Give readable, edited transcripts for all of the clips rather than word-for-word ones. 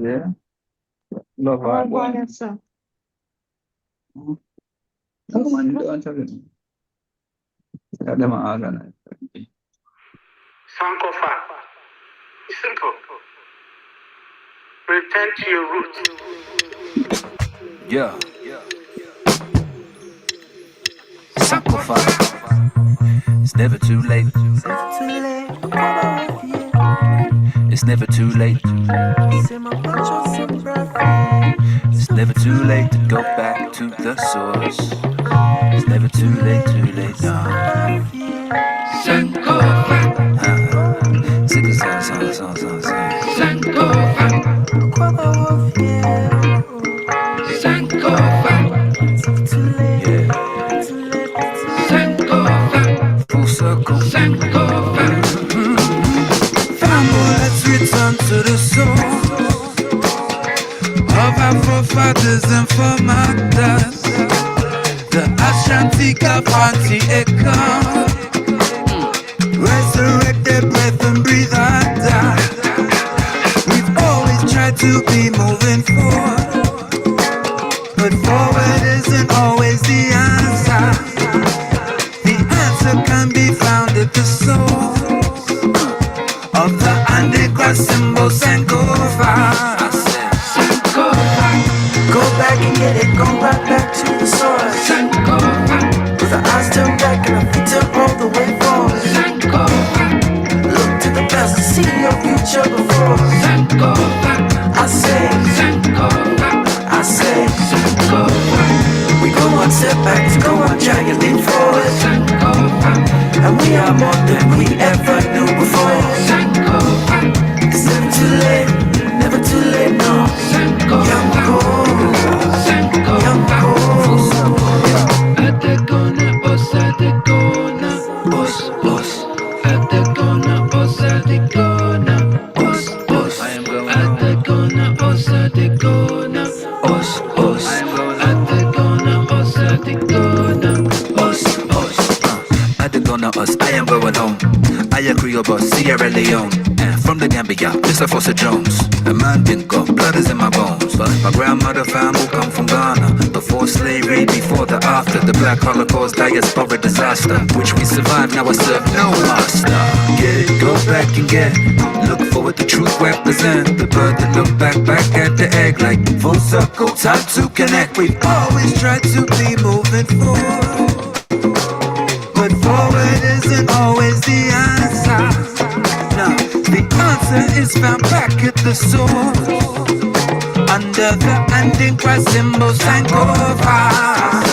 Yeah. Love Oh, one. yes, sir. Ano man doon sa ganun? Kada maaga na. Sankofa. Simple. Return to your roots. Yeah. Sankofa. It's never too late. It's never too late. It's never too late to go back to the source. It's never too late, no. Sankofa. Sing a song. Sankofa. Sankofa. Yeah. Sankofa. Full circle. Sankofa. Let's return to the soul of our forefathers and foremothers. The Ashanti Kafanti Eka. Resurrect their breath and breathe out. We've always tried to be moving forward, but forward isn't always the answer. The answer can be found at the soul of the underground symbols and go far. Go back and get it, go right back to the source. With our eyes turned back and our feet turned all the way forward. Look to the past to see your future before. I say, we go one step back to go one giant leap forward. And we are more than we ever knew before. It's never too late, no. Young I am going home. I agree about Sierra Leone. From the Gambia, Mr. Foster Jones. A man didn't go, blood is in my bones. But my grandmother family come from Ghana. Before slavery, before the after. The Black Holocaust, diaspora disaster. Which we survived, now I serve no master. Get it, go back and get it. Look for what the truth represent. The bird that look back at the egg. Like full circle, time to connect. We've always tried to be moving forward, but forward isn't always the answer. No, the answer is found back at the source, under the ending Christ symbols and go far.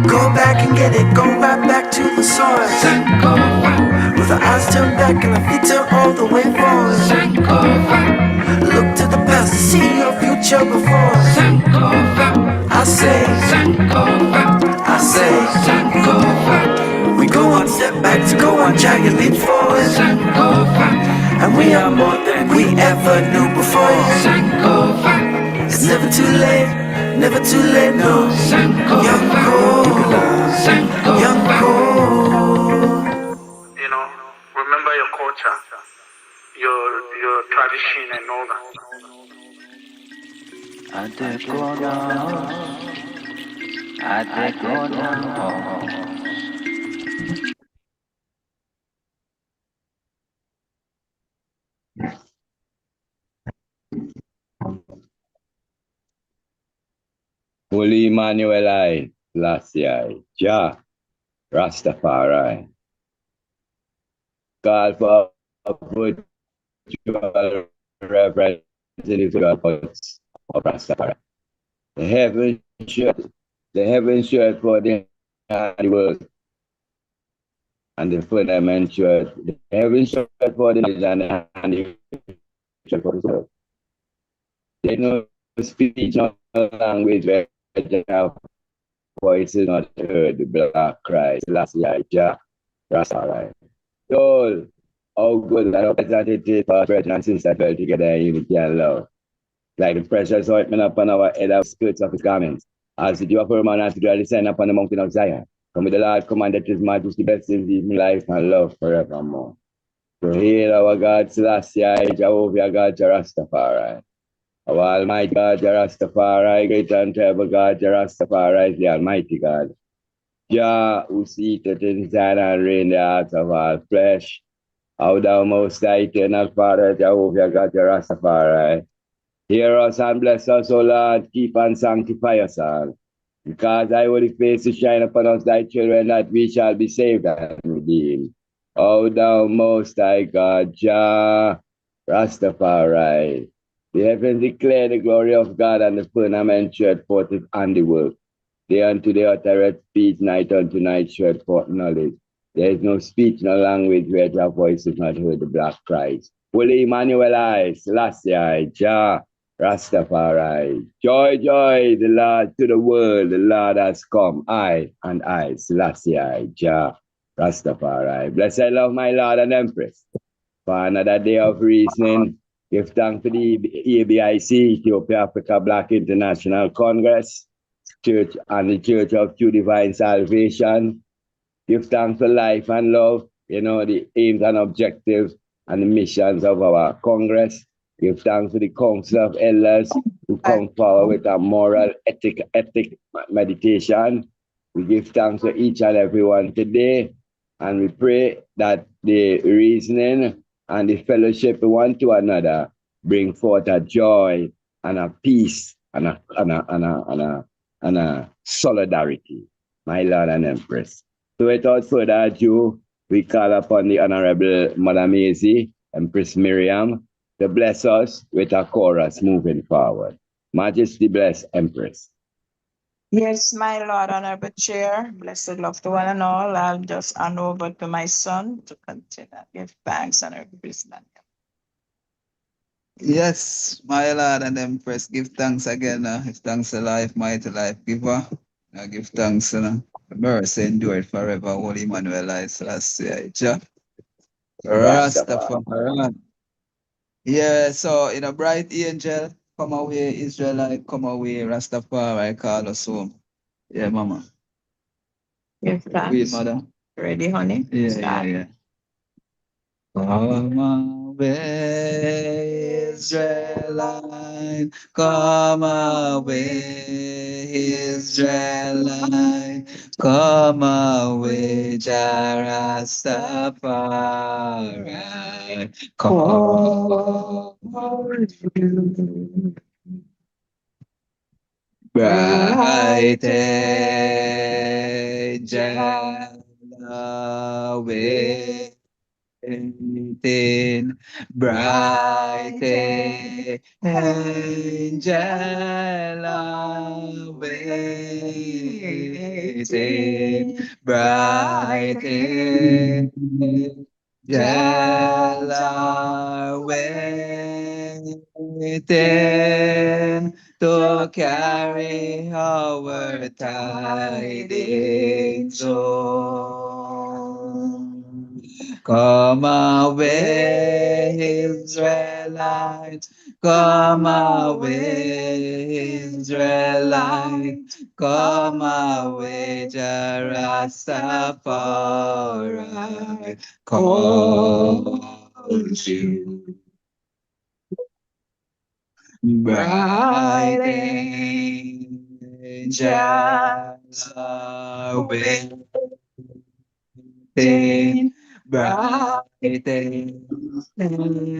Go back and get it, go right back to the source. With our eyes turned back and our feet turned all the way forward. Look to the past to see your future before. I say, we go one step back to go one giant leap forward. And we are more than we ever knew before. It's never too late, no. Young You know, remember your culture, your tradition and all that. Holy Emmanuel I, last year, Jah, Rastafari. Call for virtual representative of Rastafari. The heaven showed for the world, and the firmament showed. The heaven showed for the nation and the showed for the world. There's no speech, no language where the voice is not heard. The black cries, last year, Jah, Rastafari. So, how good that representative for brethren and sisters dwell together in unity and love. Like the precious ointment upon our head of skirts of his garments, as the dew of Hermon has gradually descended upon the mountain of Zion. So may the Lord commanded His Majesty blessings in life and love forevermore. So hail our God, Selassie, Jehovah God, Rastafari. Our Almighty God, Rastafari, great and terrible God, Rastafari is the Almighty God. Jah, who seated in Zion and reign in the hearts of all flesh. O thou most high, eternal Father, Jehovah God, Rastafari. Hear us and bless us, O Lord, keep and sanctify us all. Because thy holy face to shine upon us, thy children, that we shall be saved and redeemed. O thou most high God, Jah, Rastafari. The heavens declare the glory of God, and the firmament showeth forth his handiwork. Day unto day uttereth speech, night unto night showeth forth knowledge. There is no speech, no language where their voice is not heard, the black cries. Holy Emmanuel, I, Selassie, I, Jah, Rastafari. Joy, joy, the Lord to the world, the Lord has come. I, Selassie, I, Jah, Rastafari. Blessed love my Lord and Empress. For another day of reasoning, give thanks for the ABIC, Ethiopia Africa Black International Congress, Church and the Church of True Divine Salvation. Give thanks for life and love, the aims and objectives and the missions of our Congress. Give thanks to the Council of Elders who come forward with a moral ethic meditation. We give thanks to each and everyone today, and we pray that the reasoning and the fellowship one to another bring forth a joy and a peace and a solidarity, my Lord and Empress. So without further ado, we call upon the Honorable Mother Maisie, Empress Miriam, to bless us with a chorus moving forward. Majesty bless, Empress. Yes, my Lord, Honorable Chair, blessed love to one and all. I'll just hand over to my son to continue. Give thanks and represent. Yes, my Lord and Empress, give thanks again. Give thanks to life, mighty life giver. Give thanks, mercy endure forever. Holy Emmanuel, I Selassie, Jah, Rastafari. Yeah, so in a bright angel, come away, Israelite, come away, Rastafari, call us home. Yeah, Mama. Give Wait, thanks. Mother. Ready, honey? Yeah. Come away, Israelite, come away, Israelite, come away, Rastafari, come bright angel away. Bright angel awaiting, bright angel awaiting to carry our tidings home. Come away, Israelites, come away, Israelites, come away, Rastafari calls you. Bright angels are waiting, bright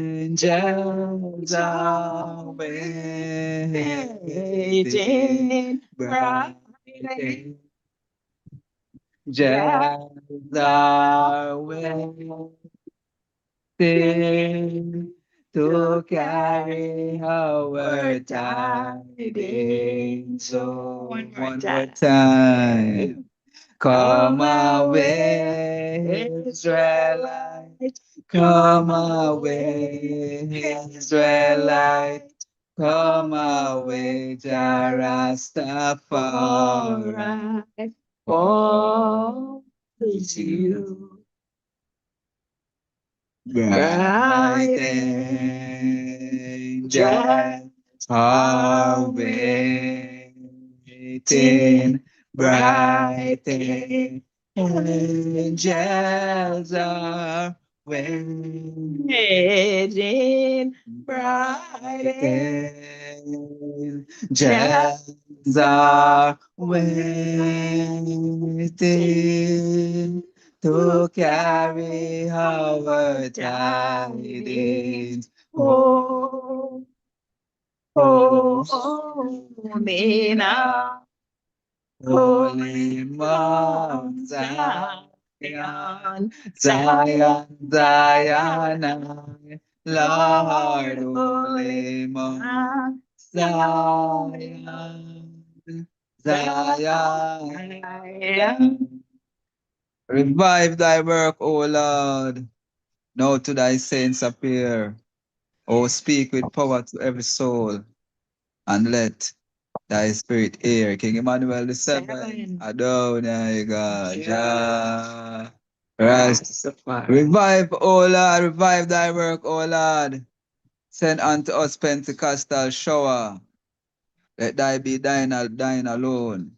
angels are waiting, bright angels are waiting to carry our tidings. So one more time. Come away, Israelite. Come away, Israelite. Come away, Rastafari. Calls you. Bright angels are waiting, bright Angels are waiting, bright angels are waiting to carry our tidings. Oh, oh, oh, Mina, Holy Mount Zion, Zion, Zion, Lord, Holy Mount Zion, Zion. Revive thy work, O Lord. Now to thy saints appear. O speak with power to every soul, and let thy spirit hear. King Emmanuel the seventh, Adonai God, Jah, Christ. Revive, O Lord, revive thy work, O Lord. Send unto us Pentecostal shower. Let thy be thine alone.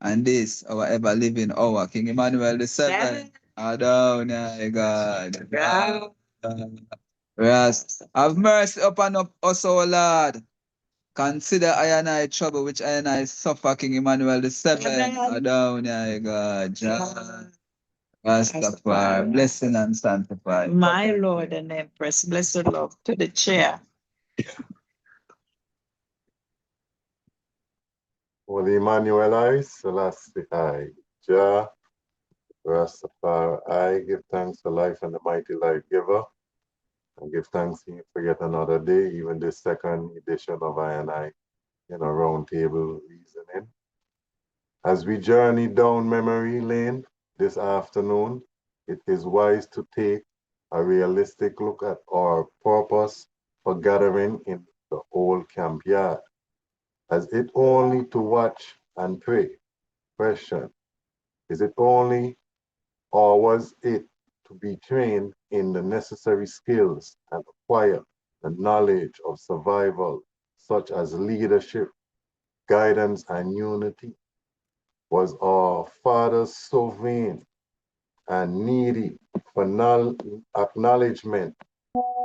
And this, our ever living hour. King Emmanuel the seventh, Adonai God, Jah, Rest. Have mercy upon us, O Lord. Consider I and I trouble which I and I suffer, King Emmanuel the seventh. Adonai God, Jah, Rastafari, blessing and sanctify. my Lord and Empress, blessed love to the chair. Holy Emmanuel I, Selassie I, Jah, Rastafari I, give thanks for life and the mighty life giver, and give thanks for yet another day, even this second edition of I and I in a round table reasoning. As we journey down memory lane this afternoon, it is wise to take a realistic look at our purpose for gathering in the old camp yard. As it only to watch and pray? Question: is it only, or was it to be trained in the necessary skills and acquire the knowledge of survival, such as leadership, guidance, and unity? Was our fathers so vain and needy for acknowledgement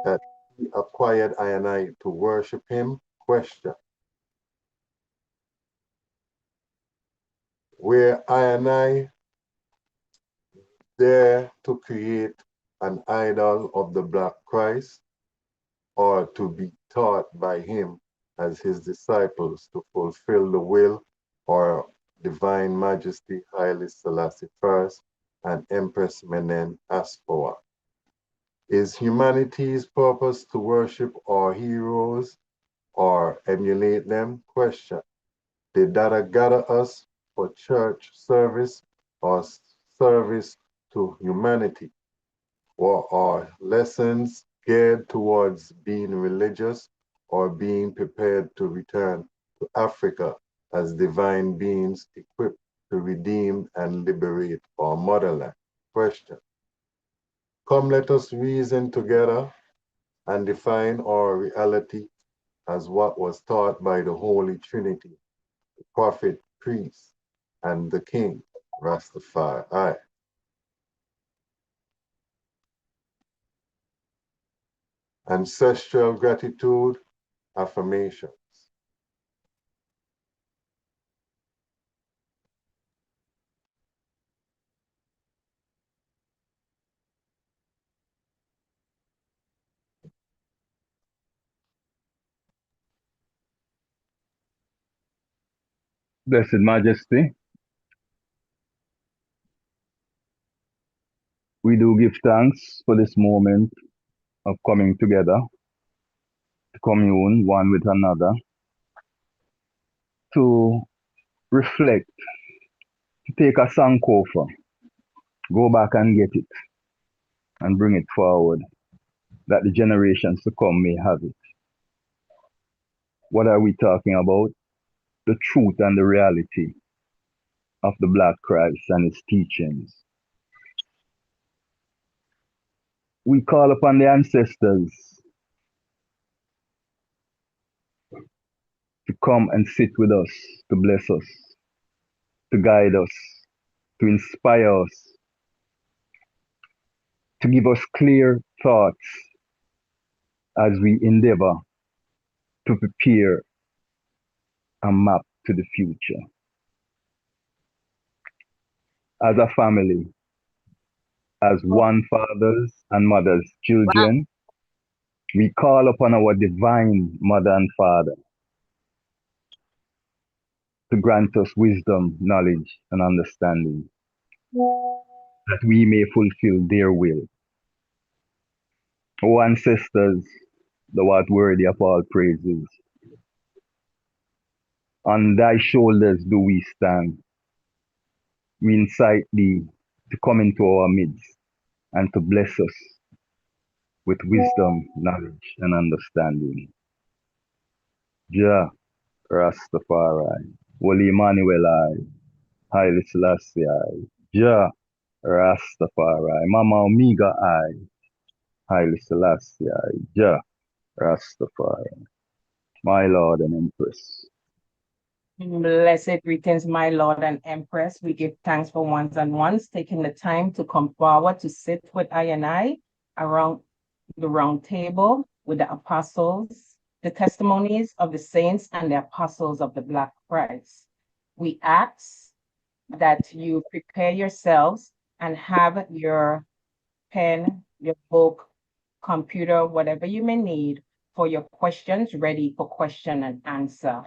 that he acquired I and I to worship him? Question: were I and I there to create an idol of the Black Christ, or to be taught by him as his disciples to fulfill the will or divine majesty Haile Selassie I and Empress Menen Asfawa? Is humanity's purpose to worship our heroes or emulate them? Question: did Dada gather us for church service or service to humanity? Or are lessons geared towards being religious or being prepared to return to Africa as divine beings equipped to redeem and liberate our motherland? Question: come, let us reason together and define our reality as what was taught by the Holy Trinity, the prophet, priest, and the king, Rastafari. Ancestral gratitude affirmations. Blessed Majesty, we do give thanks for this moment of coming together to commune one with another, to reflect, to take a sankofa, go back and get it, and bring it forward, that the generations to come may have it. What are we talking about? The truth and the reality of the Black Christ and his teachings. We call upon the ancestors to come and sit with us, to bless us, to guide us, to inspire us, to give us clear thoughts as we endeavor to prepare a map to the future. As a family, as one fathers and mothers, children, we call upon our divine mother and father to grant us wisdom, knowledge, and understanding, that we may fulfill their will. O ancestors, thou art worthy of all praises. On thy shoulders do we stand. We incite thee to come into our midst and to bless us with wisdom, knowledge, and understanding. Jah Rastafari, Holy Emmanuel I, Haile Selassie I, Jah Rastafari, Mama Omega I, Haile Selassie I, Jah Rastafari, my Lord and Empress. Blessed greetings, my Lord and Empress. We give thanks for ones and ones taking the time to come forward to sit with I and I around the round table with the apostles, the testimonies of the saints and the apostles of the Black Christ. We ask that you prepare yourselves and have your pen, your book, computer, whatever you may need for your questions ready for question and answer.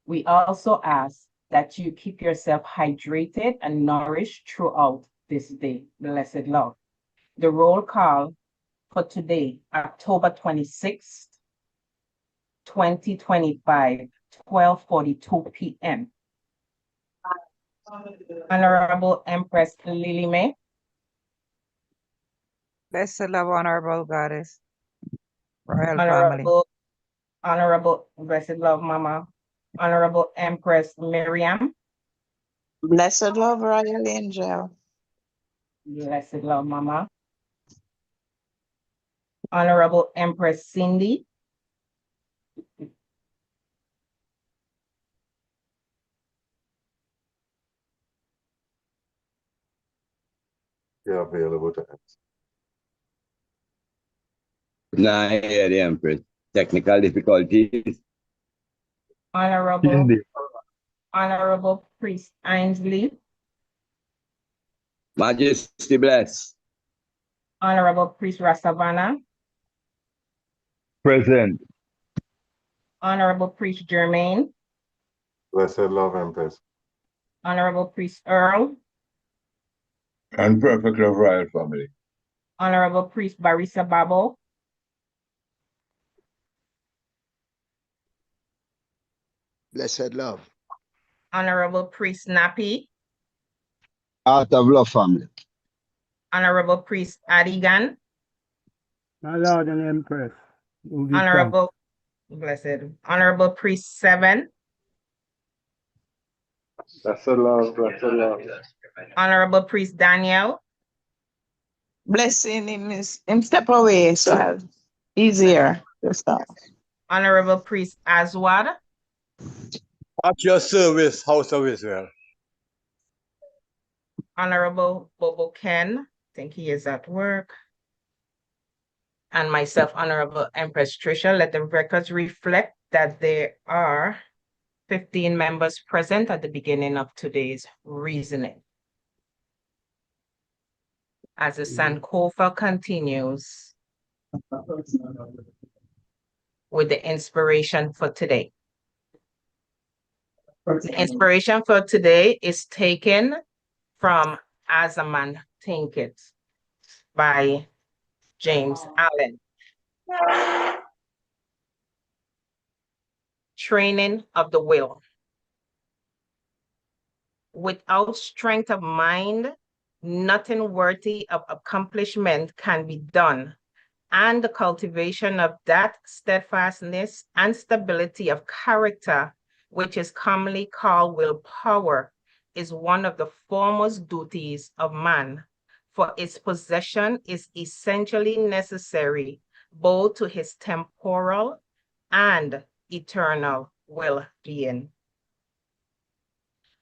We also ask that you keep yourself hydrated and nourished throughout this day. Blessed Lord. The roll call for today, October 26th, 2025, 12:42 p.m. Honorable Empress Lily May. Blessed love, honorable goddess, royal family. Honorable Blessed Love Mama. Honorable Empress Miriam. Blessed love, royal angel. Blessed Love Mama. Honorable Empress Cindy. You're available to answer. Nah, yeah, the Empress. Technical difficulties. Honorable Priest Ainsley. Majesty bless. Honorable Priest Rastavana. Present. Honorable Priest Germain. Blessed love, Empress. Honorable Priest Earl. And perfect love, royal family. Honorable Priest Barisa Babo. Blessed love. Honorable Priest Nappy. Out of love, family. Honorable Priest Adigan. My Lord and Empress. Honorable, blessed. Honorable Priest Seven. Blessed love, blessed love. Honorable Priest Daniel. Blessing him step away, so easier to start. Honorable Priest Aswad. At your service, House of Israel. Honorable Bobo Ken. I think he is at work. And myself, Honorable Empress Tricia. Let the records reflect that there are 15 members present at the beginning of today's reasoning. As the Sankofa continues with the inspiration for today. The inspiration for today is taken from As a Man Thinketh by James Allen. Training of the will. Without strength of mind, nothing worthy of accomplishment can be done, and the cultivation of that steadfastness and stability of character, which is commonly called willpower, is one of the foremost duties of man, for its possession is essentially necessary both to his temporal and eternal well-being.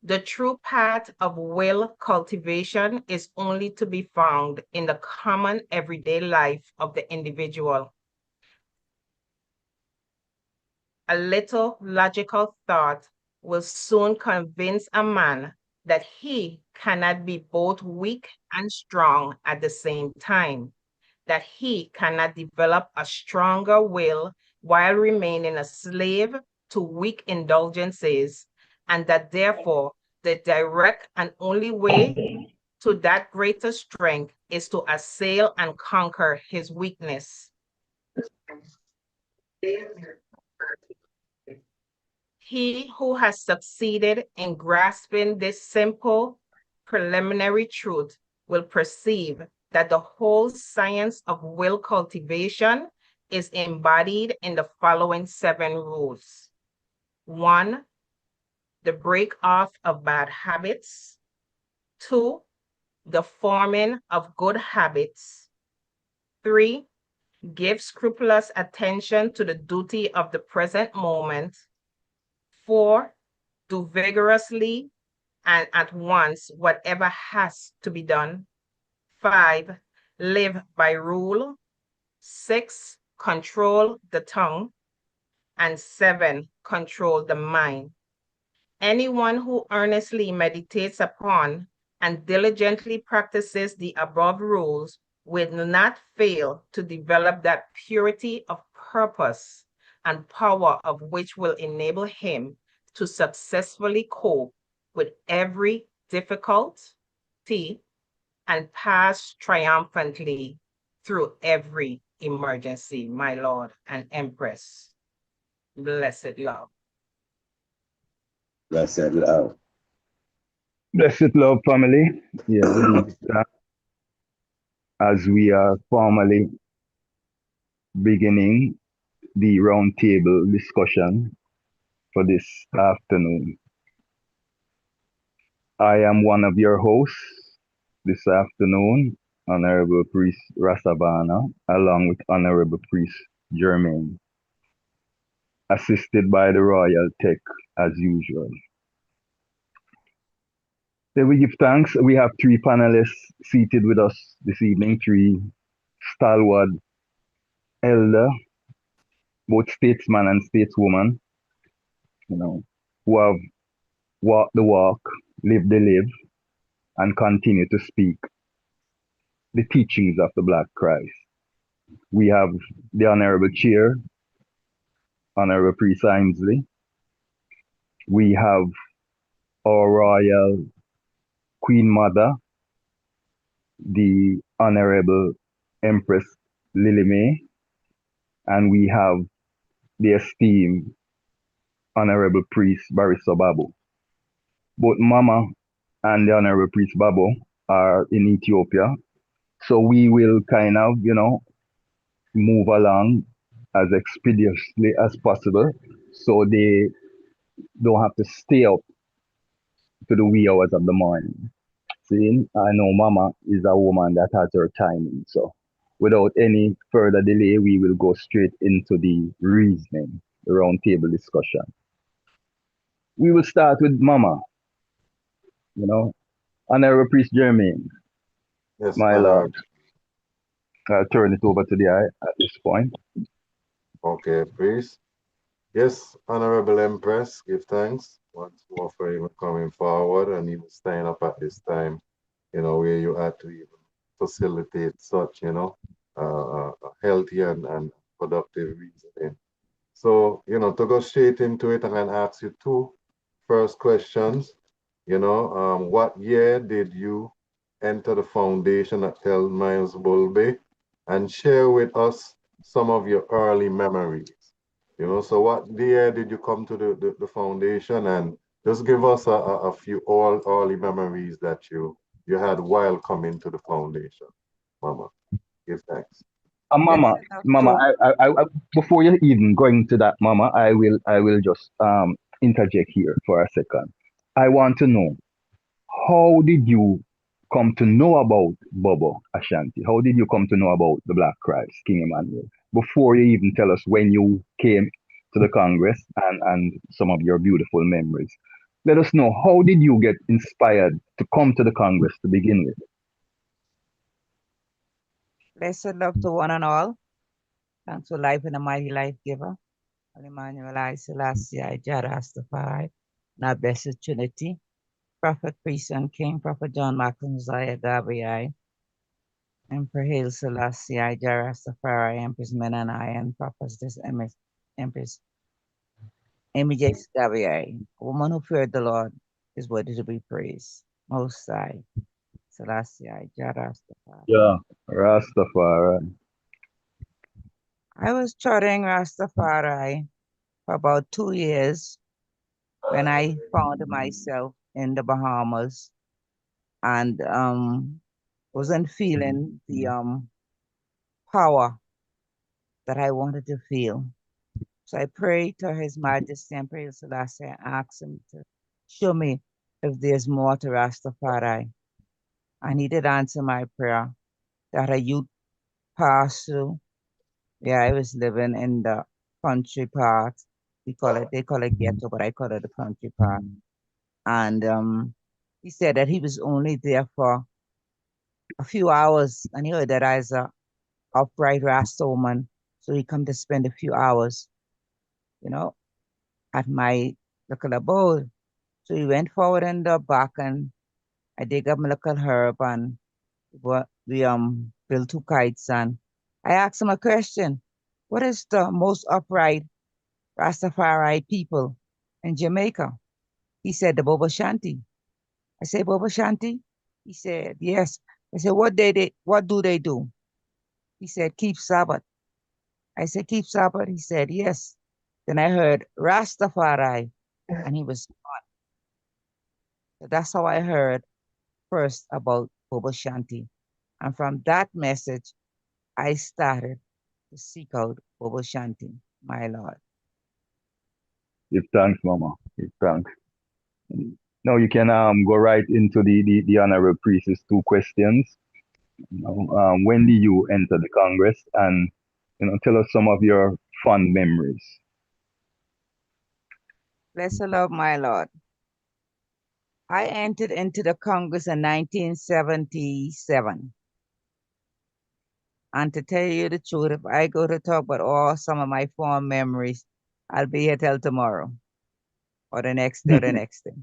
The true path of will cultivation is only to be found in the common everyday life of the individual. A little logical thought will soon convince a man that he cannot be both weak and strong at the same time, that he cannot develop a stronger will while remaining a slave to weak indulgences, and that therefore the direct and only way to that greater strength is to assail and conquer his weakness. He who has succeeded in grasping this simple preliminary truth will perceive that the whole science of will cultivation is embodied in the following 7 rules. 1, the break off of bad habits. 2, the forming of good habits. 3, give scrupulous attention to the duty of the present moment. 4, do vigorously and at once whatever has to be done. 5, live by rule. 6, control the tongue. And 7, control the mind. Anyone who earnestly meditates upon and diligently practices the above rules will not fail to develop that purity of purpose and power of which will enable him to successfully cope with every difficulty and pass triumphantly through every emergency, my Lord and Empress. Blessed love. Blessed love. Blessed love, family. Yeah, we need that as we are formally beginning the roundtable discussion for this afternoon. I am one of your hosts this afternoon, Honorable Priest Rasavana, along with Honorable Priest Germain, assisted by the Royal Tech as usual. Then we give thanks. We have 3 panelists seated with us this evening, 3 stalwart elder, both statesman and stateswoman, who have walked the walk, lived the live, and continue to speak the teachings of the Black Christ. We have the Honorable Chair, Honorable Priest Ainsley. We have our Royal Queen Mother, the Honorable Empress Lily May, and we have the esteemed Honorable Priest Barrister Babu. Both Mama and the Honorable Priest Babu are in Ethiopia, so we will kind of, move along as expeditiously as possible so they don't have to stay up to the wee hours of the morning. See, I know Mama is a woman that has her timing, so without any further delay, we will go straight into the reasoning, the roundtable discussion. We will start with Mama, Honorable Priest Germain. Yes, My Honorable. Lord, I'll turn it over to the eye at this point. Okay, priest. Yes, Honorable Empress, give thanks once more for even coming forward and even staying up at this time, where you had to even facilitate such, healthy and productive reasoning. So, to go straight into it, I'm going to ask you 2 first questions. What year did you enter the foundation at 10 Miles Bulby? And share with us some of your early memories. So what year did you come to the foundation, and just give us a few early memories that you had while coming to the foundation. Mama, give thanks. Mama, before you even going to that, Mama, I will just interject here for a second. I want to know, how did you come to know about Bobo Ashanti? How did you come to know about the Black Christ, King Emmanuel? Before you even tell us when you came to the Congress and some of your beautiful memories. Let us know, how did you get inspired to come to the Congress to begin with? Blessed love to one and all. Thanks for life and a mighty life giver. Emmanuel, I Selassie, I Jah Rastafari, now blessed Trinity, Prophet, Priest, and King, Prophet John Malcolm, Zion, Gabriel, Emperor Haile Selassie, I Jah Rastafari, Empress Menani, and Prophetess Empress Amy J. Gabriel, a woman who feared the Lord is worthy to be praised. Most High, Selassie, I Jah Rastafari. Yeah, Rastafari. I was charting Rastafari for about 2 years when I found myself in the Bahamas and wasn't feeling the power that I wanted to feel. So I prayed to His Majesty and prayed to Selassie and asked him to show me if there's more to Rastafari. And he did answer my prayer that a youth passed through. Yeah, I was living in the country part. They call it ghetto, but I call it the country part. And he said that he was only there for a few hours, and he heard that I was a upright Rasta woman, so he come to spend a few hours, you know, at my little abode. So he went forward in the back, and I dig up my little herb, and we built 2 kites, and I asked him a question: what is the most upright Rastafari people in Jamaica? He said the Bobo Shanti. I said, Bobo Shanti? He said, yes. I said, what do they do? He said, keep Sabbath. I said, keep Sabbath? He said, yes. Then I heard Rastafari, and he was gone. So that's how I heard first about Bobo Shanti. And from that message, I started to seek out Bobo Shanti, my Lord. Give thanks, Mama. Give thanks. Now you can go right into the honorable priest's 2 questions. When did you enter the Congress? And tell us some of your fond memories. Bless the Lord, my Lord. I entered into the Congress in 1977. And to tell you the truth, if I go to talk about all some of my fond memories, I'll be here till tomorrow or the next day or the next day.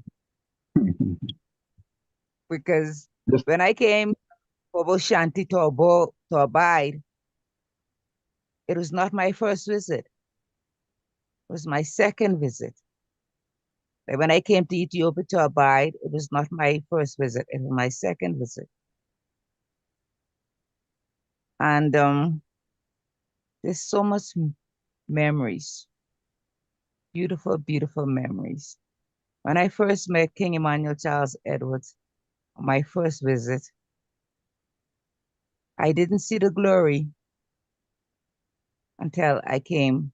Because when I came Bobo Shanti to abide, it was not my first visit. It was my second visit. Like when I came to Ethiopia to abide, it was not my first visit. It was my second visit. And there's so much memories, beautiful, beautiful memories. When I first met King Emmanuel Charles Edwards, on my first visit, I didn't see the glory until I came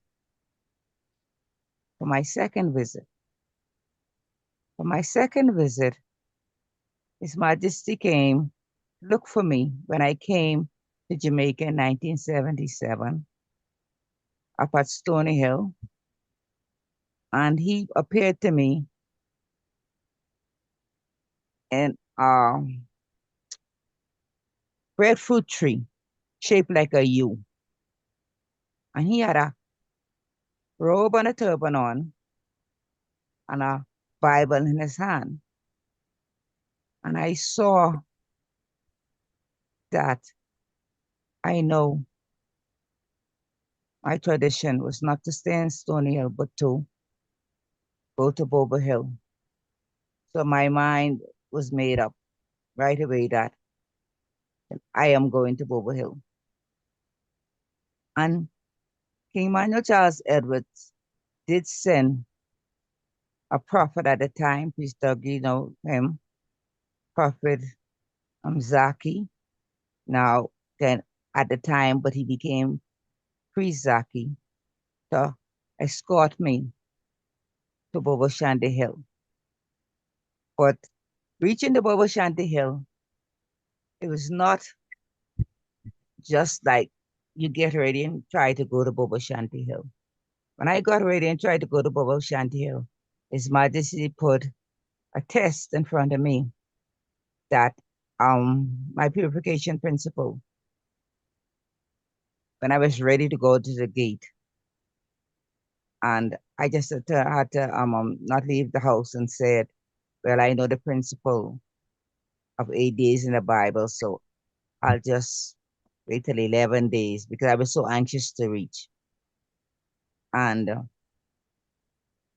for my second visit. For my second visit, His Majesty came to look for me when I came to Jamaica in 1977 up at Stony Hill. And he appeared to me in a breadfruit tree shaped like a U. And he had a robe and a turban on and a Bible in his hand. And I saw that I know my tradition was not to stay in Stony Hill, but to go to Bobo Hill. So my mind was made up right away that I am going to Bobo Hill. And King Manuel Charles Edwards did send a prophet at the time, Priest Doug, you know him, Prophet Zaki. Now, then at the time, but he became Priest Zaki to escort me to Bobo Shanti Hill. But reaching the Bobo Shanti Hill, it was not just like you get ready and try to go to Bobo Shanti Hill. When I got ready and tried to go to Bobo Shanti Hill, His Majesty put a test in front of me that my purification principle, when I was ready to go to the gate, and I just had to not leave the house and said, well, I know the principle of 8 days in the Bible, so I'll just wait till 11 days because I was so anxious to reach. And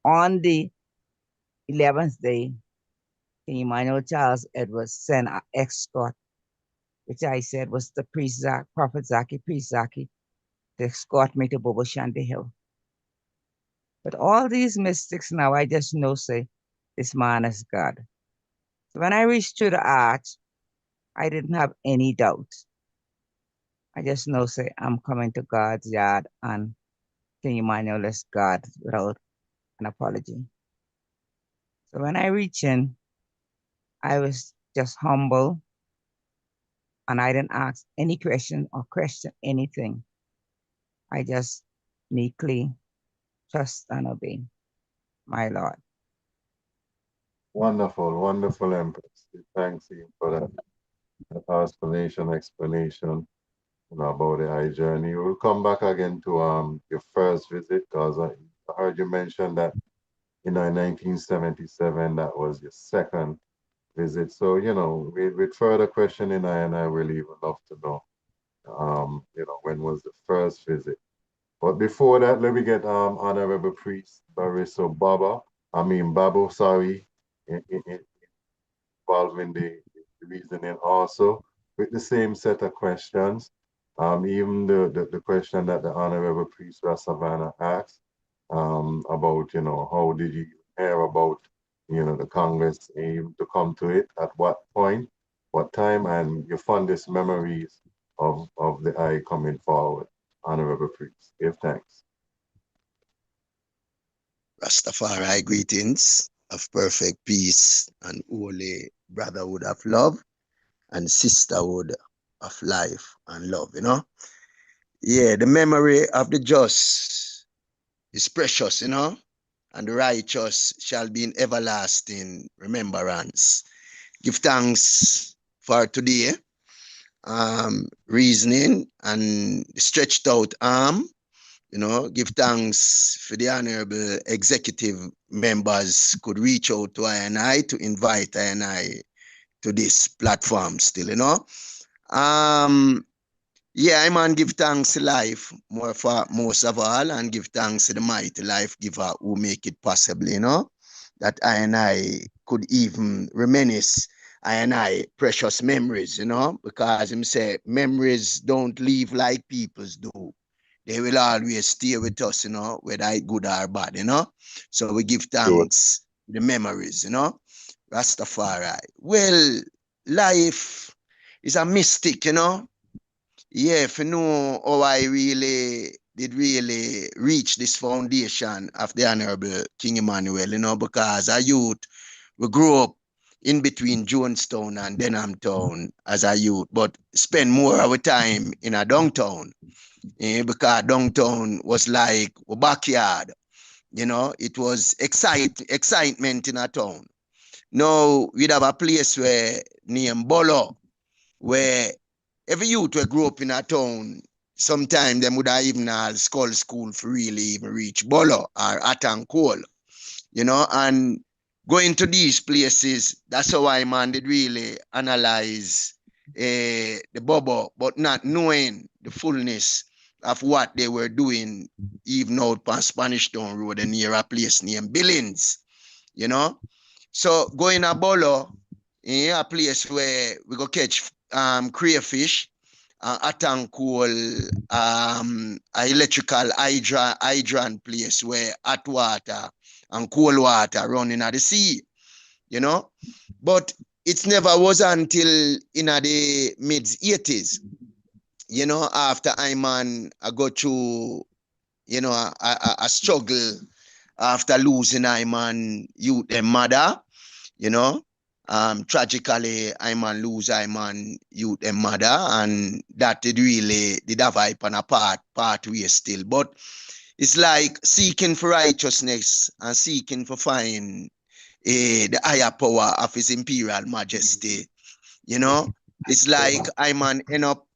on the 11th day, King Emmanuel Charles Edwards sent an escort, which I said was the priest Prophet Zaki, priest Zaki, to escort me to Bobo Shanti Hill. But all these mystics now, I just know, say, this man is God. So when I reached through the arch, I didn't have any doubt. I just know, say, I'm coming to God's yard and King Emmanuel is God without an apology. So when I reached in, I was just humble and I didn't ask any question or question anything. I just meekly trust and obey my Lord. Wonderful, wonderful, Empress. Thanks you for that explanation about the high journey. We'll come back again to your first visit because I heard you mention that in 1977 that was your second visit. So with further questioning, I really would love to know when was the first visit. But before that, let me get Honorable Priest Bariso Babu, sorry, involving the reasoning also with the same set of questions. Even the question that the Honorable Priest Savannah asked about, how did you hear about, the Congress aim to come to it, at what point, what time, and your fondest memories of the eye coming forward. Honorable Priest, give thanks. Rastafari greetings of perfect peace and holy brotherhood of love and sisterhood of life and love, Yeah, the memory of the just is precious, and the righteous shall be in everlasting remembrance. Give thanks for today, reasoning and stretched out arm. Give thanks for the honorable executive members could reach out to I and I to invite I and I to this platform still, Yeah, I man give thanks to life more for most of all and give thanks to the mighty life giver who make it possible, that I and I could even reminisce I and I precious memories, because him say memories don't leave like people's do. They will always stay with us, whether it's good or bad, So we give thanks to the memories, Rastafari. Well, life is a mystic, Yeah, if you know how I did really reach this foundation of the Honorable King Emmanuel, because a youth, we grew up in between Jonestown and Denhamtown as a youth, but spend more of our time in a downtown. Because downtown was like a backyard, it was excitement in a town. Now we'd have a place where named Bolo, where every youth will grow up in a town, sometime them would have even had school for really even reach Bolo or Atankol, and going to these places, that's how I man did really analyze the bubble, but not knowing the fullness of what they were doing, even out on Spanish Town Road and near a place named Billings, So going to Bolo, a place where we go catch crayfish, a tank coal, electrical hydrant place where hot water and cold water running at the sea, But it never was until in the mid-80s, after I go through, a struggle after losing youth and mother, tragically, lose youth and mother, and that did have on a pathway still. But it's like seeking for righteousness and seeking for find the higher power of His Imperial Majesty. You know, it's like I'm an end up,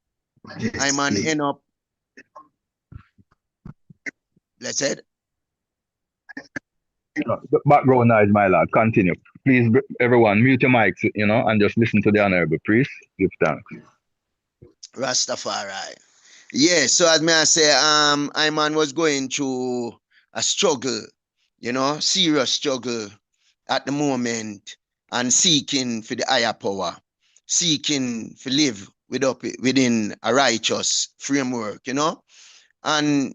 blessed. The background noise, my lord. Continue. Please, everyone, mute your mics, and just listen to the honorable priest. Give thanks. Rastafari. Yeah, so as me I say, Iman was going through a struggle, serious struggle at the moment, and seeking for the higher power, seeking to live within a righteous framework, and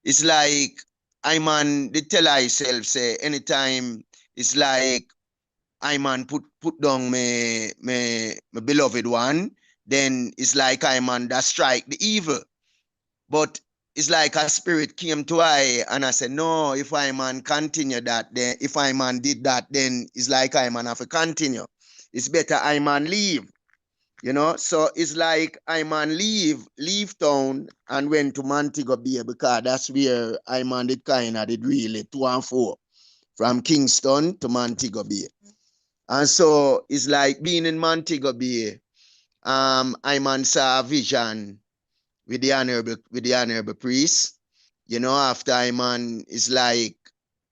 it's like Iman they tell herself say anytime it's like Iman put down my beloved one, then it's like Iman that strike the evil. But it's like a spirit came to I and I said, no, if Iman continue that, then if Iman did that, then it's like Iman have to continue. It's better Iman leave. So it's like Iman leave town and went to Montego Bay because that's where Iman did really 2 and 4 from Kingston to Montego Bay. And so it's like being in Montego Bay, Iman saw a vision with the honorable priest. After Iman is like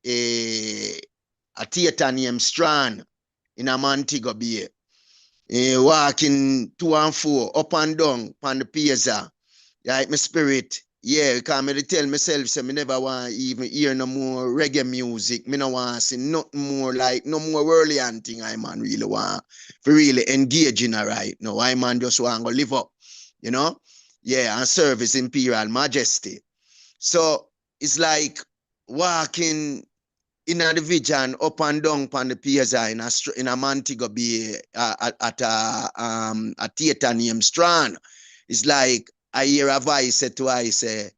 a theater named Strand in a Montego Bay. Walking 2 and 4, up and down on the piazza. Like my spirit, yeah, because I tell myself, so I never want to even hear no more reggae music. Me no want to see nothing more like, no more worldly and thing I man really want to really engage in a right now. I man just want to live up, Yeah, and serve His Imperial Majesty. So it's like walking in a vision up and down on the piazza in a Montego Bay at a theater named Strand. It's like I hear a voice say to I say,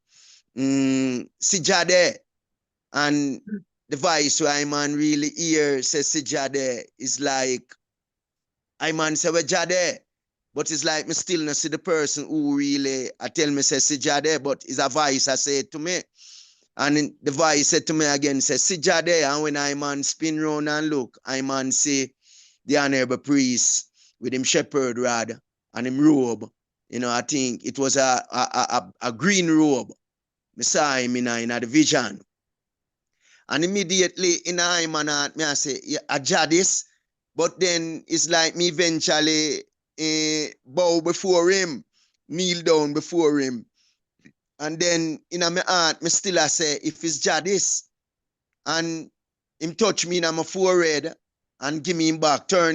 Sijade. And the voice where I man really hear say Sijade is like I man say we Jade. But it's like me still not see the person who really I tell me say Sijade, but it's a voice I say it to me. And the voice said to me again, say, Sija there. And when I man spin round and look, I man see the honorable priest with him shepherd rod and him robe. I think it was a green robe. I saw him in the vision. And immediately in I man, I say, yeah, a Jadis. But then it's like me eventually bow before him, kneel down before him. And then in my heart, me still I say, if it's Jadis, and him touch me in my forehead and give me him back, turn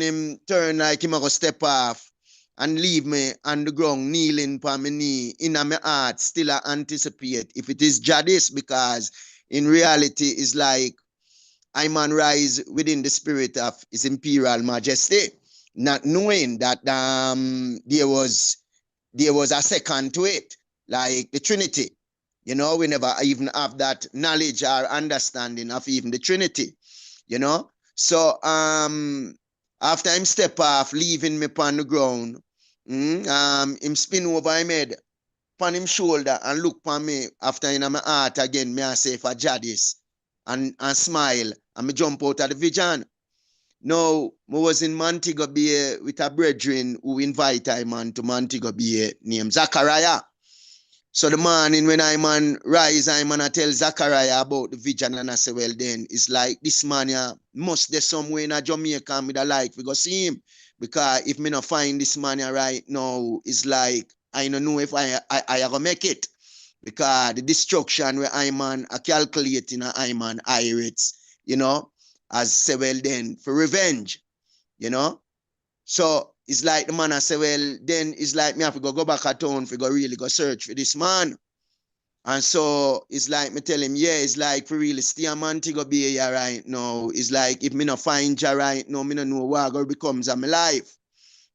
like him a go step off and leave me on the ground, kneeling on my knee, in my heart, still I anticipate if it is Jadis, because in reality, it's like I man rise within the spirit of His Imperial Majesty, not knowing that there was a second to it, like the Trinity. We never even have that knowledge or understanding of even the Trinity, So after him step off, leaving me upon the ground, him spin over him head, upon him shoulder and look upon me after in my heart again, me I say for Jadis and smile and me jump out of the vision. Now, I was in Montego Bay with a brethren who invite I man to Montego Bay named Zachariah. So the morning when I man rise, I man I tell Zachariah about the vision and I say, well then, it's like this man yeah, must there somewhere in a Jamaica with a light, we go see him. Because if me not find this man yeah, right now, it's like, I don't know if I gonna make it. Because the destruction where I man are calculating I man irates, as say, well then, for revenge, So it's like the man I say, well, then it's like me have to go back at town for go really go search for this man. And so it's like me tell him, yeah, it's like for really stay a Montego Bay here right now. It's like if me not find you right now, me not know what becomes of my life,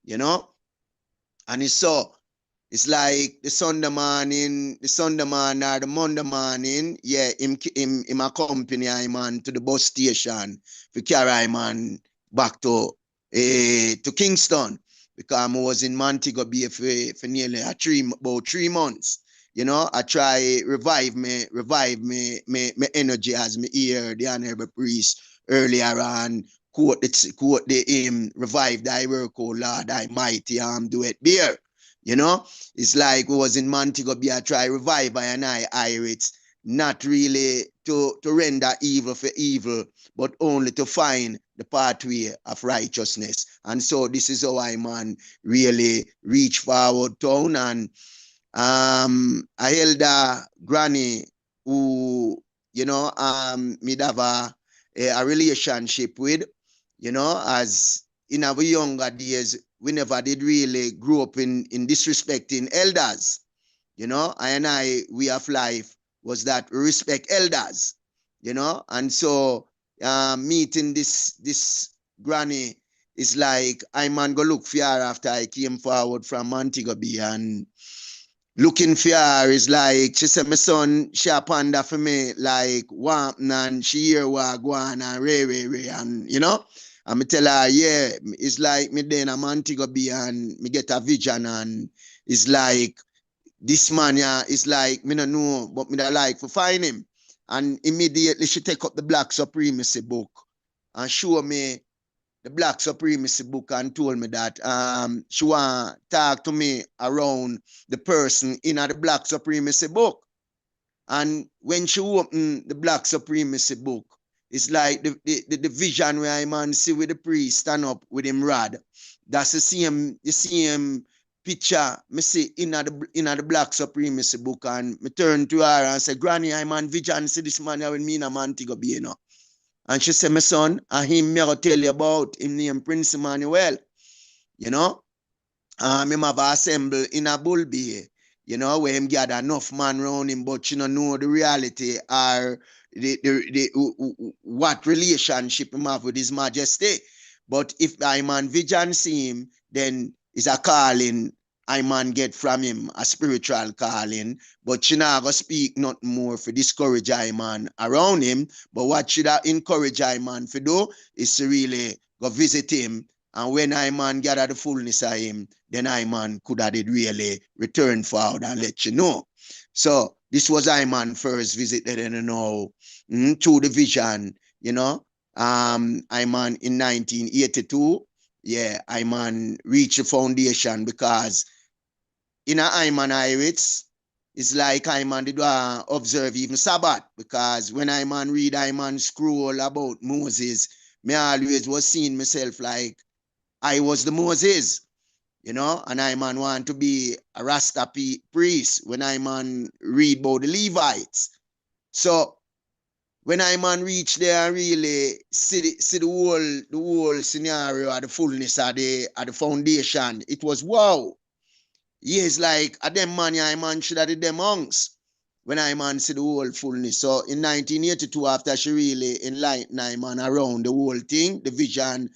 And it's so it's like the Sunday morning or the Monday morning, yeah, him accompany him man to the bus station to carry him man back to Kingston, because I was in Montego Bay for nearly about 3 months. I try revive me energy as me hear the honorable priest earlier on quote the hymn, revive thy work, O Lord, thy mighty arm do it bear. You know, it's like we was in Montego Bay, I try revive and it's not really to render evil for evil, but only to find the pathway of righteousness. And so this is how I man really reach forward town. And I held a granny who, you know, me have a relationship with, you know, as in our younger days, we never did really grow up in disrespecting elders. You know, we have life was that we respect elders, you know, and so meeting this granny is like I man go look for her after I came forward from Montego Bay, and looking for her is like she said, my son, she a panda for me, like wamp and she hear what go on and ray, and you know. And me tell her, yeah, it's like me then a Montego Bay and me get a vision, and it's like this man yeah is like me no know, but me da like for find him. And immediately she take up the Black Supremacy book and show me the Black Supremacy book and told me that she want talk to me around the person in the Black Supremacy book. And when she opened the Black Supremacy book, it's like the vision where I man see with the priest stand up with him rod. That's the same picture me see in the Black Supremacy book. And me turn to her and say, Granny, I man vision see this man here with me in a Montego Bay, you know. And she said, my son, and him me tell you about him name Prince Emmanuel, you know. Him have assemble in a bull bay, you know, where him gather enough man around him, but you know the reality or what relationship him have with his majesty. But if I man vision see him, then it's a calling I man get from him, a spiritual calling. But you know, go speak not more for discourage I man around him. But what should I encourage I man for do is to really go visit him. And when I man gather the fullness of him, then I man could have it really return forward and let you know. So this was I man first visited and you know through the vision, you know. I man in 1982, yeah, I man reached the foundation because in a I man Iris, it's like I man did observe even Sabbath because when I man read I man scroll about Moses, me always was seeing myself like I was the Moses, you know, and I man want to be a Rasta priest when I man read about the Levites. So when I man reach there and really see the whole scenario at the fullness of the foundation, it was wow. Yes, like a them man, I man should have did them monks when I man see the whole fullness. So in 1982, after she really enlightened I man around the whole thing, the vision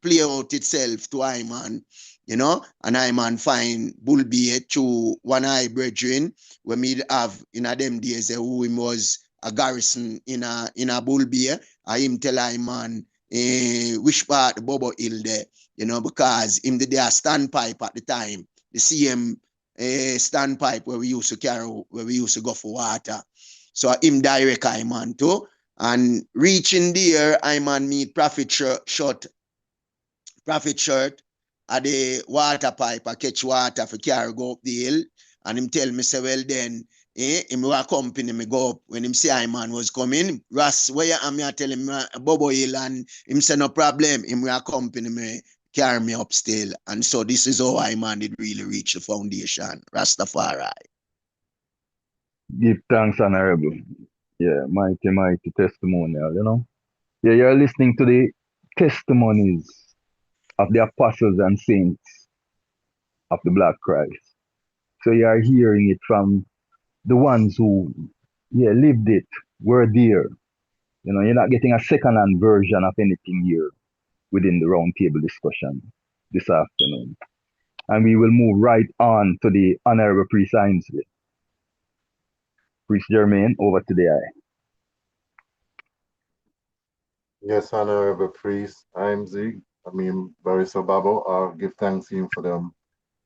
play out itself to I man, you know, and I man find Bull Bay to one eye brethren when me have in a them days who him was a garrison in a Bull Bay, I him tell I man which part the Bobo Hill there, you know, because him did their standpipe at the time, the same standpipe where we used to carry, where we used to go for water. So him direct I man too. And reaching there, I man meet Prophet Shirt at the water pipe, I catch water for carry go up the hill. And him tell me, say, well then, him will accompany me go up. When him see I man was coming, Ross, where you am, I tell him, Bobo Hill, and him say, no problem, him will accompany me, carry me up still. And so this is how I man did really reach the foundation, Rastafari. Give thanks, Honorable. Yeah, mighty testimonial, you know. Yeah, you're listening to the testimonies of the apostles and saints of the Black Christ. So you are hearing it from the ones who, yeah, lived it, were there. You know, you're not getting a second-hand version of anything here within the roundtable discussion this afternoon. And we will move right on to the Honorable Priest Ainsley. Priest Germain, over to the eye. Yes, Honorable Priest, I'm Zig. I mean, Barrister Babo, I'll give thanks to him for them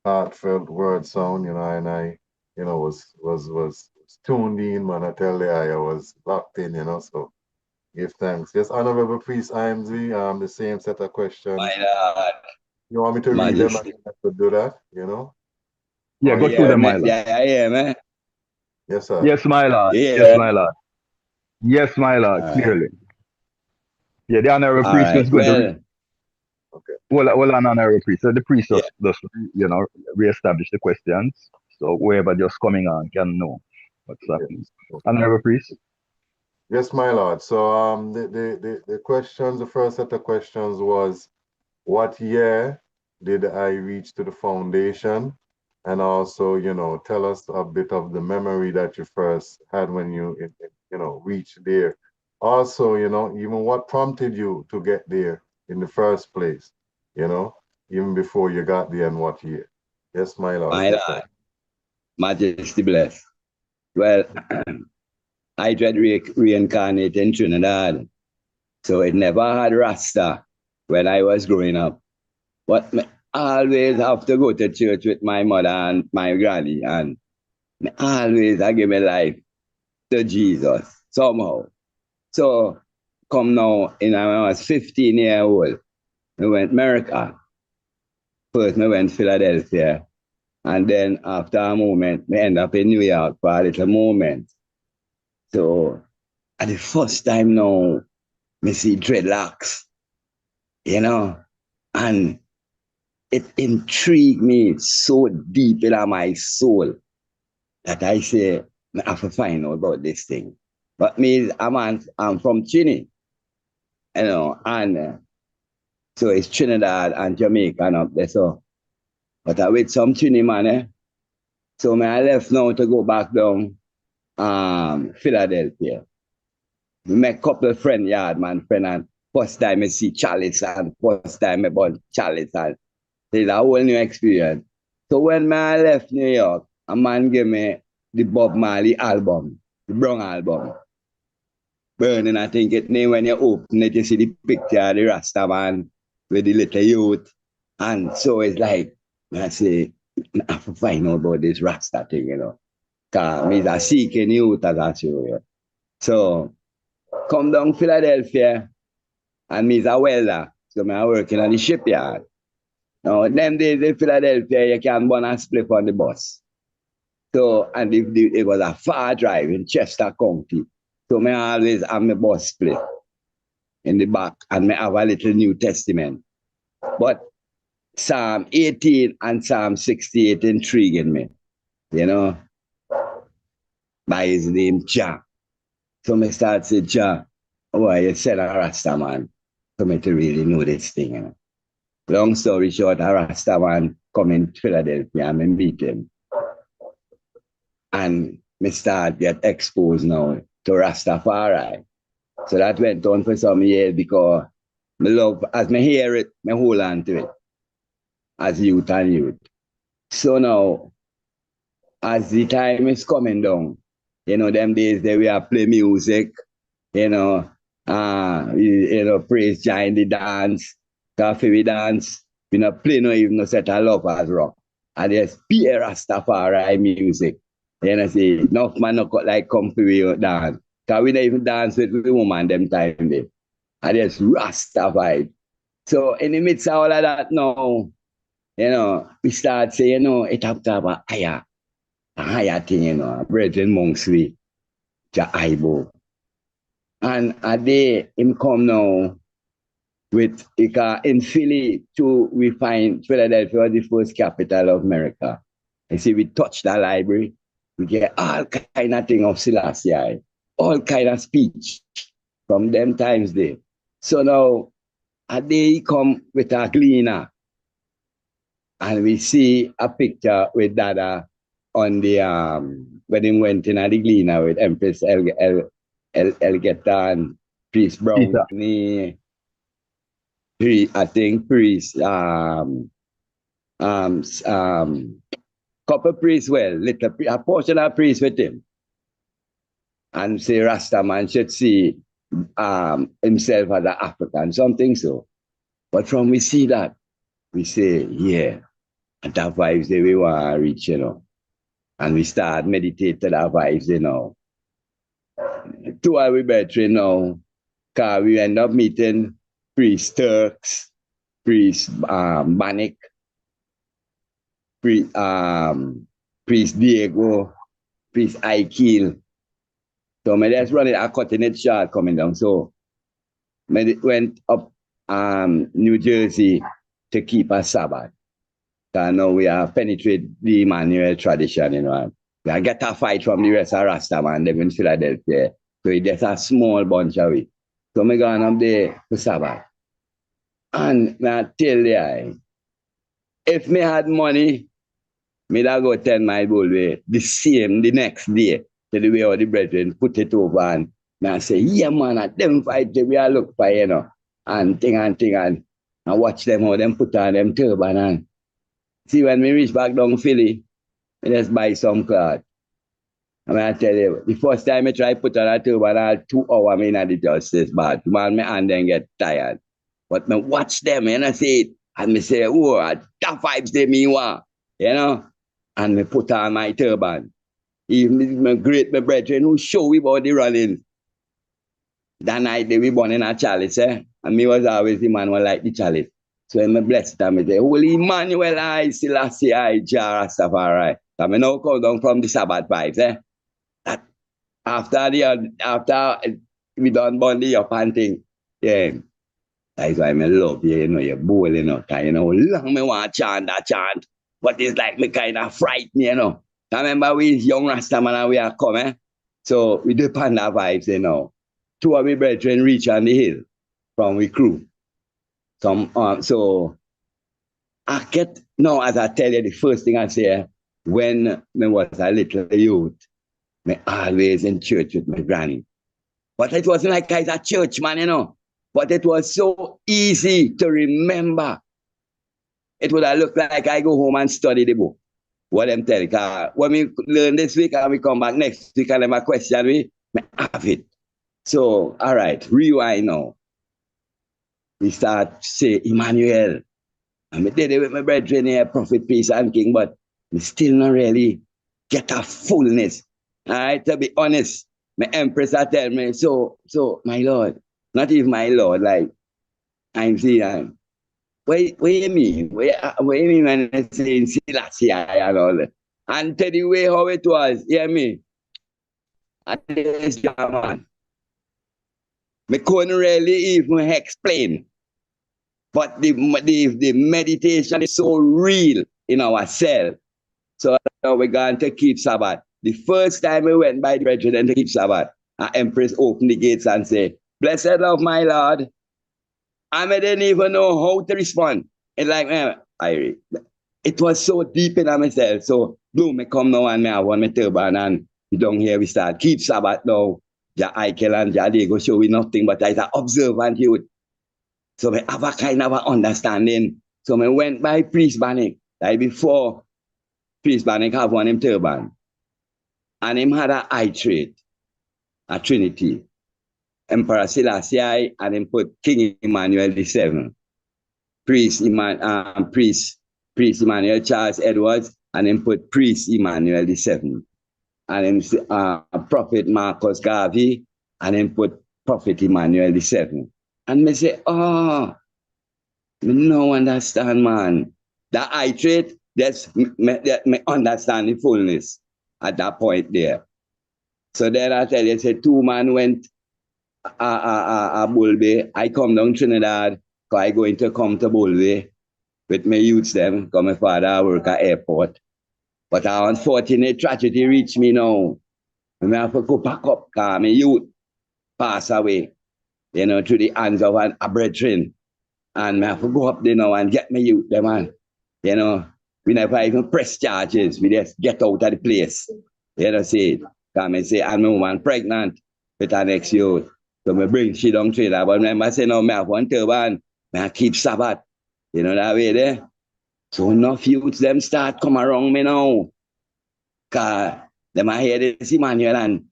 heartfelt word sound, you know, and I, you know, was tuned in, man. I tell you, I was locked in, you know, so give thanks. Yes, Honorable Priest IMZ, the same set of questions. My Lord. You want me to read them? I Majesty. could do that, you know? Yeah, Or go you through Yeah, them, want my me? lord. yeah, man. Yes, sir. Yes, my lord. Yes, Yeah. my lord. Yes, my lord. All right. Clearly. Yeah, the honorable All priest right. was going to Well, Okay. well, an honorable priest. So the priest yeah. just reestablish the questions. So whoever just coming on can know what's happening. Yes. Okay. Honorable priest. Yes, my lord. So the questions, the first set of questions was, what year did I reach to the foundation? And also, you know, tell us a bit of the memory that you first had when you, you know, reached there. Also, you know, even what prompted you to get there in the first place, you know, even before you got there and what year. Yes, my lord. My Yes, sir. Lord. Majesty bless. Well, I tried reincarnate in Trinidad. So it never had Rasta when I was growing up. But I always have to go to church with my mother and my granny. And always I give my life to Jesus somehow. So come now, when I was 15 years old, we went America. First, we went Philadelphia. And then after a moment, we end up in New York for a little moment. So at the first time now, me see dreadlocks, you know, and it intrigued me so deep in my soul that I say, I have to find out about this thing. But me, I'm from Trinidad, you know, and so it's Trinidad and Jamaica and up there. So, but I with some Trinidad man, eh? So me I left now to go back down Philadelphia. We met a couple of friend yard man, friend, and first time I see Chalice and first time I bought Chalice and it's a whole new experience. So when I left New York, a man gave me the Bob Marley album, the Brown album. Burning, I think it name when you open it, you see the picture of the Rasta man with the little youth. And so it's like, I say, I have to find out about this Rasta thing, you know. Because I'm a seeking youth as I show you. So come down Philadelphia and me's a welder. So I'm working on the shipyard. Now, them days in Philadelphia, you can burn a split on the bus. So, and it was a far drive in Chester County. So, I always have my bus split in the back and I have a little New Testament. But Psalm 18 and Psalm 68 intriguing me, you know, by his name, Jah. So, I start saying, Jah, oh, you said a Rasta man for me to really know this thing, you know. Long story short, a Rasta man come in Philadelphia and I meet him. And me start get exposed now to Rastafari. So that went on for some years because me love, as me hear it, me hold on to it as youth and youth. So now, as the time is coming down, you know, them days that we are play music, you know, praise join the dance, coffee we dance, we not play no even no set of love as rock. And there's pure Rastafari music. You know, see, enough man not like come for we dance. Because we don't even dance with the woman them time there. And there's Rastafari. So in the midst of all of that now, you know, we start saying, you know, it have to have a higher thing, you know, brethren monks we, ja aibo. And a day him come now with in Philly too, we find Philadelphia was the first capital of America. You see, we touch the library, we get all kind of thing of Selassie, all kind of speech from them times there. So now a day he come with a cleaner and we see a picture with Dada on the when he went in at the cleaner with Empress Elgeta and Priest Brownie. I think priest, couple priest, well, little a portion of priest with him. And say Rasta man should see himself as an African, something so. But from we see that, we say, yeah, and that vibes that we want to reach, you know. And we start meditate to that vibes, you know. To our brethren now, Cause we end up meeting Priest Turks, Priest Bannick, Priest Diego, Priest Aikil. So me just running a cutting it short coming down. So me went up New Jersey to keep a Sabbath. Cause now we have penetrated the Emmanuel tradition, you know. We get a fight from the rest of Rasta man, they in Philadelphia. So it's just a small bunch of it. So me gone up there for Sabbath. And I tell you, if me had money, me da go 10 mile way the next day, to the way all the brethren put it over and I say, yeah man, at them fight we are look for, you know, and watch them how them put on them turban and see when we reach back down Philly, I just buy some clothes. I mean, I tell you, the first time I try put on a turban, I 2 hours in the justice bath. Man, my hand then get tired. But me watch them and I see it, and me say, oh, that vibes they me want, you know? And me put on my turban. Even my brethren who show we about the running. That night they we born in a chalice, eh? And me was always the man who like the chalice. So I'm blessed and I say, Holy Emmanuel, I still see I Jah Rastafari. So I now come down from the Sabbath vibes, eh? That after we done Bundy up and thing, yeah. That's why I love you, you know, you're bold, you know, cause you know, long me want that chant, but it's like me kind of frightened, you know. I remember we young Rastaman and we are coming, so we depend on vibes, you know. 2 of my brethren reach on the hill from we crew. So I get, now as I tell you, the first thing I say, when I was a little youth, I always in church with my granny. But it wasn't like I was a church man, you know. But it was so easy to remember. It would have looked like I go home and study the book. What I'm telling you. When we learn this week and we come back next week and them question me, I have it. So, all right, rewind now. We start say Emmanuel. And I did it with my brethren here, Prophet, Peace and King, but we still not really get a fullness. All right, to be honest, my empress tell me, so my Lord, not even my Lord, like, I'm saying, what do you mean? What do you mean when I say Selassie and all that? And tell the way how it was, hear me? And this German. I couldn't really even explain. But the meditation is so real in ourselves. So now we're going to keep Sabbath. The first time we went by the brethren to keep Sabbath, our empress opened the gates and said, Blessed love my Lord. I didn't even know how to respond. It's like, it was so deep in myself. So, boom, me come now and me have one my turban and down here we start. Keep Sabbath now. Ja Eichel and Ja Diego show we nothing but as an observant youth. So we have a kind of an understanding. So we went by Priest Bannick. Like before, Priest Bannick have one in turban. And him had an eye trait, a Trinity. Emperor Selassie and him put King Emmanuel VII. Priest Emmanuel Charles Edwards and him put Priest Emmanuel VII. And him Prophet Marcus Garvey and him put Prophet Emmanuel VII. And me say, oh, me no understand, man. That eye trait, me understand the fullness at that point there. So then I tell you, say 2 man went a Bull Bay. I come down Trinidad, because I going to come to Bull Bay with my youths them, because my father work at airport. But an unfortunate tragedy reached me now. I have to go back up, because my youth pass away, you know, through the hands of a brethren. And I have to go up there now and get my youth them, man. You know, we never even press charges. We just get out of the place. You know, see, come and say, I'm a woman pregnant with her next youth. So I bring she down to that. But remember, I say, no, I have one turban. I keep Sabbath. You know that way there? So enough youths, them start come around me now. Because them I hear this Emmanuel and,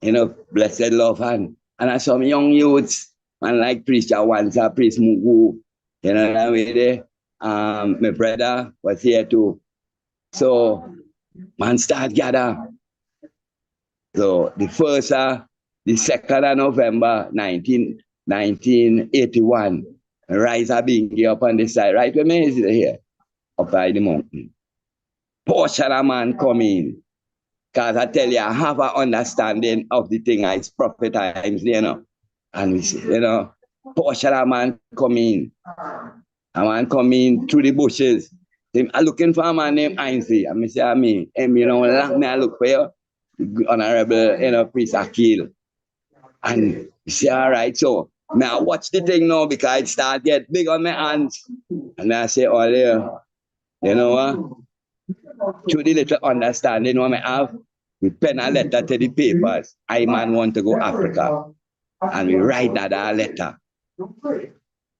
you know, blessed love. And I saw me young youths, man like Priest Jawanza, Priest Mugu. You know that way there? My brother was here too. So, man start gather. So, the 2nd of November, 1981. Rise a bingy up on the side, right where me is here, up by the mountain. Portion of man come in. Because I tell you, I have an understanding of the thing as prophet times, you know. And, you know, portion of man come in. A man come in through the bushes. I'm looking for a man named Ainsley. And I say, you know, I look for you. Honorable, you know, Priest Akil. And you say, all right, so now watch the thing now because it start get big on my hands. And I say, oh, yeah, you know what? Through the little understanding what I have, we pen a letter to the papers. I man want to go Africa. And we write that letter.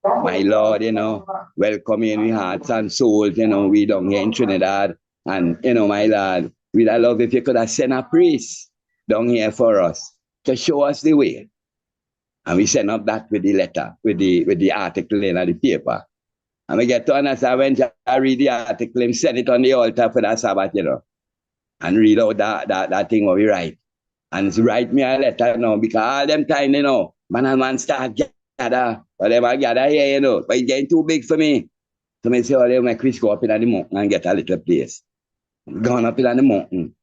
My Lord, you know, welcome in with hearts and souls, you know, we down here in Trinidad. And, you know, my Lord, we'd love if you could have sent a priest down here for us to show us the way. And we send up that with the letter, with the article in the paper. And we get to understand when I read the article and send it on the altar for that Sabbath, you know, and read out that thing what we write. And write me a letter, you know, because all them time, you know, man and man start gather, but them I gather here, you know, but it's getting too big for me. So I say, oh, they make Chris go up in the mountain and get a little place. Gone up in the mountain.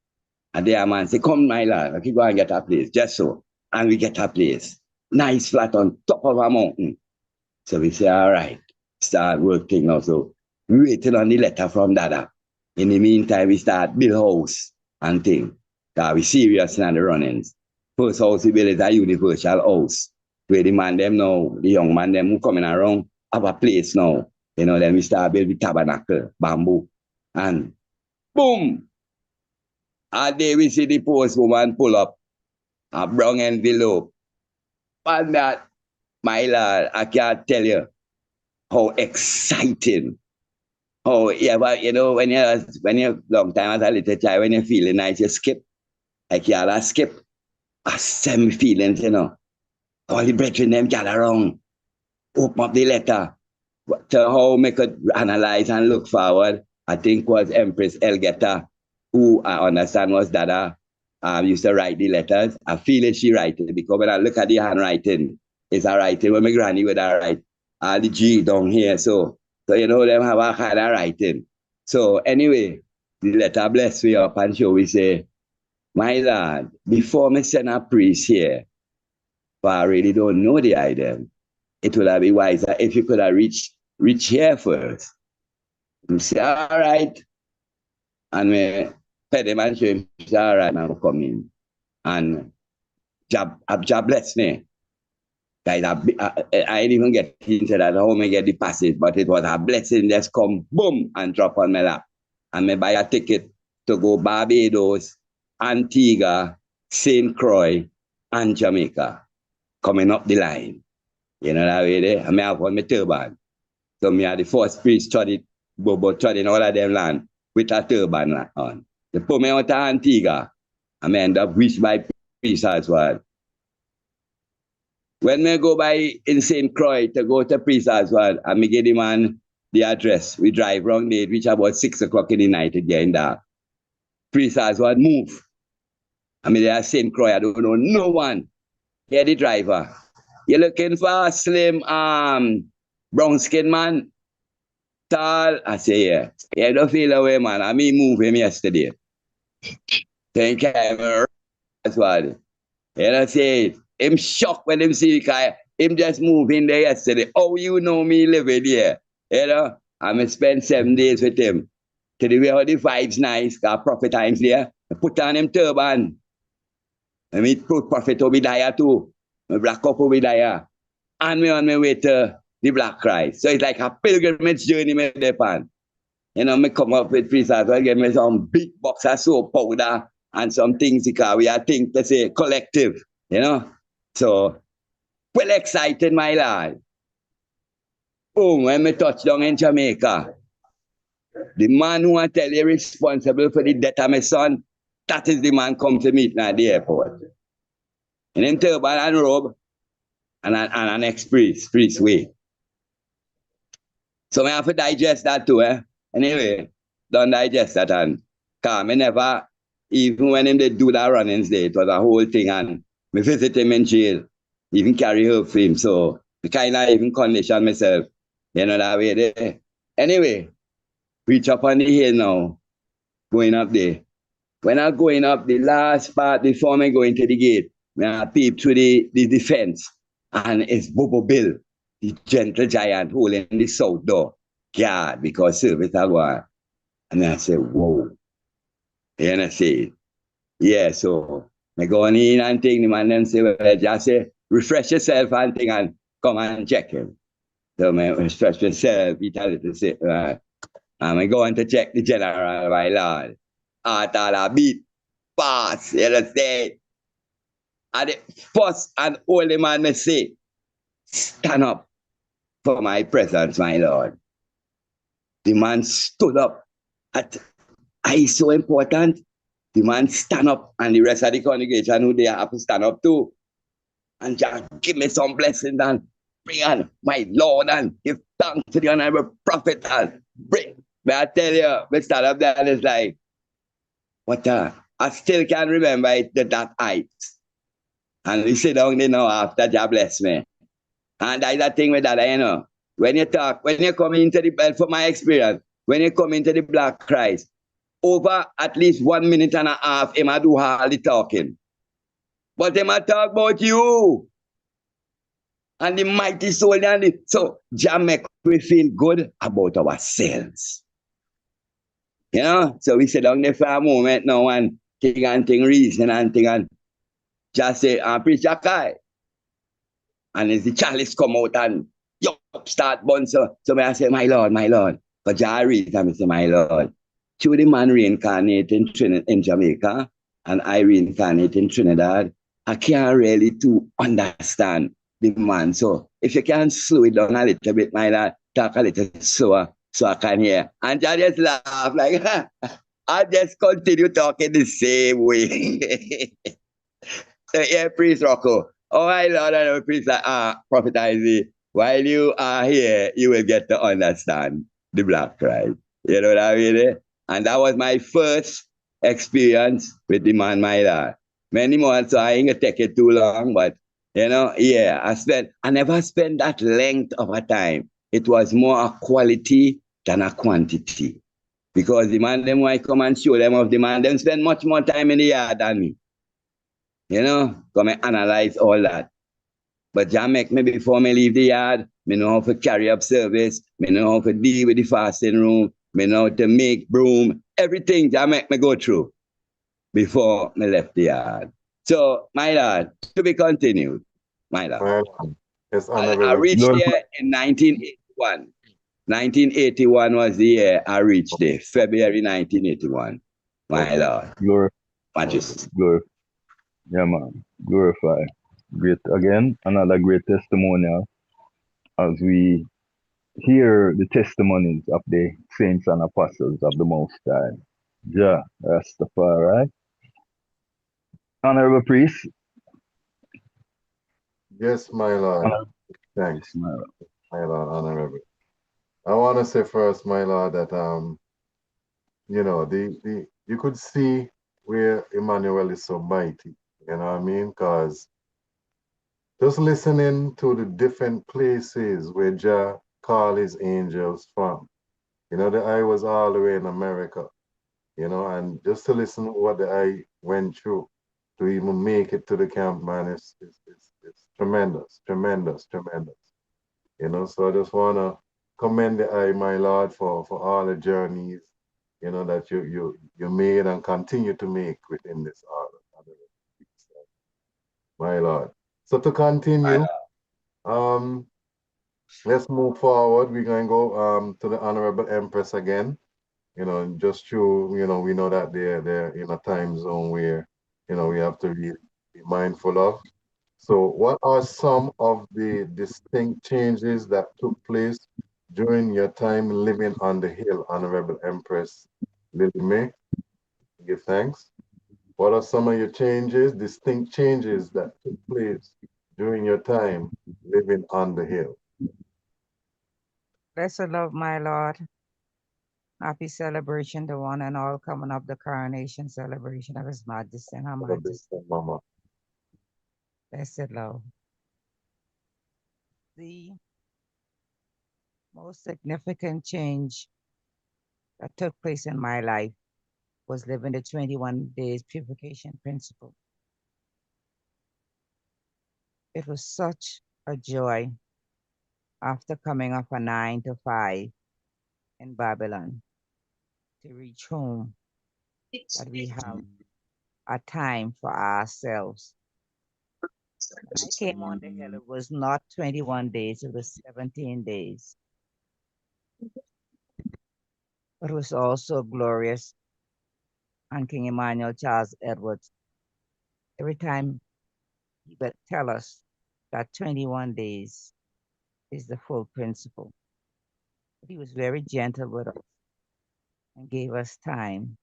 And there man say, come my lad, okay, go and get a place, just so. And we get a place. Nice flat on top of a mountain. So we say, all right, start working now. So we waiting on the letter from Dada. In the meantime, we start build house and thing. Because we serious in the runnings. First house we build is a universal house. Where the man them now, the young man them who coming around, have a place now. You know, then we start build the tabernacle, bamboo. And boom! A day we see the postwoman pull up a brown envelope. And that, my Lord, I can't tell you how exciting. Oh, yeah, but you know, when you're long time as a little child, when you're feeling nice, you skip. Like you all skip. Same feelings, you know. All the brethren them gather around. Open up the letter. To how we could analyze and look forward, I think was Empress Elgeta, who I understand was Dada, used to write the letters. I feel it she write it because when I look at the handwriting, it's a writing when my granny would write the G down here. So you know them have a kind of writing. So anyway, the letter bless me up and show we say, my Lord, before me send a priest here, but I really don't know the item, it would have been wiser if you could have reached here first. You say, all right. And me pay them and show him, say, all right, I'm coming. And job bless me. Guys, I didn't even get into that, how me get the passage, but it was a blessing just come, boom, and drop on my lap. And me buy a ticket to go Barbados, Antigua, St. Croix, and Jamaica. Coming up the line. You know that way there? And I have on my turban. So me are the first priest studied in all of them land with a turban on. They put me out to Antigua. And I end up reached by priest as well. When me go by in St. Croix to go to priest as well, and me get the man the address. We drive around there, reach about 6 o'clock in the night again dark. Priest as well move. I mean, there St. Croix, I don't know no one. Here the driver. You're looking for a slim brown skin man? Tall? I say, yeah. Yeah, don't feel away, man. I mean move him yesterday. Then camera as well. You know, say him shocked when him see him just move in there yesterday. Oh, you know me living here. You know? I'm going to spend 7 days with him. To the way how the vibes nice, got prophet times there. I put on him turban. I mean, prophet Obadiah too. My black up Obadiah. And me on my way to the Black Christ. So it's like a pilgrimage journey me depend. You know, me come up with priest as well, get me some big box of soap powder and some things because we are think to say collective, you know. So well excited, my lad. Oh, when me touch down in Jamaica, the man who I tell you responsible for the death of my son, that is the man come to meet me at the airport. And in turban and robe and an express way. So I have to digest that too, eh? Anyway, don't digest that and come. I never, even when him they do that runnings day, it was a whole thing and me visit him in jail. even carry herb for him. So I kind of even condition myself, that way there. Anyway, reach up on the hill now, going up there. When I'm going up the last part before me going to the gate, when I peep through the fence, and it's Bobo Bill, the gentle giant holding the south door. God, because service I want. And I said, whoa. And I say, yeah, so I go on in and thing, the man then say, well, just say, refresh yourself and thing and come and check him. So I refresh myself, he tell it to say, I'm going to check the general, my lord. I thought I beat pass, you understand? And the first and only man may say, stand up for my presence, my lord. The man stood up. I so important. The man stand up and the rest of the congregation who they have to stand up too. And just give me some blessings and bring on my Lord and give thanks to the honorable prophet and bring. But I tell you, we stand up there and it's like, what I still can't remember it that height. And we sit down there now after God bless me. And that's the thing with that, when you talk, when you come into the bed, for my experience, when you come into the Black Christ, over at least 1 minute and a half, him do all the talking. But him talk about you and the mighty soul. So Jah make we feel good about ourselves. So we sit down there for a moment now and thing reason and thing and just say, preach a guy. And as the chalice come out and start burn, so I say, my Lord. But Jah read and I say, my Lord. Through the man reincarnate in Jamaica and I reincarnate in Trinidad, I can't really to understand the man. So if you can slow it down a little bit, my lord, talk a little slower so I can hear. And Jah just laugh like, I just continue talking the same way. So yeah, Priest Rocco. Oh my Lord, I know Priest Prophet Isaac. While you are here, you will get to understand the Black Christ. You know what I mean? And that was my first experience with the man, my Lord. Many more, so I ain't gonna take it too long, but I never spent that length of a time. It was more a quality than a quantity. Because the man them why come and show them of the man, them spend much more time in the yard than me. Come and analyze all that. But Jah make me before me leave the yard, me know how to carry up service, me know how to deal with the fasting room, me know how to make broom, everything Jah make me go through before me left the yard. So, my lord, to be continued, my lord. Yes, I reached there in 1981. 1981 was the year I reached there, February 1981, my lord. Glory. Majesty. Glory. Yeah, man. Glorify. Great. Again, another great testimonial as we hear the testimonies of the saints and apostles of the Most High. Jah Rastafari. Honorable Priest. Yes, my lord. Thanks. My lord. My lord, honorable. I want to say first, my lord, that you could see where Emmanuel is so mighty. You know what I mean? Because just listening to the different places where Jah called his angels from. The I was all the way in America, and just to listen to what the I went through to even make it to the camp, man, it's tremendous, tremendous, tremendous. So I just want to commend the I, my Lord, for all the journeys, that you made and continue to make within this order. My Lord. So to continue, let's move forward. We're going to go to the Honorable Empress again. Just through, we know that they're in a time zone where, we have to be mindful of. So what are some of the distinct changes that took place during your time living on the hill, Honorable Empress Lily May? Give thanks. What are some of your distinct changes that took place during your time living on the hill? Blessed love, my Lord. Happy celebration to one and all coming up the coronation celebration of His Majesty and Her Majesty. Mama. Blessed love. the most significant change that took place in my life was living the 21 days purification principle. It was such a joy after coming off a 9 to 5 in Babylon to reach home that we have a time for ourselves. When I came on the hill, it was not 21 days, it was 17 days. But it was also glorious. And King Emmanuel Charles Edwards, every time he would tell us that 21 days is the full principle. But he was very gentle with us and gave us time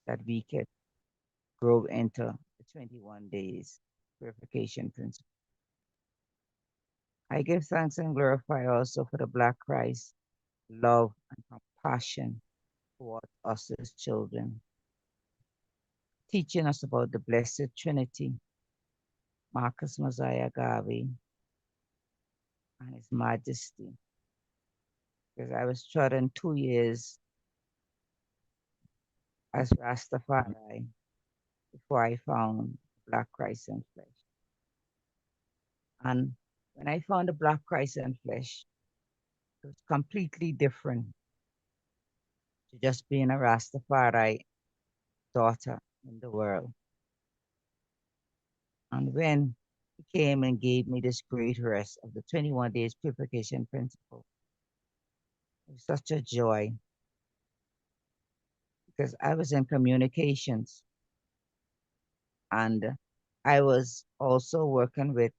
that we could grow into the 21 days purification principle. I give thanks and glorify also for the Black Christ, love and compassion toward us as children, teaching us about the Blessed Trinity, Marcus Mosiah Garvey, and His Majesty. Because I was trodden 2 years as Rastafari before I found Black Christ in flesh. And when I found the Black Christ in flesh, it was completely different to just being a Rastafari daughter in the world. And when he came and gave me this great rest of the 21 days purification principle, it was such a joy because I was in communications and I was also working with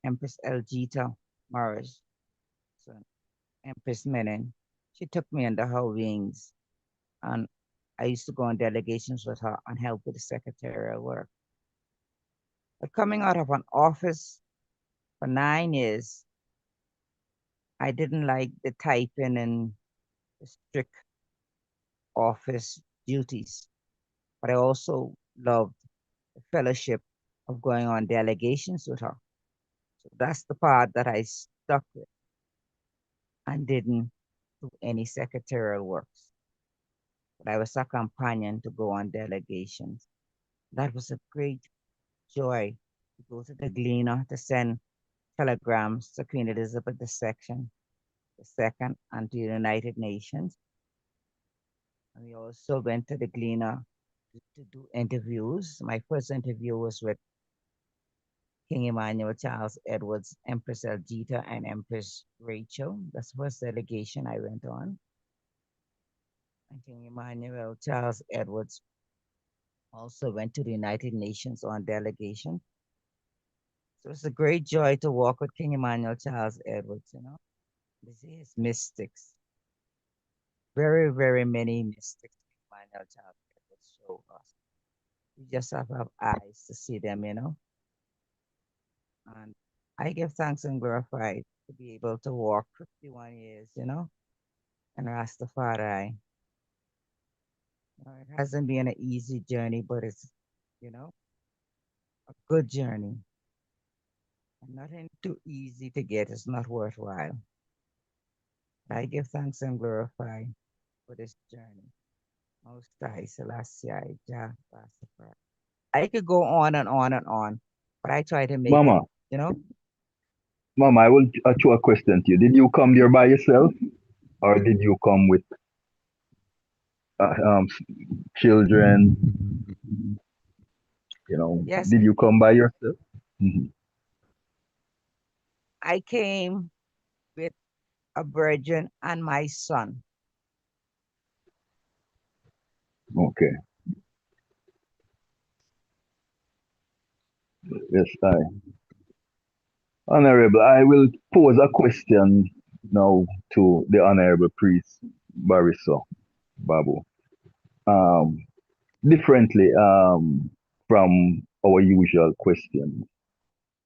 Empress Elgita Morris, so Empress Menon. She took me under her wings and I used to go on delegations with her and help with the secretarial work. But coming out of an office for 9 years, I didn't like the typing and the strict office duties, but I also loved the fellowship of going on delegations with her. So that's the part that I stuck with and didn't do any secretarial works. But I was a companion to go on delegations. That was a great joy to go to the Gleaner to send telegrams to Queen Elizabeth II, and to the United Nations. And we also went to the Gleaner to do interviews. My first interview was with King Emmanuel Charles Edwards, Empress Elgita, and Empress Rachel. That's the first delegation I went on. And King Emmanuel Charles Edwards also went to the United Nations on delegation. So it's a great joy to walk with King Emmanuel Charles Edwards, you know. This is mystics. Very, very many mystics King Emmanuel Charles Edwards show us. We just have to have eyes to see them, you know. And I give thanks and glorify to be able to walk 51 years, you know, and Rastafari. It hasn't been an easy journey, but it's, you know, a good journey. And nothing too easy to get is not worthwhile. I give thanks and glorify for this journey. Most High Selassie, Jah Rastafari. I could go on and on and on, but I try to make Mama, it, you know. Mama, I will throw a question to you. Did you come there by yourself, or did you come with children? You know, Yes, did you come by yourself? Mhm. I came with a virgin and my son. Okay. Yes, Honorable, I will pose a question now to the Honorable Priest Barriso Babu. Um, Differently from our usual questions.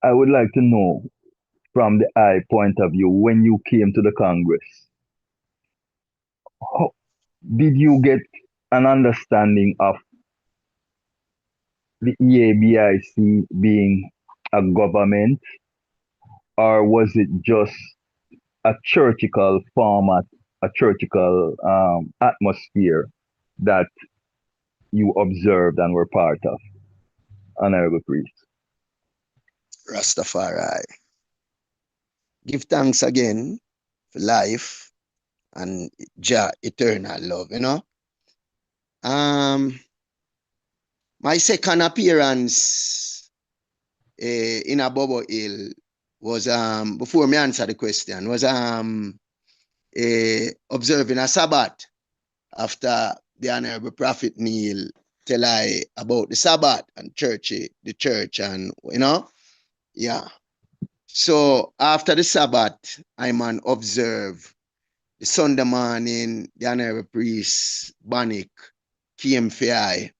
I would like to know from the I point of view, when you came to the Congress, how, did you get an understanding of the EABIC being a government, or was it just a churchical format, a churchical atmosphere that you observed and were part of, Honorable Priest? Rastafari. Give thanks again for life and Jah eternal love, you know. My second appearance in a Bobo Hill was before me answer the question, was observing a Sabbath after the Honorable Prophet Neil tell I about the Sabbath and the church and you know, yeah. So after the Sabbath, I man observe the Sunday morning, the Honorable Priest Bannick came for I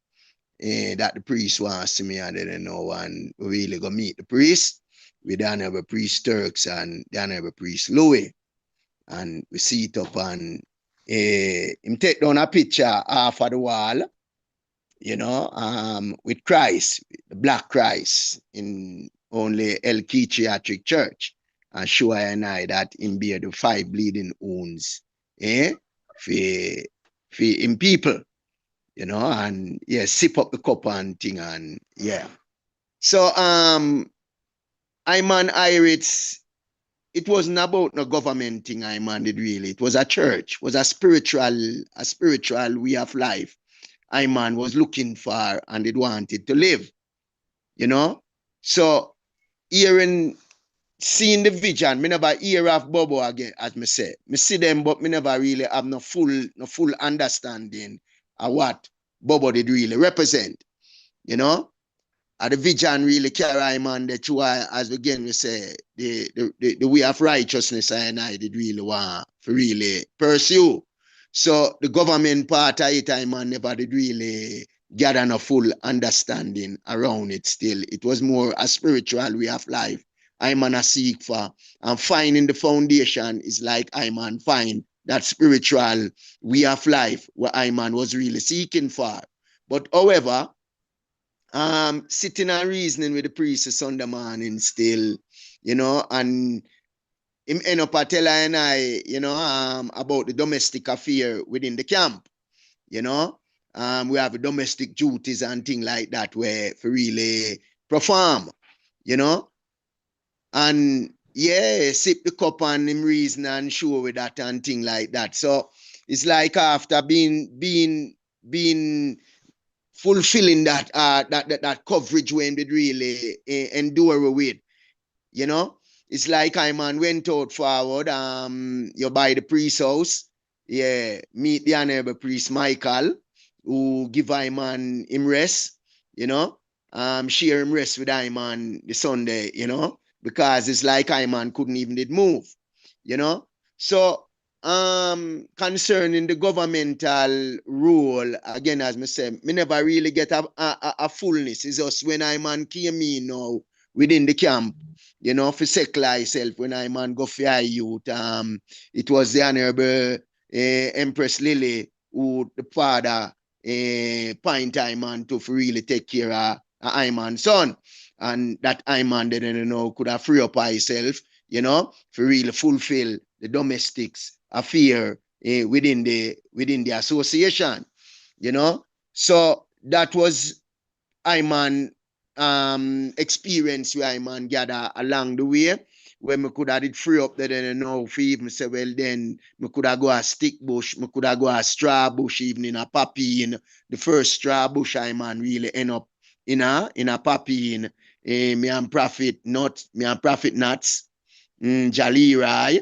that the priest wants to me and they don't know and we really go meet the priest with the Honorable Priest Turks and the Honorable Priest Louis. And we see it up and him take down a picture off of the wall, you know, with Christ, the black Christ in only El Chiatric Church, and show I and I that him bear the 5 bleeding wounds, for him people, you know, and yeah, sip up the cup and thing and yeah. So I man Iris, it wasn't about no government thing I man did really. It was a church, was a spiritual way of life. I man was looking for and it wanted to live, you know. So hearing, seeing the vision, me never hear of Bobo again, as me say. Me see them, but me never really have no full understanding of what Bobo did really represent, you know. The vision really carry man that you are, as again we say, the way of righteousness I did really want to really pursue. So the government part of it, I man never did really gather a full understanding around it still. It was more a spiritual way of life. I man a seek for, and finding the foundation is like I man find that spiritual way of life where I man was really seeking for. But however, sitting and reasoning with the priest Sunday morning still, you know, and him end up a tell and I, you know, about the domestic affair within the camp, you know. We have domestic duties and things like that where for really perform, you know. And yeah, sip the cup and him reason and show with that and thing like that. So it's like after being fulfilling that coverage when they really endure with, you know. It's like I man went out forward, you buy the priest house, yeah, meet the honorable priest Michael, who give I man him rest, you know, share him rest with I man the Sunday, you know, because it's like I man couldn't even did move, you know. So concerning the governmental role, again, as me say, me never really get a fullness. It's just when I man came in now within the camp, you know, for secular myself, when I man go for youth, it was the Honorable Empress Lily who the father point I man to really take care of I man son. And that I man didn't you know could have free up myself, you know, for really fulfill the domestics affair within the association, you know. So that was I man experience where I man gather along the way where me could have did free up there then you know for even say well then me could have go a stick bush, me could have go a straw bush even in a poppy in the first straw bush I man really end up in a poppy in me and Prophet Nuts, Jalira,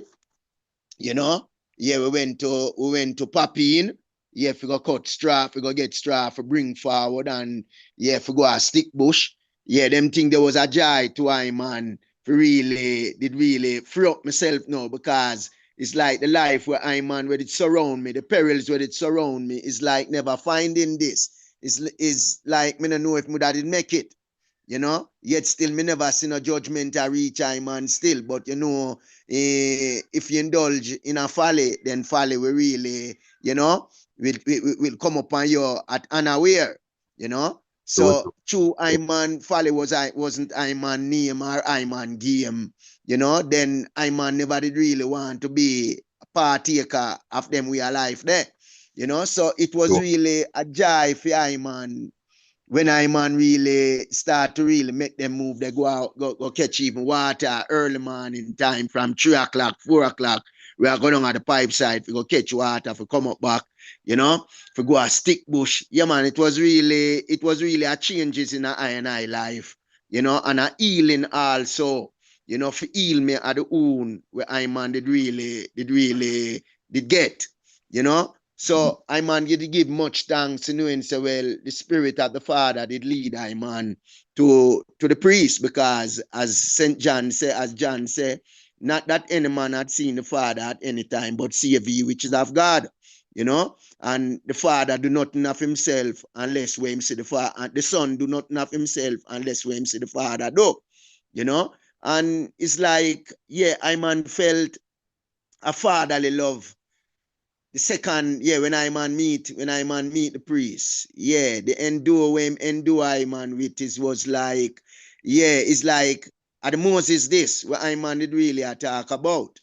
you know. Yeah, we went to Papine. Yeah, if we go cut straw, if we go get straw for bring forward and yeah, if we go a stick bush. Yeah, them think there was a joy to I man for really free up myself now because it's like the life where I man where it surround me, the perils where it surround me is like never finding this. Is like me don't know if me that did make it, you know. Yet still me never seen a judgment a reach I man still, but you know, if you indulge in a folly, then folly will really, you know, will come upon you at unaware, you know. So true I man folly wasn't I man name or I man game, then I man never did really want to be a partaker of them way of life there. So it was really a joy for I man when I man really start to really make them move. They go out, go catch even water early morning time from 3 o'clock, 4 o'clock. We are going at the pipe side, we go catch water, for come up back, for go a stick bush. Yeah, man, it was really a changes in I and I life, and a healing also, for heal me at the own where I man did get, So I man you give much thanks to knowing so well the spirit of the Father did lead I man to the priest, because as St. John say, as John say, not that any man had seen the Father at any time, but save ye which is of God. And the Father do nothing of himself unless we him see the Father, and the Son do nothing of himself unless we him see the Father do. And it's like, yeah, I man felt a fatherly love. The second, yeah, when I man meet the priest, yeah, the endure when endure I man with it was like, yeah, it's like at the Moses this where I man did really a talk about,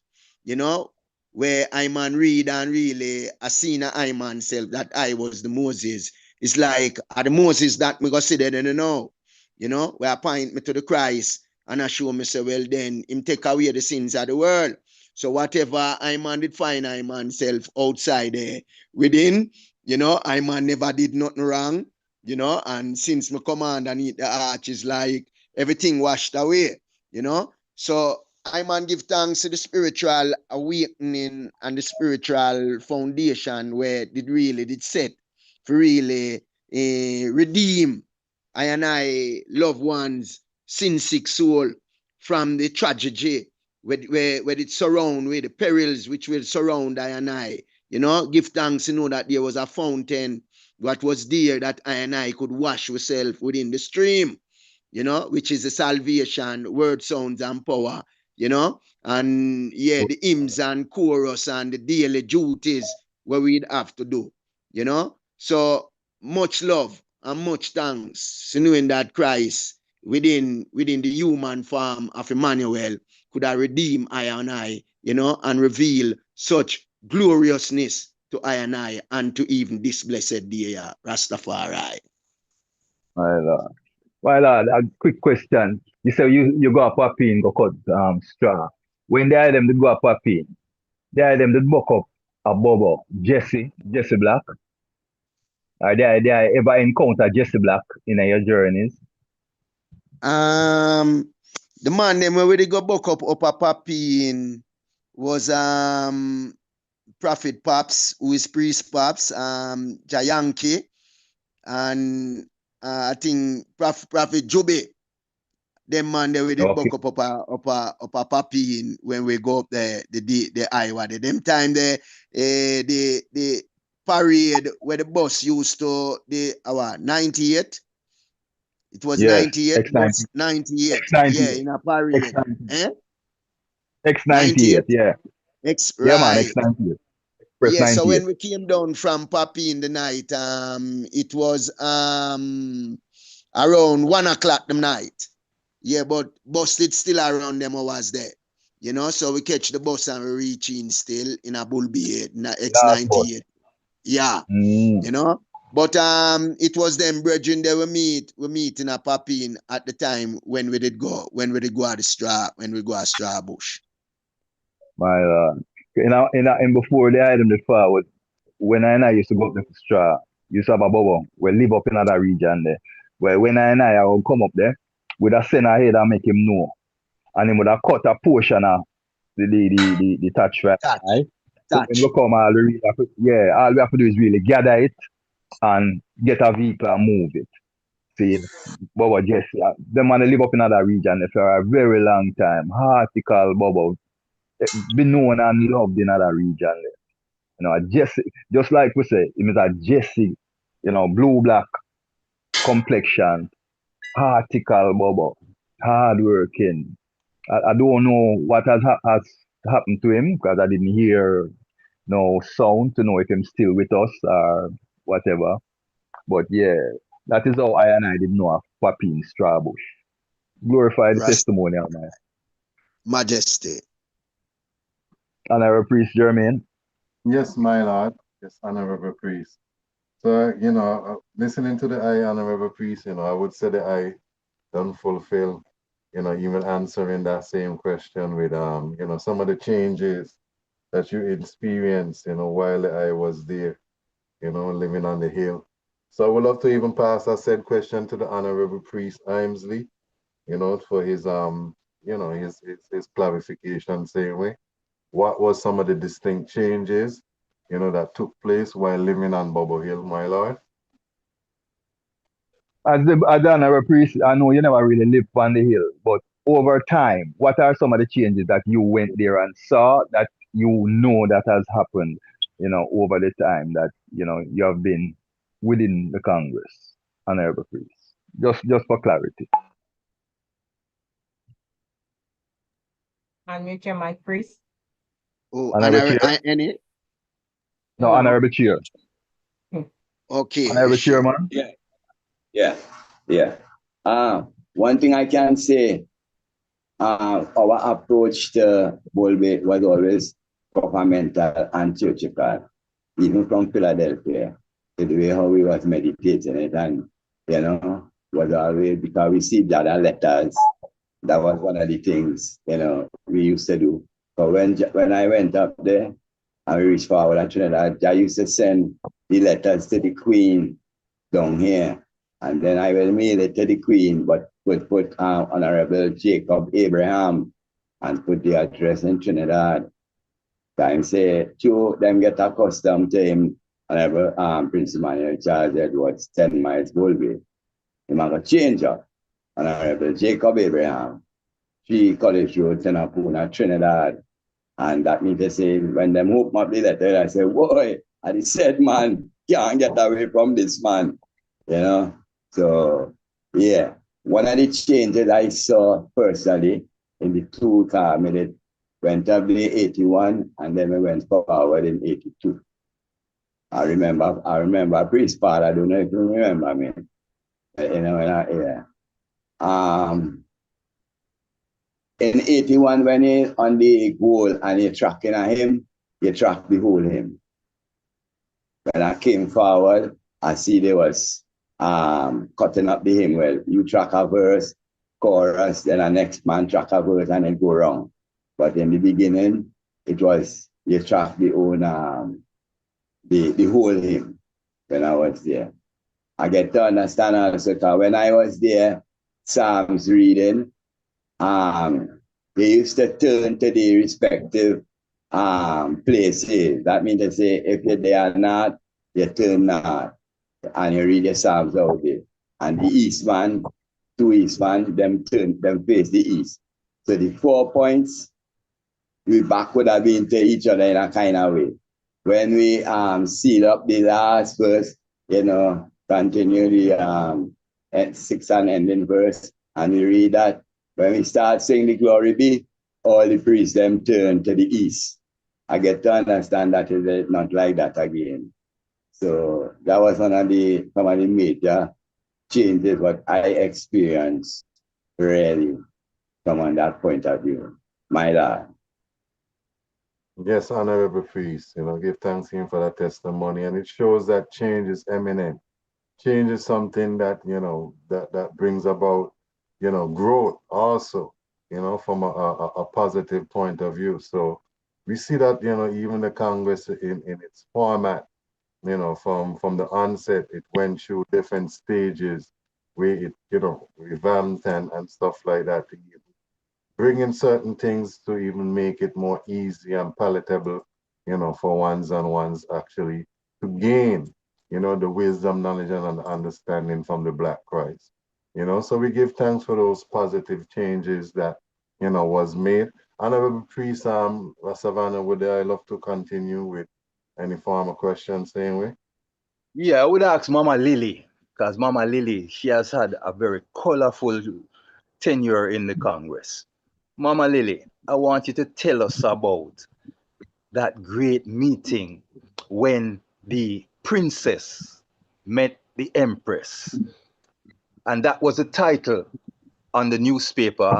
where I man read and really I seen I man self that I was the Moses. It's like at the Moses that me go see there and where I point me to the Christ and I show me say, well then him take away the sins of the world. So whatever I man did find I man self outside there, within, I man never did nothing wrong, and since me come on and eat the arch is like everything washed away, So I man give thanks to the spiritual awakening and the spiritual foundation where did set for really redeem I and I loved ones sin sick soul from the tragedy where it surround with the perils which will surround I and I. Give thanks to know that there was a fountain what was there that I and I could wash ourselves within the stream, which is the salvation, word, sounds, and power, and yeah, the hymns and chorus and the daily duties where we'd have to do, So much love and much thanks to knowing that Christ within the human form of Emmanuel could have redeemed I and I, and reveal such gloriousness to I and to even this blessed day, Rastafari. My Lord. My Lord, a quick question. You say you go up a pin, go cut straw. When they had them to go up a pin, they had them to buck up a bubble, Jesse Black. They ever encounter Jesse Black in your journeys? The man them where they go buck up a papi in was Prophet Pops, who is Priest Pops, Jayanki, and I think Prophet Jobe. Them man they did buck up a papi in when we go up the Iowa. Them time the parade where the bus used to our 98. It was Yeah, 98, bus 98. Yeah, in a parade. X98. Eh? X98, yeah. Yeah, man, Right. X98. Press Yeah, so 98. when we came down from Papi in the night, it was around 1 o'clock the night. Yeah, but bus did still around them was there. So we catch the bus and we reach in still in a Bull B8, in a X98. Yeah. But it was them brethren they we meet in a Papi at the time when we did go at the straw, when we go at Straw Bush. My Lord. In before the item the forward, when I used to go up the straw, used to have a bubble, we live up in another region there. Where when I would come up there, with a send ahead and make him know. And him would have cut a portion of the touch right. So when we come all we have to, yeah, all we have to do is really gather it and get a vehicle and move it. See, Bubba Jesse, them man live up in another region there for a very long time. Article Bubba be known and loved in other region there. Jesse, just like we say, it is a Jesse, blue black complexion, article Bubba, hard working. I don't know what has happened to him because I didn't hear no sound to know if he's still with us or whatever. But yeah, that is how I didn't know of Papi in Strawbush. Glorify the testimony of man. Majesty. Honorable Priest Jermaine. Yes, my lord. Yes, honorable priest. So, listening to the honorable priest, I would say that I don't fulfill, even answering that same question with, some of the changes that you experienced, while I was there, living on the hill. So I would love to even pass that said question to the honorable priest Imesley, for his, his clarification, same way. What was some of the distinct changes, that took place while living on Bubble Hill, my lord? As the honorable priest, I know you never really lived on the hill, but over time, what are some of the changes that you went there and saw that you know that has happened, over the time that, you have been within the Congress, honorable priest? Just for clarity. Unmute your mic, priest. Oh, Honorable Chair? any? No, Honorable Chair. Okay, Honorable sure. Chairman? Yeah. One thing I can say, our approach to Bolbe was always governmental and churchical, even from Philadelphia. The way how we was meditating it and, was always because we see the other letters. That was one of the things, we used to do. But when I went up there and we reached forward at Trinidad, I used to send the letters to the Queen down here. And then I will mail it to the Queen, but put Honorable Jacob Abraham and put the address in Trinidad. Time say, them get accustomed to him, Honorable Prince Emmanuel Charles Edwards, 10 miles Bolby. He might go change up. Honorable Jacob Abraham, 3 College Road, Tenapuna, Trinidad. And that means to say, when them open up the letter, I say, boy, I said, man, can't get away from this man, So, yeah, one of the changes I saw personally in the 2 car, it went up in 81 and then we went forward in 82. I remember Priest Paul, I don't know if you remember me. In 81, when he on the goal and you're tracking at him, you track the whole him. When I came forward, I see they was cutting up the hymn. Well, you track a verse, chorus, then the next man track a verse and then go wrong. But in the beginning, it was you track the own the whole hymn when I was there. I get to understand also because when I was there, Psalms reading, they used to turn to the respective places. That means to say if you're there not, you turn north and you read the Psalms out there. And the Eastman, 2 Eastman, them face the east. So the 4 points, we back would have been to each other in a kind of way. When we seal up the last verse, continue the 6th and ending verse, and we read that when we start saying the glory be, all the priests them turn to the east. I get to understand that it's not like that again. So that was some of the major changes what I experienced really from that point of view. My lord. Yes, honorable priest, give thanks to him for that testimony. And it shows that change is imminent. Change is something that, that brings about, growth also, from a positive point of view. So we see that, even the Congress in its format, from the onset, it went through different stages where it, revamped and stuff like that to bring in certain things to even make it more easy and palatable, for ones and ones actually to gain, the wisdom, knowledge, and understanding from the Black Christ. So we give thanks for those positive changes that, was made. Honorable Priest Savannah, would I love to continue with any form of questions, same way? Yeah, I would ask Mama Lily, because Mama Lily, she has had a very colorful tenure in the Congress. Mama Lily, I want you to tell us about that great meeting when the princess met the empress. And that was the title on the newspaper,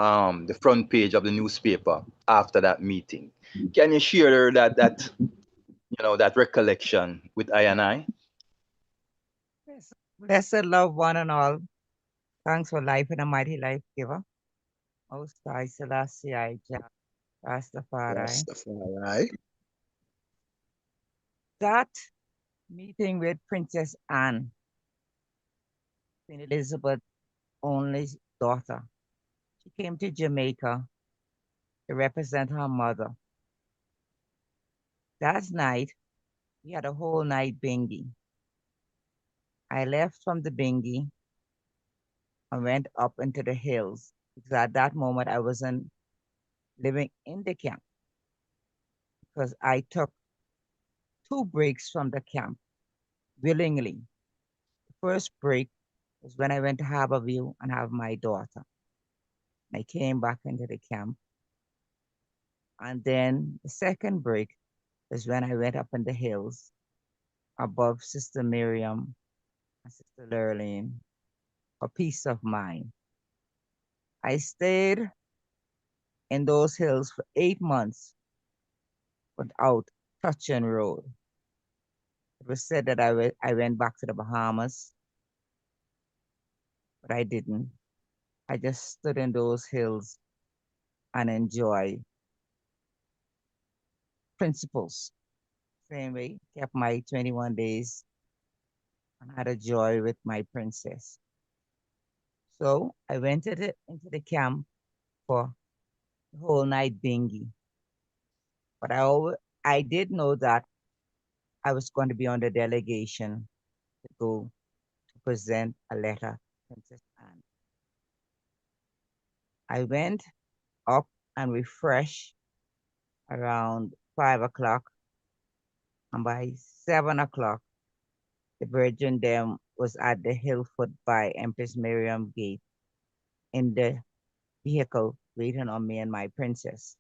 the front page of the newspaper after that meeting. Can you share that that recollection with I and I? Yes. Blessed love one and all. Thanks for life and a mighty life giver. Most High Selassie I Jah Rastafari. Rastafari. That meeting with Princess Anne, Queen Elizabeth's only daughter. She came to Jamaica to represent her mother. That night, we had a whole night bingy. I left from the bingy and went up into the hills because at that moment I wasn't living in the camp because I took 2 breaks from the camp willingly. The first break was when I went to Harborview and have my daughter. I came back into the camp. And then the second break is when I went up in the hills above Sister Miriam and Sister Lurleen for peace of mind. I stayed in those hills for 8 months without touching road. It was said that I went back to the Bahamas, but I didn't. I just stood in those hills and enjoyed principles. Same way, kept my 21 days and had a joy with my princess. So I went into the camp for the whole night bingy. But I did know that I was going to be on the delegation to go to present a letter to Princess Anne. I went up and refreshed around 5 o'clock, and by 7 o'clock, the Virgin them was at the hill foot by Empress Miriam Gate in the vehicle waiting on me and my princess.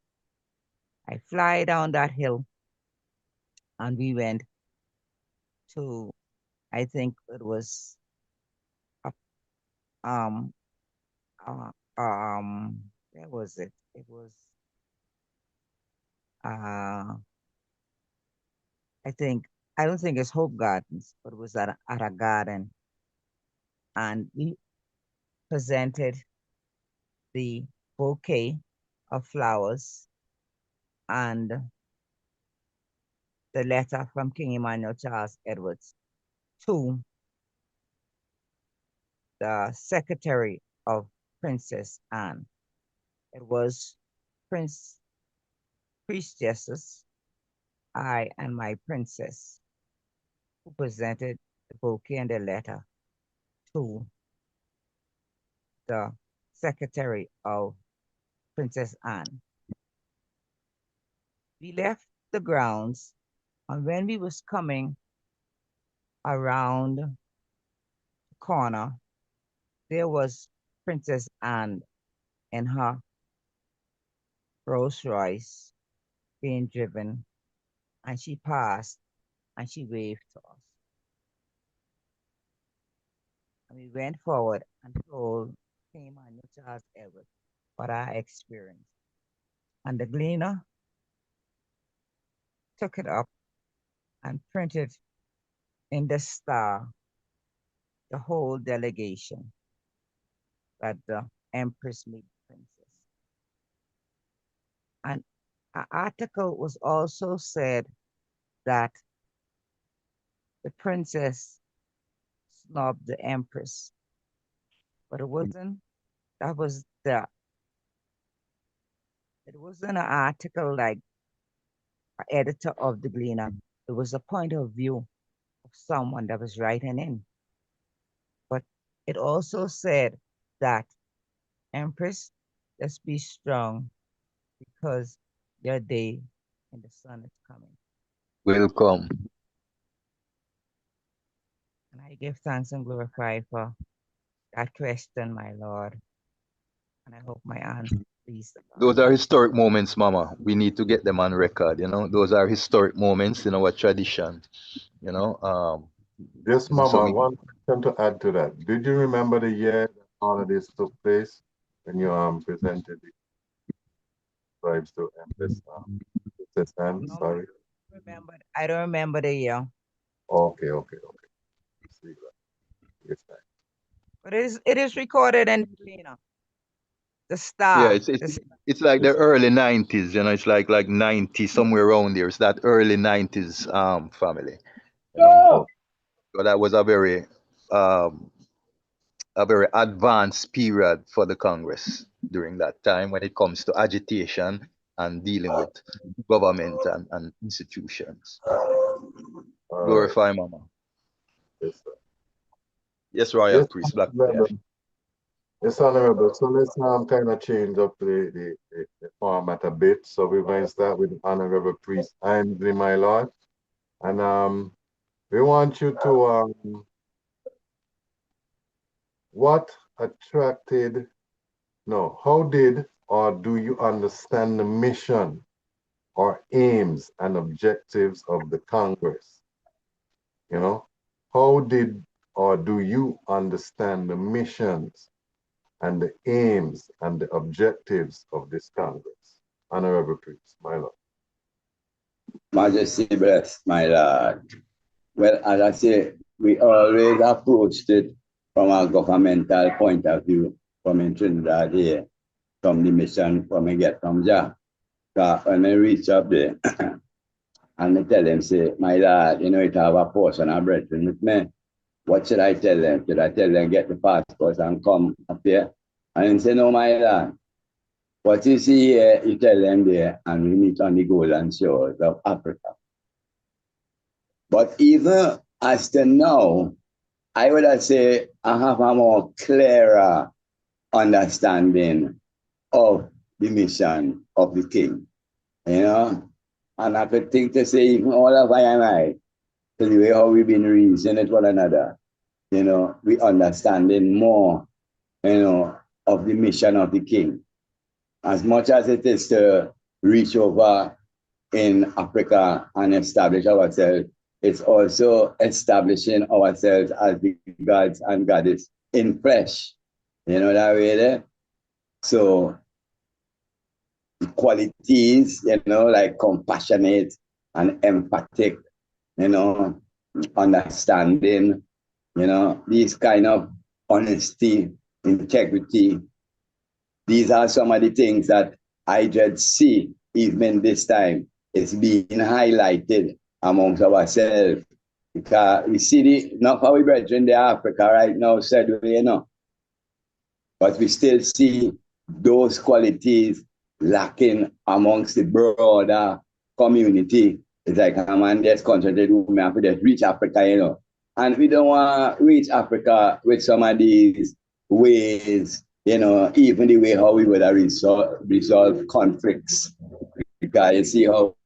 I fly down that hill and we went to, I think it was up, uh, where was it? It was, I think, I don't think it's Hope Gardens, but it was at a garden. And we presented the bouquet of flowers and the letter from King Emmanuel Charles Edwards to the secretary of Princess Anne. It was Priestesses, I and my princess, who presented the bouquet and the letter to the secretary of Princess Anne. We left the grounds, and when we was coming around the corner, there was Princess Anne in her Rolls Royce being driven, and she passed and she waved to us. And we went forward and told King Emmanuel Charles Edward what I experienced. And the gleaner took it up and printed in the star the whole delegation that the Empress made princess. And an article was also said that the princess snubbed the Empress, but it wasn't. That was the. It wasn't an article like an editor of the Gleaner. It was a point of view of someone that was writing in. But it also said that Empress, let's be strong because your day in the sun is coming. Welcome. And I give thanks and glorify for that question, my Lord. And I hope my answer please the Lord. Those are historic moments, Mama. We need to get them on record. Those are historic moments in our tradition. You know, Yes, this is Mama, something. one question to add to that. Did you remember the year that all of this took place? when you presented the tribes to Empress Anne, No, sorry. I don't remember the year. Okay. See that. Yes, ma'am. But it is recorded in the Yeah, star. it's like the Yes, early 90s, it's like 90 somewhere around there. It's that early 90s family, you know. oh, So that was um a very advanced period for the Congress during that time when it comes to agitation and dealing with government and institutions. all right. Glorify Mama. Yes, sir. Yes, Royal Yes, Priest, Black Honorable. Flash. Yes, Honorable. So let's kind of change up the format a bit. So we're going to start with Honorable Priest Andrew, my lord. And we want you to what attracted, no, how did or do you understand the mission or aims and objectives of the Congress? You know, how did or do you understand the missions and the aims and the objectives of this Congress? Honorable Priest, my lord. Majesty bless, my Lord. Well, as I say, we always approached it from a governmental point of view, from in Trinidad here, from the mission, from a get from Jah. So when I reach up there, and I tell them, say, my Lord, it have a portion of brethren with me. What should I tell them? Should I tell them get the passports and come up here? And they say, no, my Lord. What you see here, you tell them there, and we meet on the golden shores of Africa. But even as to now, I would say I have a more clearer understanding of the mission of the king, And I could think to say, even all of I and I, to the way how we've been reasoning with one another, we understanding more, of the mission of the king. As much as it is to reach over in Africa and establish ourselves, it's also establishing ourselves as the gods and goddess in flesh. You know that way there? So qualities, like compassionate and empathic, understanding, these kind of honesty, integrity. These are some of the things that I just see even this time. It's being highlighted amongst ourselves. Because we see not how we brethren in Africa right now, said we, but we still see those qualities lacking amongst the broader community. It's like, man, just concentrate, we have to just reach Africa, And we don't want to reach Africa with some of these ways, even the way how we would have resolve conflicts. Because you see how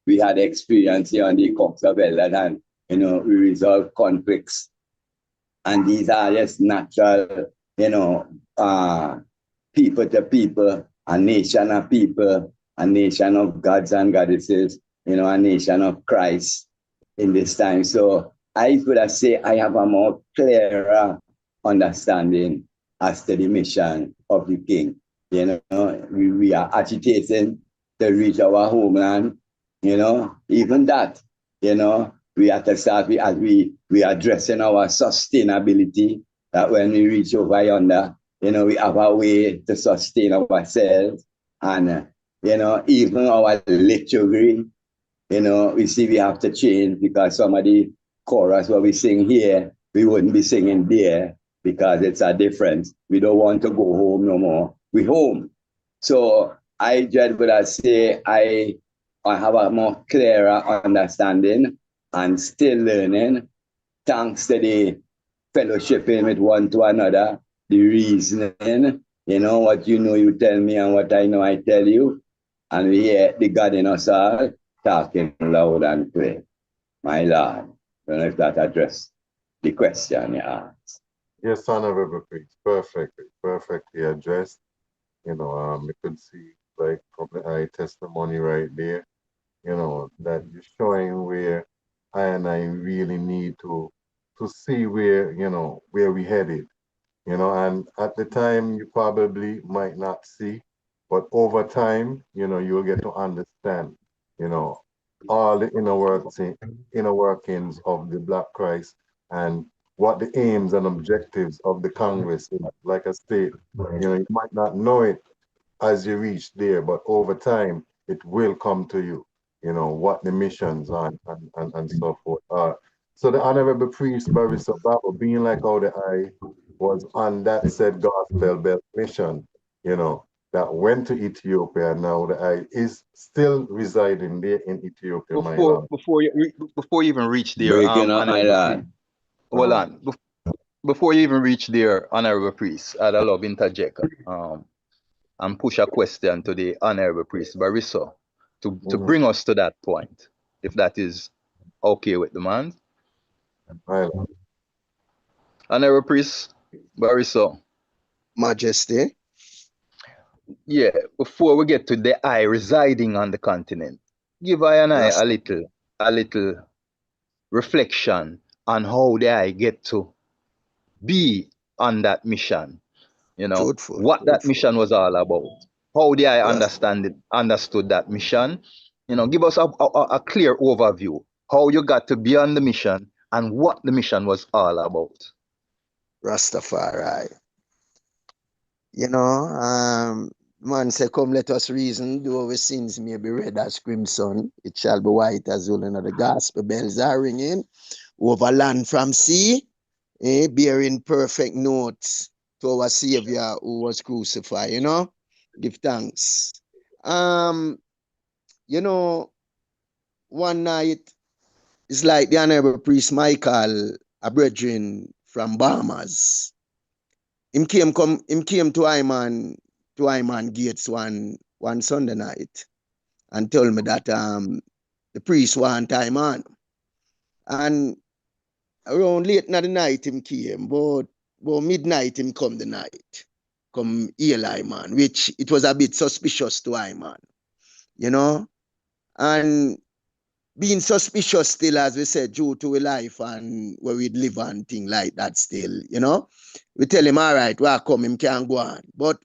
we had experience here on the Cox of Elder, and we resolve conflicts. And these are just natural, people to people, a nation of people, a nation of gods and goddesses, a nation of Christ in this time. So I would say I have a more clearer understanding as to the mission of the king. We are agitating to reach our homeland, even that, we have to start as we addressing our sustainability, that when we reach over yonder, we have a way to sustain ourselves. And, even our liturgy, we see we have to change, because some of the chorus what we sing here, we wouldn't be singing there, because it's a difference. We don't want to go home no more. We home. So I just would say I have a more clearer understanding and still learning, thanks to the fellowshipping with one to another, the reasoning, what you tell me, and what I know I tell you. And we hear the God in us all talking loud and clear. My Lord, I don't know if that addressed the question you asked. Yes, Honorable Priest, perfectly addressed. You could see like from the eye testimony right there, that you're showing where I and I really need to see where, where we headed. you know, and at the time you probably might not see, but over time, you know, you'll get to understand, you know, all the inner workings of the Black Christ and what the aims and objectives of the Congress is. Like I state, you know, you might not know it as you reach there, but over time it will come to you, you know, what the missions are and so forth. So the Honorable Priest Barrister Bible, being like how the I was on that said gospel belt mission, you know, that went to Ethiopia. Now the I is still residing there in Ethiopia, my lord. Before you even reach there, Breaking up, my honorable priest. lord. Hold on. Before you even reach there, honorable priest, I'd love interject and push a question to the honorable priest Barriso to bring us to that point, if that is okay with the man. My lord. Honorable priest Barriso. Majesty. Yeah, before we get to the I residing on the continent, give I and I a little reflection on how the I get to be on that mission. You know, what that mission was all about. How the I understood that mission. You know, give us a clear overview. How you got to be on the mission and what the mission was all about. Rastafari. You know, man say, come let us reason, though our sins may be red as crimson, it shall be white as wool. And the gospel bells are ringing over land from sea, bearing perfect notes to our Savior who was crucified, you know. Give thanks. You know, one night, it's like the Honorable Priest Michael, a brethren from Bahamas. Him came to Iman Gates one Sunday night and told me that the priest want Iman. And around late in the night him came, but midnight him come the night. Come heal Iman, which it was a bit suspicious to Iman, you know? And being suspicious still, as we said, due to a life and where we'd live and thing like that still, you know? We tell him, all right, well, come, him can't go on. But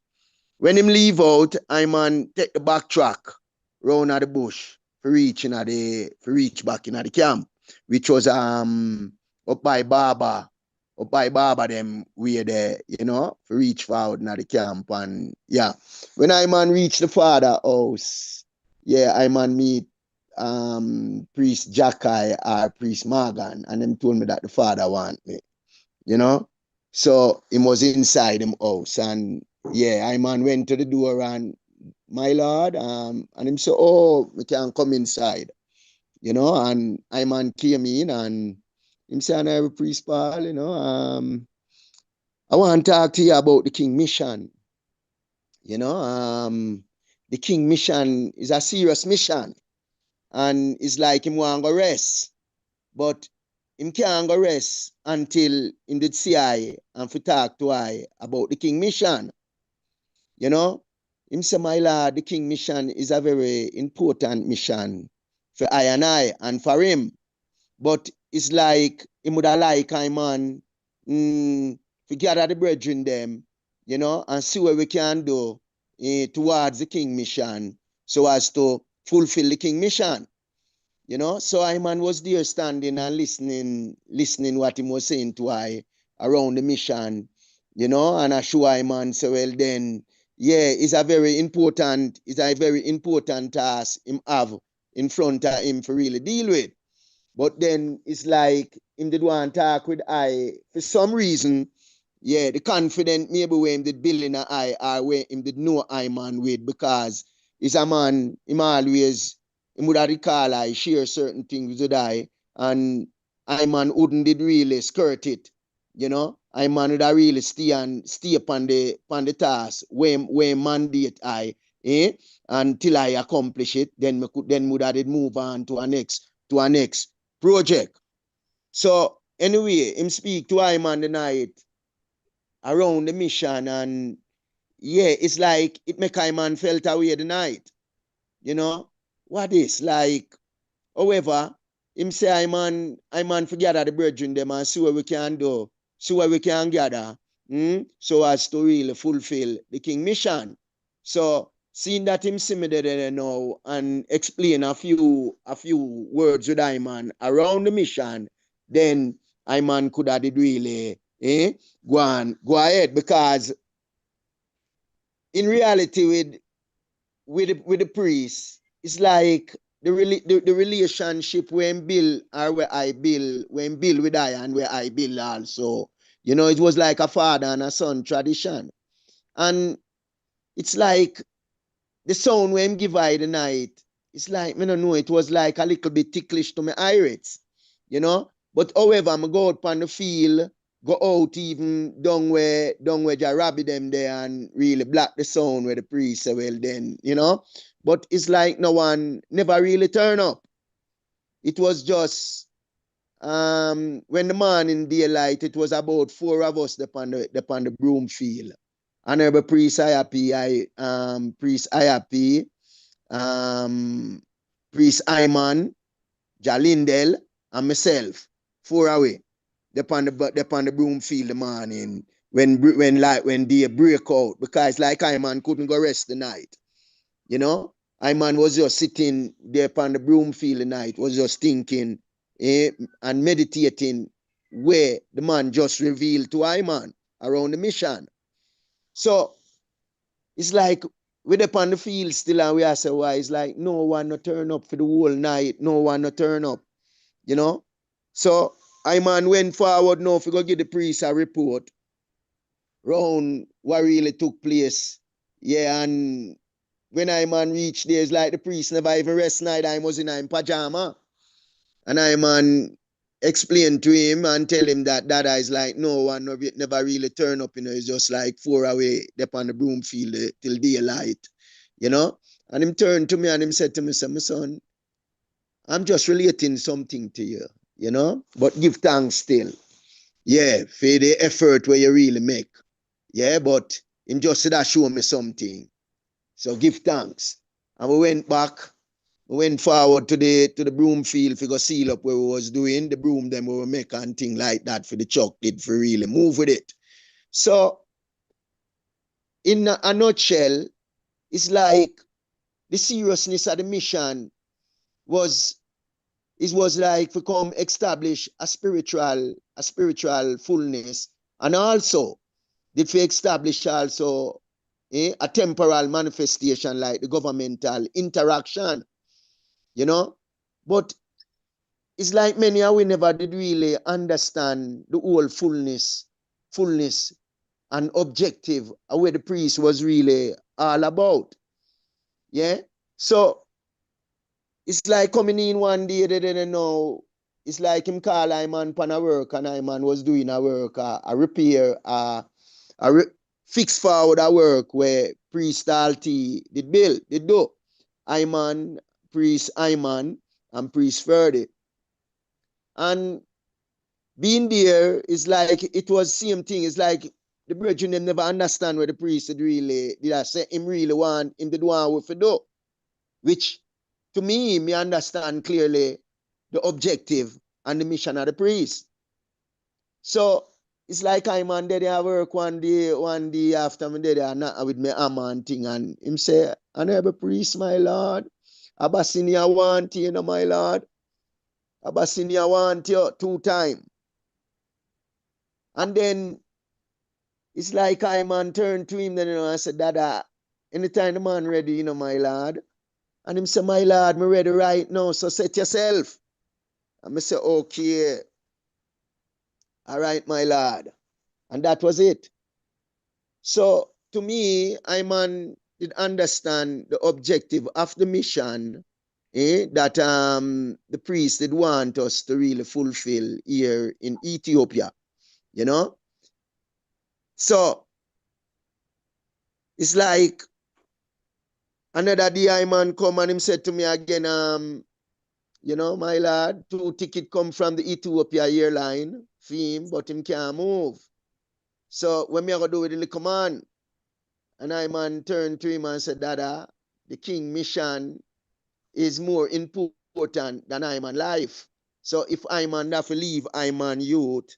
when him leave out, I man take the back track round at the bush for reach back in the camp, which was up by Baba them way there, you know, for reach forward in the camp. And yeah, when I man reach the father house, yeah, I man meet Priest Jackai or Priest Morgan, and them told me that the father want me, you know. So he was inside him house, and yeah, I man went to the door and my lord, and him said, oh, we can come inside, you know, and I man came in and him said, and I have a priest Paul, you know, I want to talk to you about the King Mission, you know, the King Mission is a serious mission, and it's like him want to rest, but him can't go rest until him did see I and for talk to I about the King Mission. You know, him say, my lord, the King Mission is a very important mission for I and for him. But it's like him would have like I man to gather the brethren them, you know, and see what we can do towards the King Mission so as to fulfill the King Mission. You know, so I man was there standing and listening what him was saying to I around the mission, you know, and I show I man, so well then, yeah, it's a very important task him have in front of him for really deal with. But then it's like him did want to talk with I for some reason, yeah, the confident maybe where him did building a I or where him did know I man with, because he's a man, him always him would have recall I share certain things with I, and I man wouldn't did really skirt it, you know. I man would have really stay upon the task where mandate I, until I accomplish it, then would have did move on to a next project. So anyway, him speak to I man the night around the mission, and yeah, it's like it make I man felt away the night, you know. What is like, however, him say I man forget the brethren them and see what we can do, see what we can gather so as to really fulfill the king mission. So seeing that him see me there now and explain a few words with I man around the mission, then I man could have did really go ahead, because in reality with the priest, it's like the relationship when Bill or where I Bill, when Bill with I and where I Bill also. It was like a father and a son tradition. And it's like the sound when him give I the night, it's like, I don't know, it was like a little bit ticklish to my irids, But however, I'm go out on the field, go out even down where Jah Rabbi them there and really block the sound where the priest say, well then, But it's like no one never really turn up. It was just when the morning daylight, it was about 4 of us upon the broom field. Honorable Priest IAP, Priest IAP, Priest Iman, Jalindel, and myself, 4 away. Upon the broom field the morning when day break out, because like Iman couldn't go rest the night. Iman was just sitting there upon the broom field the night, was just thinking and meditating where the man just revealed to Iman around the mission. So it's like we're upon the field still and we are say, why? It's like no one no turn up for the whole night, no one no turn up, So Iman went forward now if we go give the priest a report round what really took place. Yeah, and when Iman reached there, it's like the priest never even rest night. I was in him pajama. And Iman explained to him and tell him that Dada is like, no one never really turn up, It's just like 4 away up on the broom field till daylight, And him turned to me and him said to me, my son, I'm just relating something to you, But give thanks still. Yeah, for the effort where you really make. Yeah, but him just said that show me something. So give thanks. And we went back. We went forward to the broom field to go seal up where we was doing. The broom them we were making and thing like that for the chocolate for really move with it. So in a nutshell, it's like the seriousness of the mission was like to come establish a spiritual fullness, and also did we establish also a temporal manifestation like the governmental interaction, But it's like many of we never did really understand the whole fullness and objective of where the priest was really all about. Yeah. So it's like coming in one day, they didn't know. It's like him call Iman pan a work, and Iman was doing a work, a repair, fix forward a work where priest Alti did do. Iman, priest Iman, and priest Ferdy. And being there is like it was same thing. It's like the brethren them never understand what the priest did I say him really want him to do what to do. Which to me understand clearly the objective and the mission of the priest. So it's like I'm on there, I work one day after me there not with me hammer and thing, and him say, Honorable priest, my lord, Abassini I want you, my lord. Abassini I want you 2 times. And then it's like I man turned to him then, I said, Dada, anytime the man ready, my lord. And him say, my lord, me ready right now, so set yourself. And me say, okay. All right, my lord. And that was it. So to me, I man did understand the objective of the mission that the priest did want us to really fulfill here in Ethiopia, So it's like another day, I man come and him said to me again, my lad, 2 tickets come from the Ethiopia airline for him, but him can't move. So when me I go do with the little man, and I man turned to him and said, Dada, the king mission is more important than I man life. So if I man have to leave I man youth,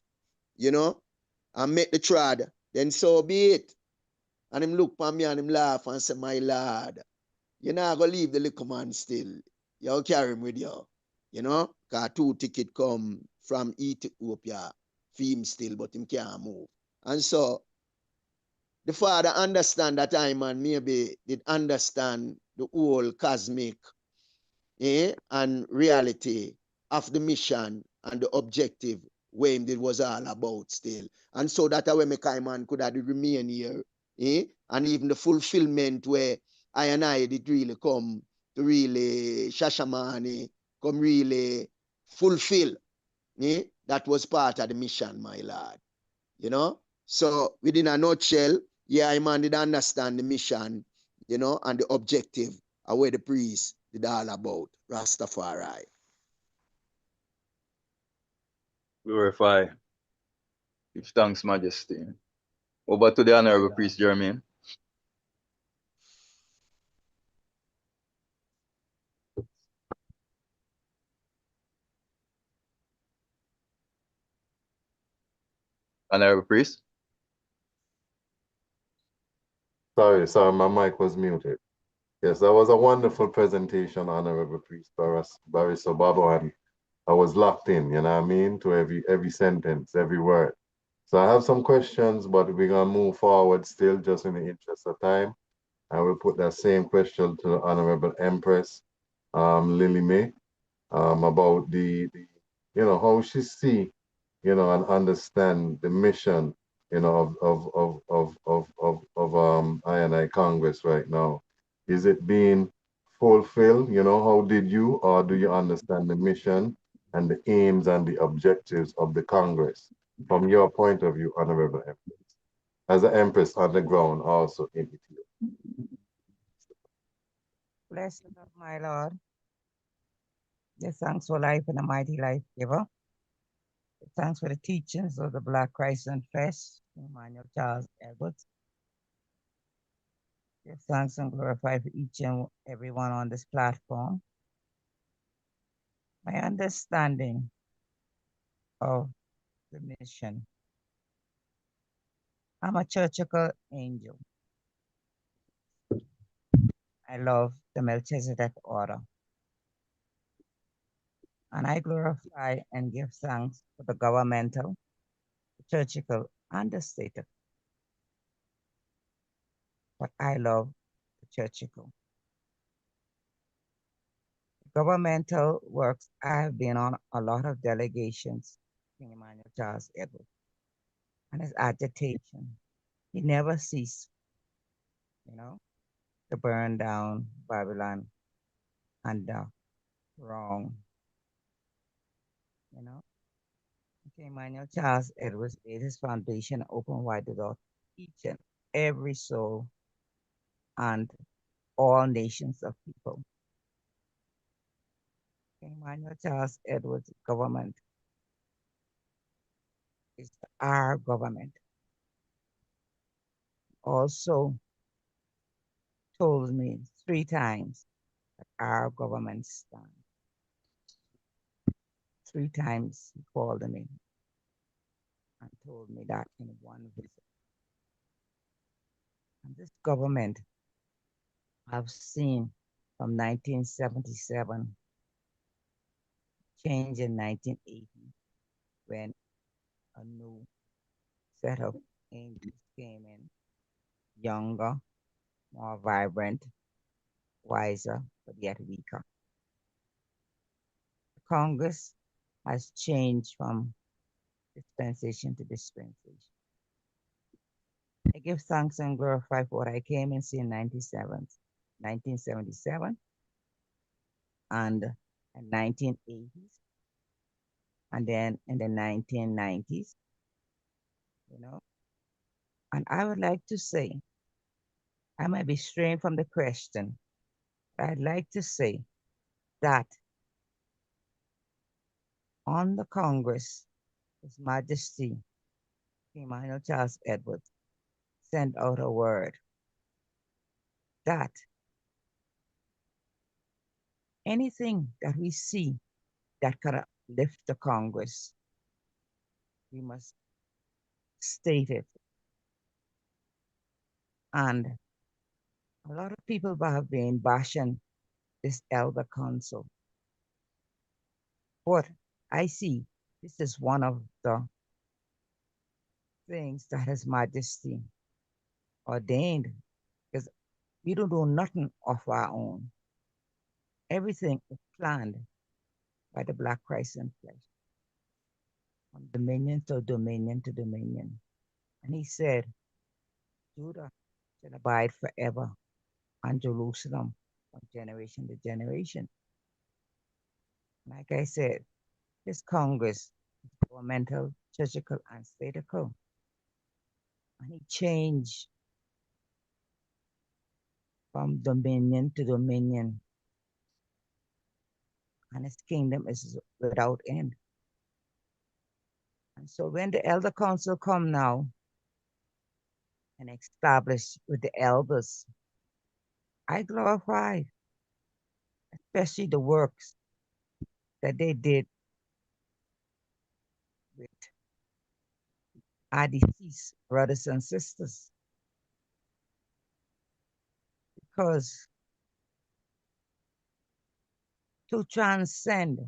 and make the trad then so be it. And him look for me and him laugh and say, my lord, you're not gonna leave the little man still. You'll carry him with you. You know? Cause 2 ticket come from Ethiopia for him still, but him can't move. And so the father understand that time and maybe did understand the whole cosmic and reality of the mission and the objective where it was all about still. And so that way man could have remain here. And even the fulfillment where I and I did really come to really Shashamani, come really fulfill. That was part of the mission, my lord. You know? So within a nutshell, yeah, I man did understand the mission, and the objective of where the priest did all about Rastafari. Glorify. Give thanks, Majesty. Over to the Honorable Priest Jermaine. Honorable Priest. Sorry, my mic was muted. Yes, that was a wonderful presentation, Honorable Priest Barris Obabo, and I was locked in, you know what I mean, to every sentence, every word. So I have some questions, but we're gonna move forward still just in the interest of time. I will put that same question to the Honorable Empress, Lily May, about the how she see, and understand the mission, of I Congress right now. Is it being fulfilled? How did you, or do you understand the mission and the aims and the objectives of the Congress from your point of view, Honorable Empress, as an Empress on the ground also in Ethiopia? Blessed of my Lord. Give thanks for life and a mighty life giver. Give thanks for the teachings of the Black Christ and Flesh, Emmanuel Charles Edwards. Give thanks and glorify for each and everyone on this platform. My understanding of the mission. I'm a churchical angel. I love the Melchizedek order. And I glorify and give thanks for the governmental, the churchical, and the stated. But I love the churchical. Governmental works, I have been on a lot of delegations, King Emmanuel Charles Edwards, and his agitation. He never ceased, to burn down Babylon and wrong, King Emmanuel Charles Edwards laid his foundation open wide the door to each and every soul and all nations of people. King Emmanuel Charles Edwards' government is our government. Also told me 3 times that our government stands. 3 times he called me and told me that in one visit. And this government I've seen from 1977, change in 1980, when a new set of angels came in, younger, more vibrant, wiser, but yet weaker. The Congress has changed from dispensation to dispensation. I give thanks and glorify for what I came and see in 1977 and in 1980s, and then in the 1990s, And I would like to say, I might be straying from the question, but I'd like to say that on the Congress, His Majesty Emmanuel Charles Edwards sent out a word that anything that we see that can lift the Congress, we must state it And a lot of people have been bashing this elder council. But I see this is one of the things that His Majesty ordained, because we don't do nothing of our own. Everything is planned by the Black Christ in flesh, from dominion to dominion to dominion. And He said, Judah shall abide forever, and Jerusalem from generation to generation. Like I said, this Congress is governmental, churchical, and statical. And He changed from dominion to dominion, and His kingdom is without end. And so when the elder council come now and establish with the elders, I glorify, especially the works that they did with our deceased brothers and sisters, because to transcend,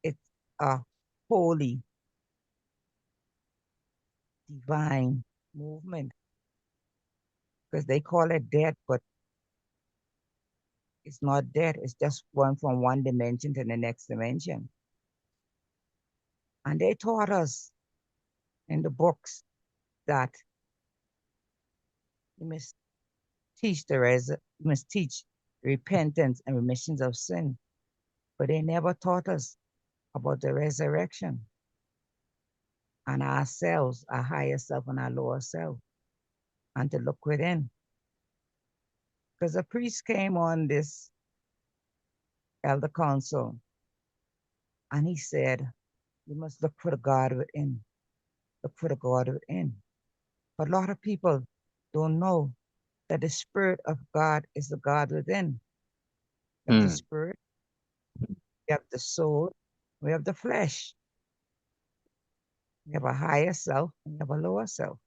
it's a holy, divine movement, because they call it death, but it's not death. It's just going from one dimension to the next dimension. And they taught us in the books that you must you must teach repentance and remissions of sin. But they never taught us about the resurrection and ourselves, our higher self and our lower self, and to look within. Because a priest came on this elder council and he said, you must look for the God within, look for the God within. But a lot of people don't know that the Spirit of God is the God within. We have the Spirit, we have the soul, we have the flesh. We have a higher self, and we have a lower self.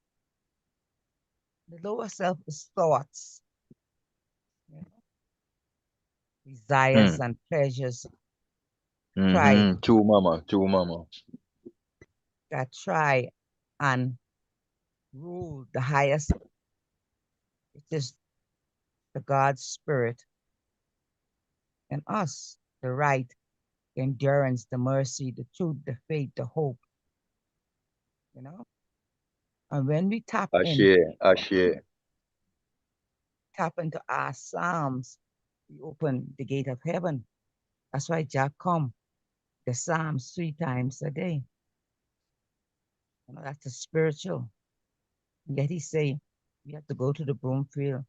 The lower self is thoughts, you know, desires and pleasures, pride True, mama. True, mama. that try and rule the higher self. It is the God's Spirit in us, the right, the endurance, the mercy, the truth, the faith, the hope, you know? And when we tap Ashe. into our Psalms, we open the gate of heaven. That's why Jack come the Psalms 3 times a day. You know, that's the spiritual. Yet he say we have to go to the Broomfield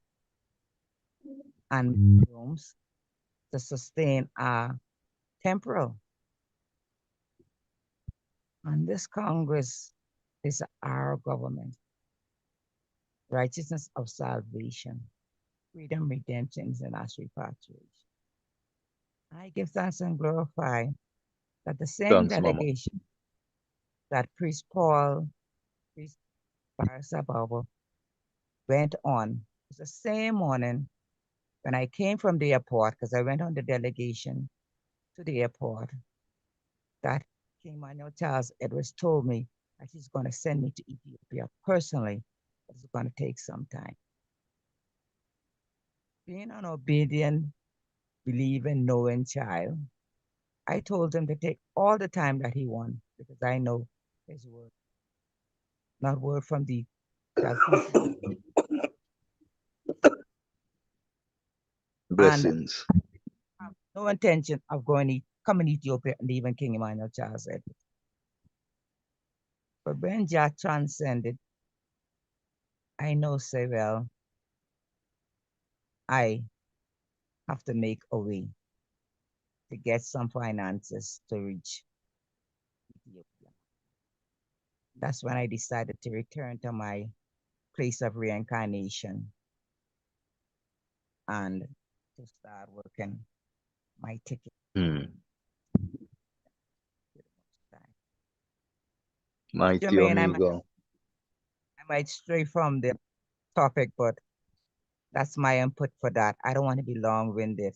and rooms to sustain our temporal. And this Congress is our government. Righteousness of salvation, freedom, redemption, and our repatriation. I give thanks and glorify that the same Thanks, mama. delegation that Priest Paul, Priest Barasababa went on was the same morning when I came from the airport, because I went on the delegation to the airport, that King Emmanuel Charles Edwards told me that he's going to send me to Ethiopia personally, but it's going to take some time. Being an obedient, believing, knowing child, I told him to take all the time that he wants, because I know his word, not word from the Blessings. And I have no intention of coming to Ethiopia and leaving King Emmanuel Charles Edwards. But when Jah transcended, I know say, well, I have to make a way to get some finances to reach Ethiopia. That's when I decided to return to my place of reincarnation and to start working my ticket. Mighty Jermaine, Omega. I'm might stray from the topic, but that's my input for that. I don't want to be long-winded,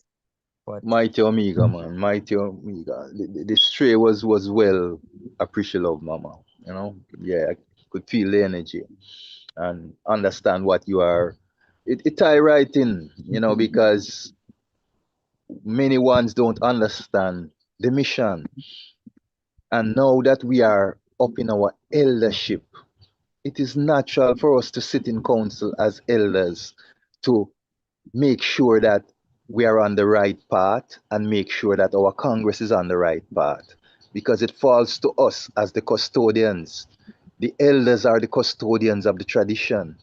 but Mighty Omega, man. Mighty Omega. The stray was well appreciative of Mama. You know? Yeah, I could feel the energy and understand what you are. It tie right in, you know, because many ones don't understand the mission. And now that we are up in our eldership, it is natural for us to sit in council as elders to make sure that we are on the right path and make sure that our Congress is on the right path because it falls to us as the custodians. The elders are the custodians of the tradition.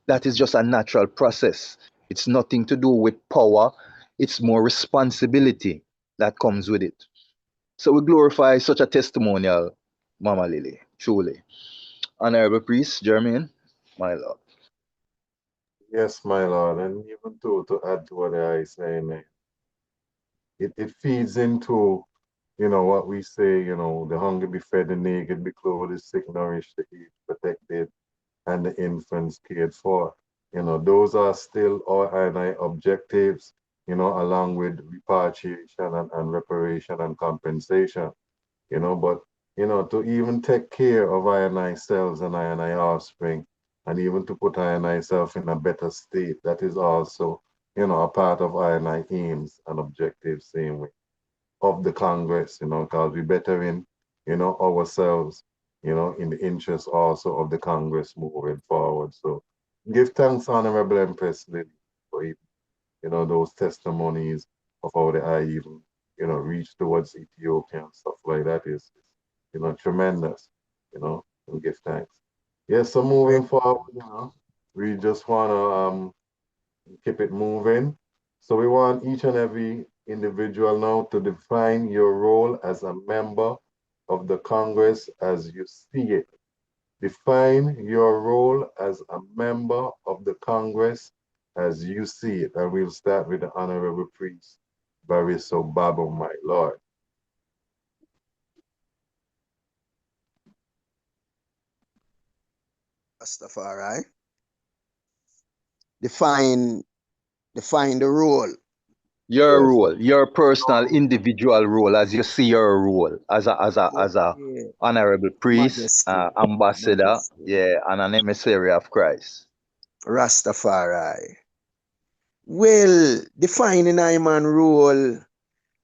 That is just a natural process. It's nothing to do with power, it's more responsibility that comes with it. So we glorify such a testimonial, Mama Lily, truly. Honorable Priest, Jermaine, my lord. Yes, my Lord. And even to add to what I say, man, it feeds into, what we say, the hungry be fed, the naked be clothed, the sick nourished, the aged protected, and the infants cared for. Those are still our and objectives, along with repatriation and reparation and compensation, but, to even take care of I and I selves and I offspring, and even to put I and I self in a better state, that is also, a part of I and I aims and objectives, same way, of the Congress, because we better in, ourselves, in the interest also of the Congress moving forward. So give thanks, Honorable Empress Lily, for those testimonies of how the I even, reach towards Ethiopia and stuff like that is tremendous, and give thanks. Yes, so moving forward, we just want to keep it moving. So we want each and every individual now to define your role as a member of the Congress as you see it. Define your role as a member of the Congress as you see it. And we'll start with the Honorable Priest, Bariso Babo, my Lord. Rastafari. Define the role. Your Yes. role, your personal individual role as you see your role as a Yeah. honorable priest, Majesty. ambassador, Majesty. yeah, and an emissary of Christ. Rastafari. Well, defining Iman role,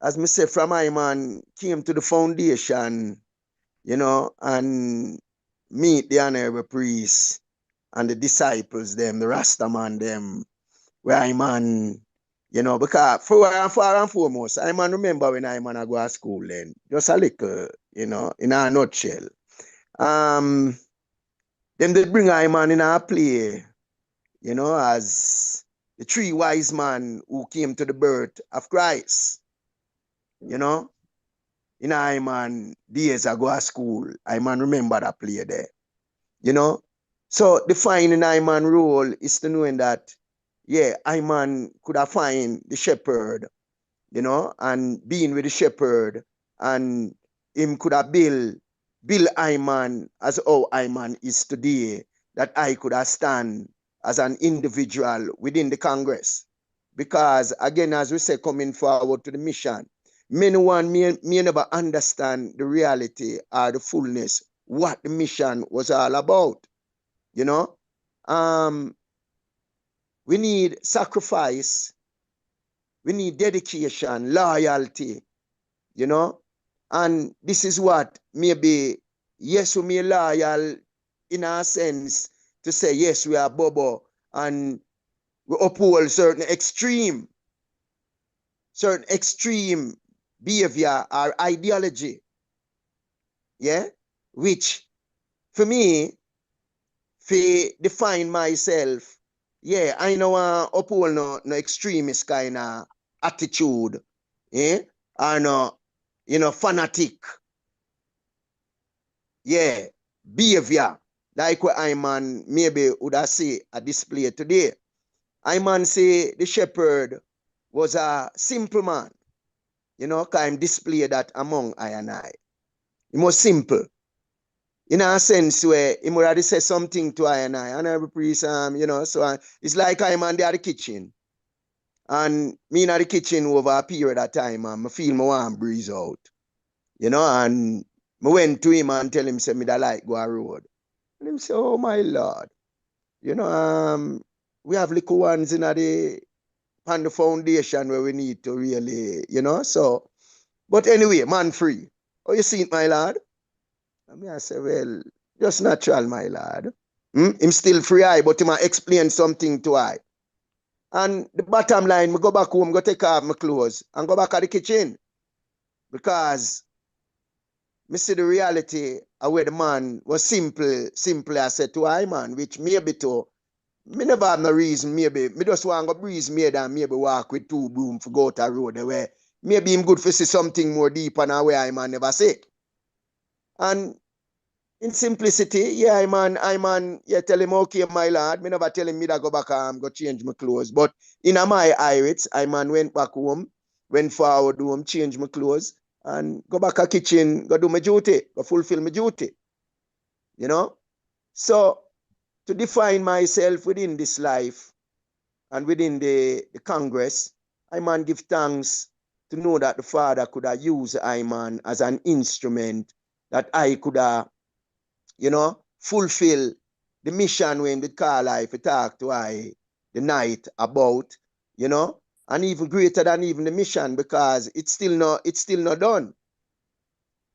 as me say, from Iman came to the foundation, and meet the honorable priest and the disciples, them, the Rastaman, them, where Iman, because far and foremost, Iman remember when Iman I go to school then, just a little, in a nutshell. Them they bring Iman in a play, as the three wise men who came to the birth of Christ, in Iman days ago at school. Iman remember that play there, So defining Iman role is to knowing that, yeah, Iman could have find the shepherd, and being with the shepherd, and him could have build Iman as how Iman is today, that I could have stand as an individual within the Congress. Because again, as we say, coming forward to the mission, many one may never understand the reality or the fullness, what the mission was all about. We need sacrifice, we need dedication, loyalty, and this is what maybe, yes, we may loyal in a sense to say, yes, we are Bobo, and we uphold certain extreme behavior or ideology, yeah, which for me, to define myself, yeah, I know uphold no extremist kind of attitude, or no, fanatic, yeah, behavior, like what I man maybe would I say a display today. I man say the shepherd was a simple man, kind of display that among I and I. He was simple, in a sense where he would already say something to I, and every priest, you know, so it's like I'm on the kitchen. And me in the kitchen over a period of time, I feel my warm breeze out. You know, and I went to him and tell him, say, me da like go a road. And him say, oh my Lord. You know, we have little ones in on the foundation where we need to really, you know, so. But anyway, man free. Oh, you see it, my lad? And me I say, well, just natural, my lad. Him still free eye, but him a explain something to I. And the bottom line, me go back home, go take off my clothes, and go back at the kitchen. Because me see the reality of where the man was simple I said to I man, which maybe to me never have no reason, maybe. Me just want to go breeze me and maybe walk with two broom for go to a road where maybe him good for see something more deep and where I man never see. And in simplicity, yeah, I man, yeah, tell him, okay, my lad. Me never tell him me that go back go change my clothes. But in my irids, I man went back home, went forward home, change my clothes, and go back to kitchen, go do my duty, go fulfill my duty. You know? So to define myself within this life and within the Congress, I man give thanks to know that the Father could have used I man as an instrument that I could have, you know, fulfill the mission when the call I to talk to I the night about, you know, and even greater than even the mission because it's still not done.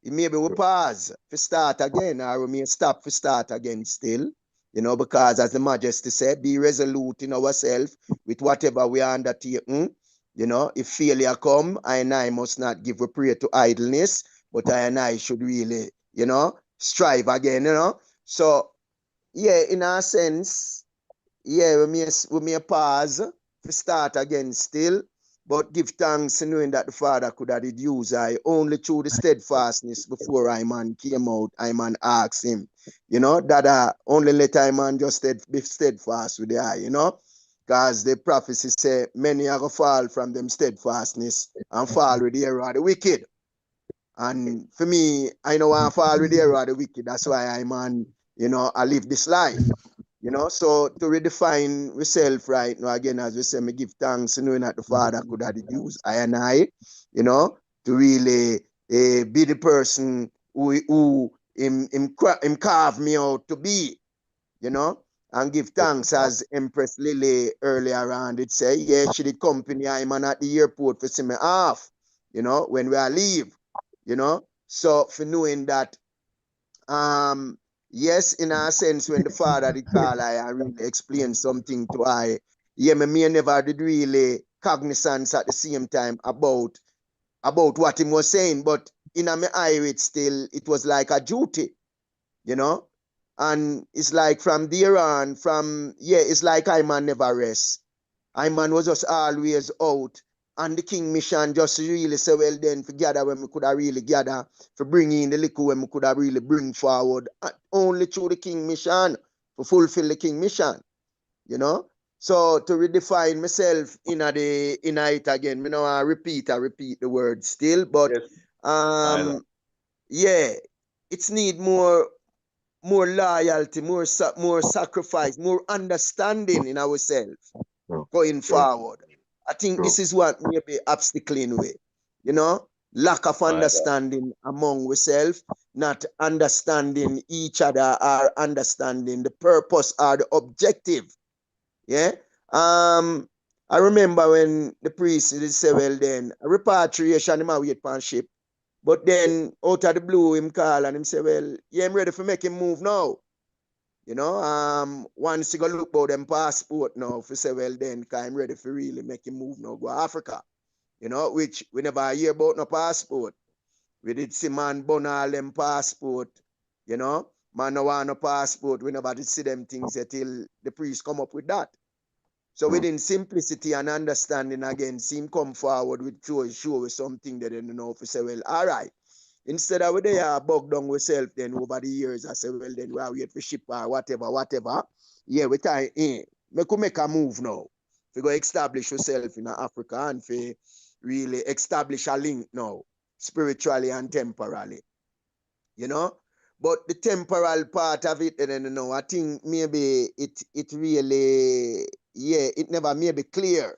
Maybe we pause for start again, or we may stop for start again still, you know, because as the Majesty said, be resolute in ourselves with whatever we are undertaking. You know, if failure come, I and I must not give a prayer to idleness, but I and I should really, you know, strive again, you know. So, yeah, in a sense, yeah, we may pause to start again still, but give thanks knowing that the Father could have reduced I only through the steadfastness before I man came out, I man asked him, you know, that only let I man just be steadfast with the eye, you know, because the prophecy say many are going to fall from them steadfastness and fall with the error of the wicked. And for me, I know I fall with the error of the wicked. That's why I man, you know, I live this life. You know, so to redefine myself right now, again, as we say, me give thanks, knowing that the Father could have used I and I, you know, to really be the person who him carve me out to be, you know, and give thanks as Empress Lily earlier on did say, yeah, she did company I man at the airport for see me off, you know, when we are leave, you know, so for knowing that yes, in a sense, when the Father did call I really explain something to I, yeah, me never did really cognizance at the same time about what he was saying, but in my eye, it was like a duty, you know? And it's like from there on, it's like I man never rest. I man was just always out. And the King Mission just really say, well then, for gather when we could have really gather, for bring in the liquor when we could have really bring forward, only through the King Mission, to fulfill the King Mission, you know? So to redefine myself in it again, you know, I repeat the word still, but Yes. yeah, it's need more loyalty, more sacrifice, more understanding in ourselves going forward. I think this is what may be obstacling way, you know, lack of My God. understanding among ourselves, not understanding each other or understanding the purpose or the objective. Yeah. I remember when the priest did say, well then, repatriation him a wait on ship. But then out of the blue, him call and him say, well, yeah, I'm ready for make him move now. You know, once you go look about them passport now, for say, well then, cause I'm ready for really make him move now, go Africa. You know, which we never hear about no passport. We did see man burn all them passport, you know. Man no want no passport. We never did see them things until the priest come up with that. So within simplicity and understanding again, seem come forward with show something that they don't know for say, well, all right. Instead of they are bug down ourselves then over the years, I say, well, then we are wait for ship or whatever. Yeah, we time we could make a move now. We go establish yourself in Africa and for really establish a link now, spiritually and temporally. You know? But the temporal part of it, then, you know, I think maybe it really, yeah, it never maybe clear.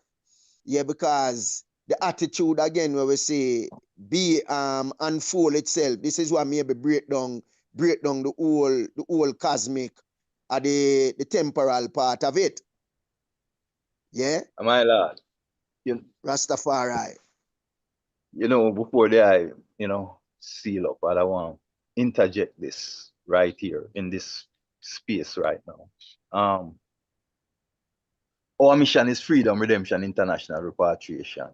Yeah, because the attitude again where we say be unfold itself. This is what maybe break down the whole cosmic the temporal part of it. Yeah? My Lord, you, Rastafari. you know, before I, seal up, I want to interject this right here in this space right now. Our mission is Freedom, Redemption, International Repatriation.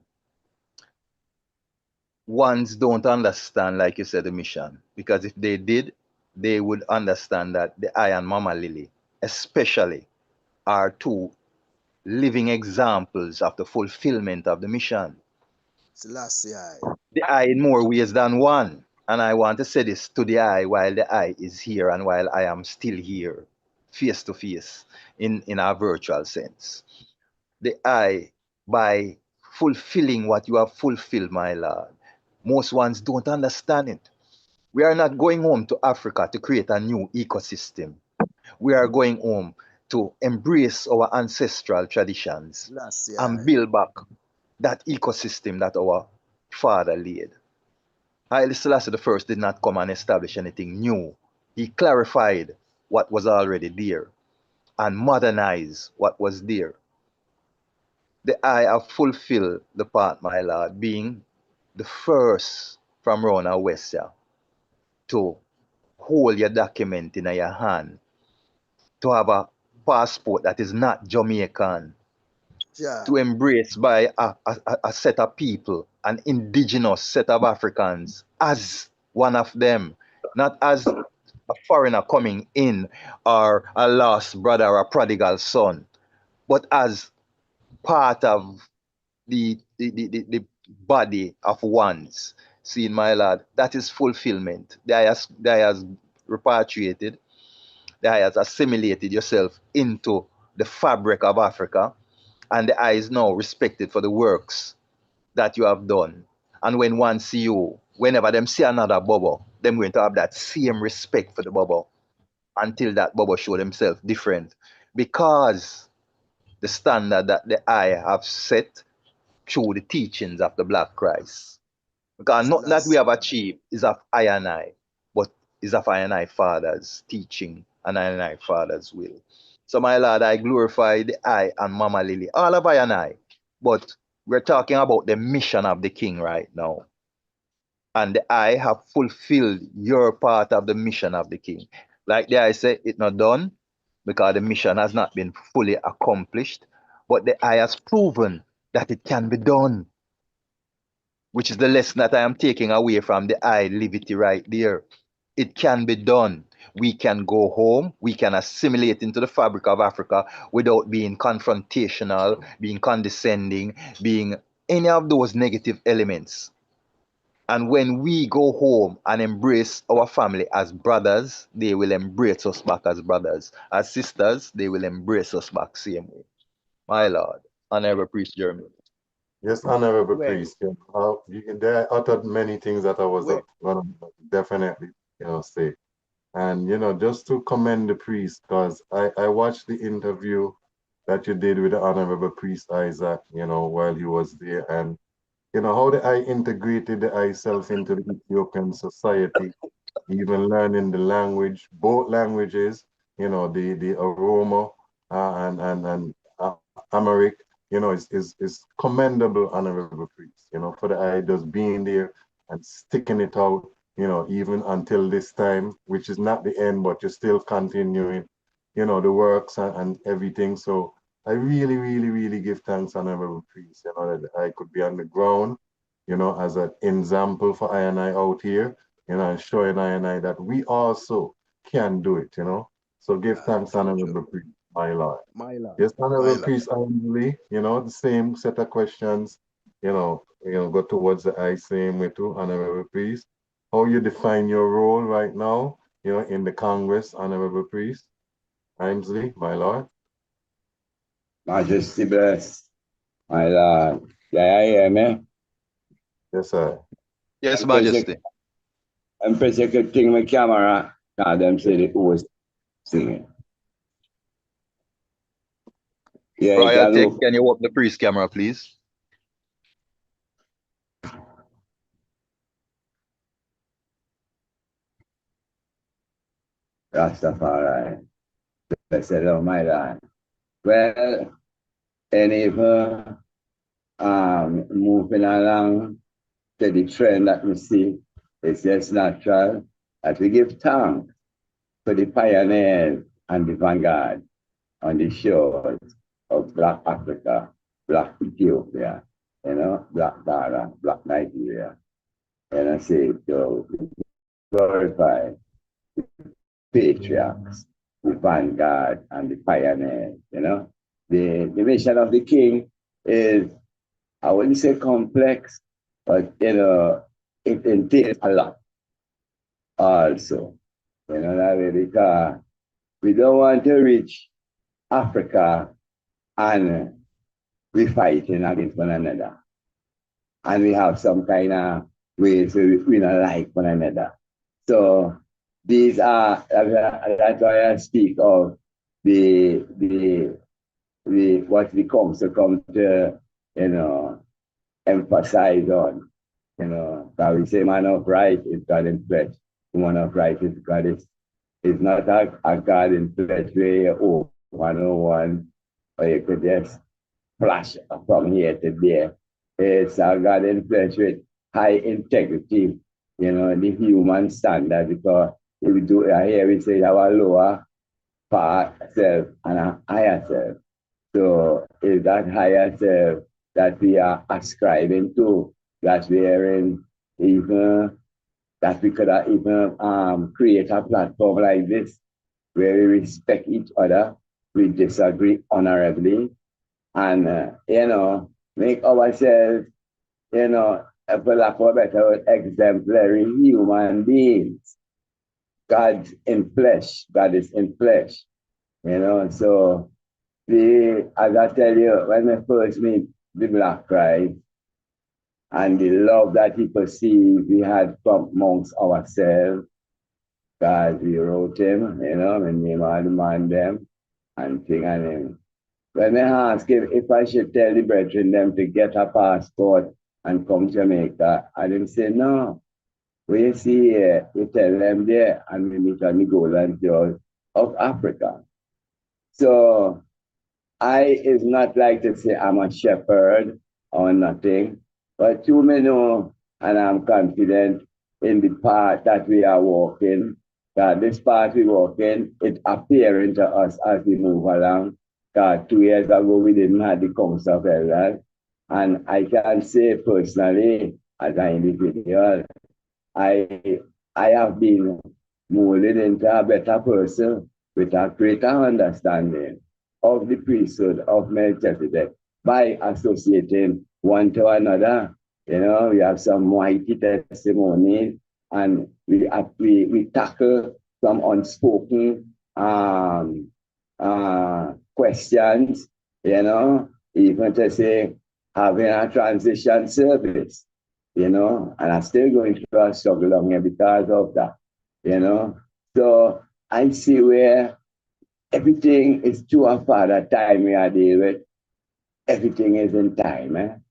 Ones don't understand, like you said, the mission, because if they did, they would understand that the I and Mama Lily, especially, are two living examples of the fulfillment of the mission. Selassie. The I in more ways than one. And I want to say this to the I while the I is here and while I am still here, face to face, in a virtual sense. The I, by fulfilling what you have fulfilled, my Lord, most ones don't understand it. We are not going home to Africa to create a new ecosystem. We are going home to embrace our ancestral traditions and build back that ecosystem that our father laid. Haile Selassie I did not come and establish anything new. He clarified what was already there and modernized what was there. The I have fulfilled the part, my Lord, being the first from Rona Westia to hold your document in your hand, to have a passport that is not Jamaican, to embrace by a set of people, an indigenous set of Africans, as one of them, not as a foreigner coming in or a lost brother or a prodigal son, but as part of the body of ones. See, my lord, that is fulfillment. They has repatriated, they has assimilated yourself into the fabric of Africa, and the eye is now respected for the works that you have done. And when one see you, whenever them see another bubble, them going to have that same respect for the bubble until that bubble show themselves different. Because the standard that the eye have set through the teachings of the Black Christ. Because nothing that we have achieved is of I and I, but is of I and I Father's teaching and I and I Father's will. So, my Lord, I glorify the I and Mama Lily, all of I and I. But we're talking about the mission of the King right now. And the I have fulfilled your part of the mission of the King. Like the I say, it's not done because the mission has not been fully accomplished. But the I has proven that it can be done, which is the lesson that I am taking away from the I liberty right there. It can be done. We can go home. We can assimilate into the fabric of Africa without being confrontational, being condescending, being any of those negative elements. And when we go home and embrace our family as brothers, they will embrace us back as brothers. As sisters, they will embrace us back same way. My Lord, Honorable Priest Jeremy. Yes, Honorable Priest. There are uttered many things that I was going to definitely, say. And, just to commend the priest, because I watched the interview that you did with the Honorable Priest Isaac, while he was there. And, how the I integrated the I self into the Ethiopian society, even learning the language, both languages, the aroma and Amharic, is commendable, Honorable Priest, for the I just being there and sticking it out, even until this time, which is not the end, but you're still continuing, the works and everything. So I really, really, really give thanks, Honorable Priest, that I could be on the ground, as an example for I and I out here, and showing I and I that we also can do it, So give thanks, Honorable Priest, my Lord. Yes, Honorable Priest Lee, the same set of questions, go towards the I same way too, Honorable Priest. How you define your role right now, in the Congress, Honorable Priest? Lee, my Lord. Majesty bless, my Lord. Yeah, I hear me. Yes, sir. Yes, Majesty. I'm prosecuting my camera. Now them say the host singing. Yeah, you can Royalty, look. can you open the priest camera, please? Rastafari. Blessed Lord, my Lord. Well, and even moving along to the trend that we see, it's just natural that we give thanks to the pioneers and the vanguard on the shores of Black Africa, Black Ethiopia, Black Ghana, Black Nigeria. And I say to glorify patriarchs, the vanguard, and the pioneers. The mission of the king is, I wouldn't say complex, but it entails a lot also. That way, because we don't want to reach Africa and we fighting against one another. And we have some kind of ways we don't like one another. So these are, that's why I speak of the what the council come to, emphasize on, that we say man of right is God in flesh, woman of right is God is not a God in flesh where you 101, or you could just flash from here to there. It's a God in flesh with high integrity, the human standard, because if we do here, we say our lower part self and a higher self. So is that higher self that we are ascribing to, that we are in, even that we could even create a platform like this where we respect each other, we disagree honorably, and make ourselves, for lack of a better word, exemplary human beings. God in flesh, God is in flesh, so as I tell you, when I first meet the Black Christ and the love that he perceived we had from amongst ourselves, God, we wrote him, and name all the man them and thing and him. When I asked him if I should tell the brethren them to get a passport and come to Jamaica, I didn't say no. We see here, we tell them there, and we meet on the golden shores of Africa. So I is not like to say I'm a shepherd or nothing, but you may know, and I'm confident in the path that we are walking, that this path we walk in, it's appearing to us as we move along. 2 years ago, we didn't have the council of elders, and I can say personally, as an individual, I have been molded into a better person with a greater understanding of the priesthood of Melchizedek by associating one to another. We have some mighty testimonies, and we tackle some unspoken questions, even to say having a transition service, and I'm still going through a struggle on here because of that, So I see where everything is too far that time we are dealing with. Everything is in time.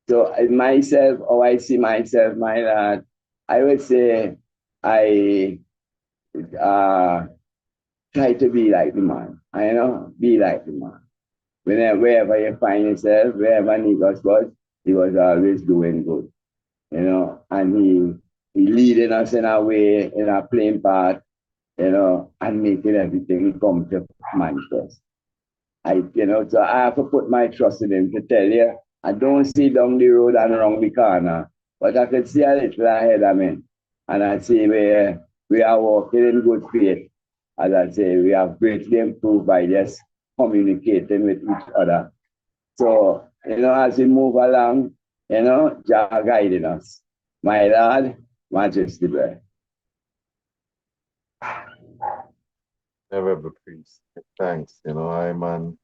So myself, how I see myself, my lad, I would say I try to be like the man. Be like the man. Wherever you find yourself, wherever Nikos was, he was always doing good. And he leading us in a way, in a plain path, and making everything come to manifest. So I have to put my trust in him to tell you, I don't see down the road and around the corner, but I can see a little ahead of me. And I see where we are walking in good faith. As I say, we have greatly improved by just communicating with each other. So, as we move along, Jah guiding us. My Lord, Majesty Breath. Never be priest. Thanks. I man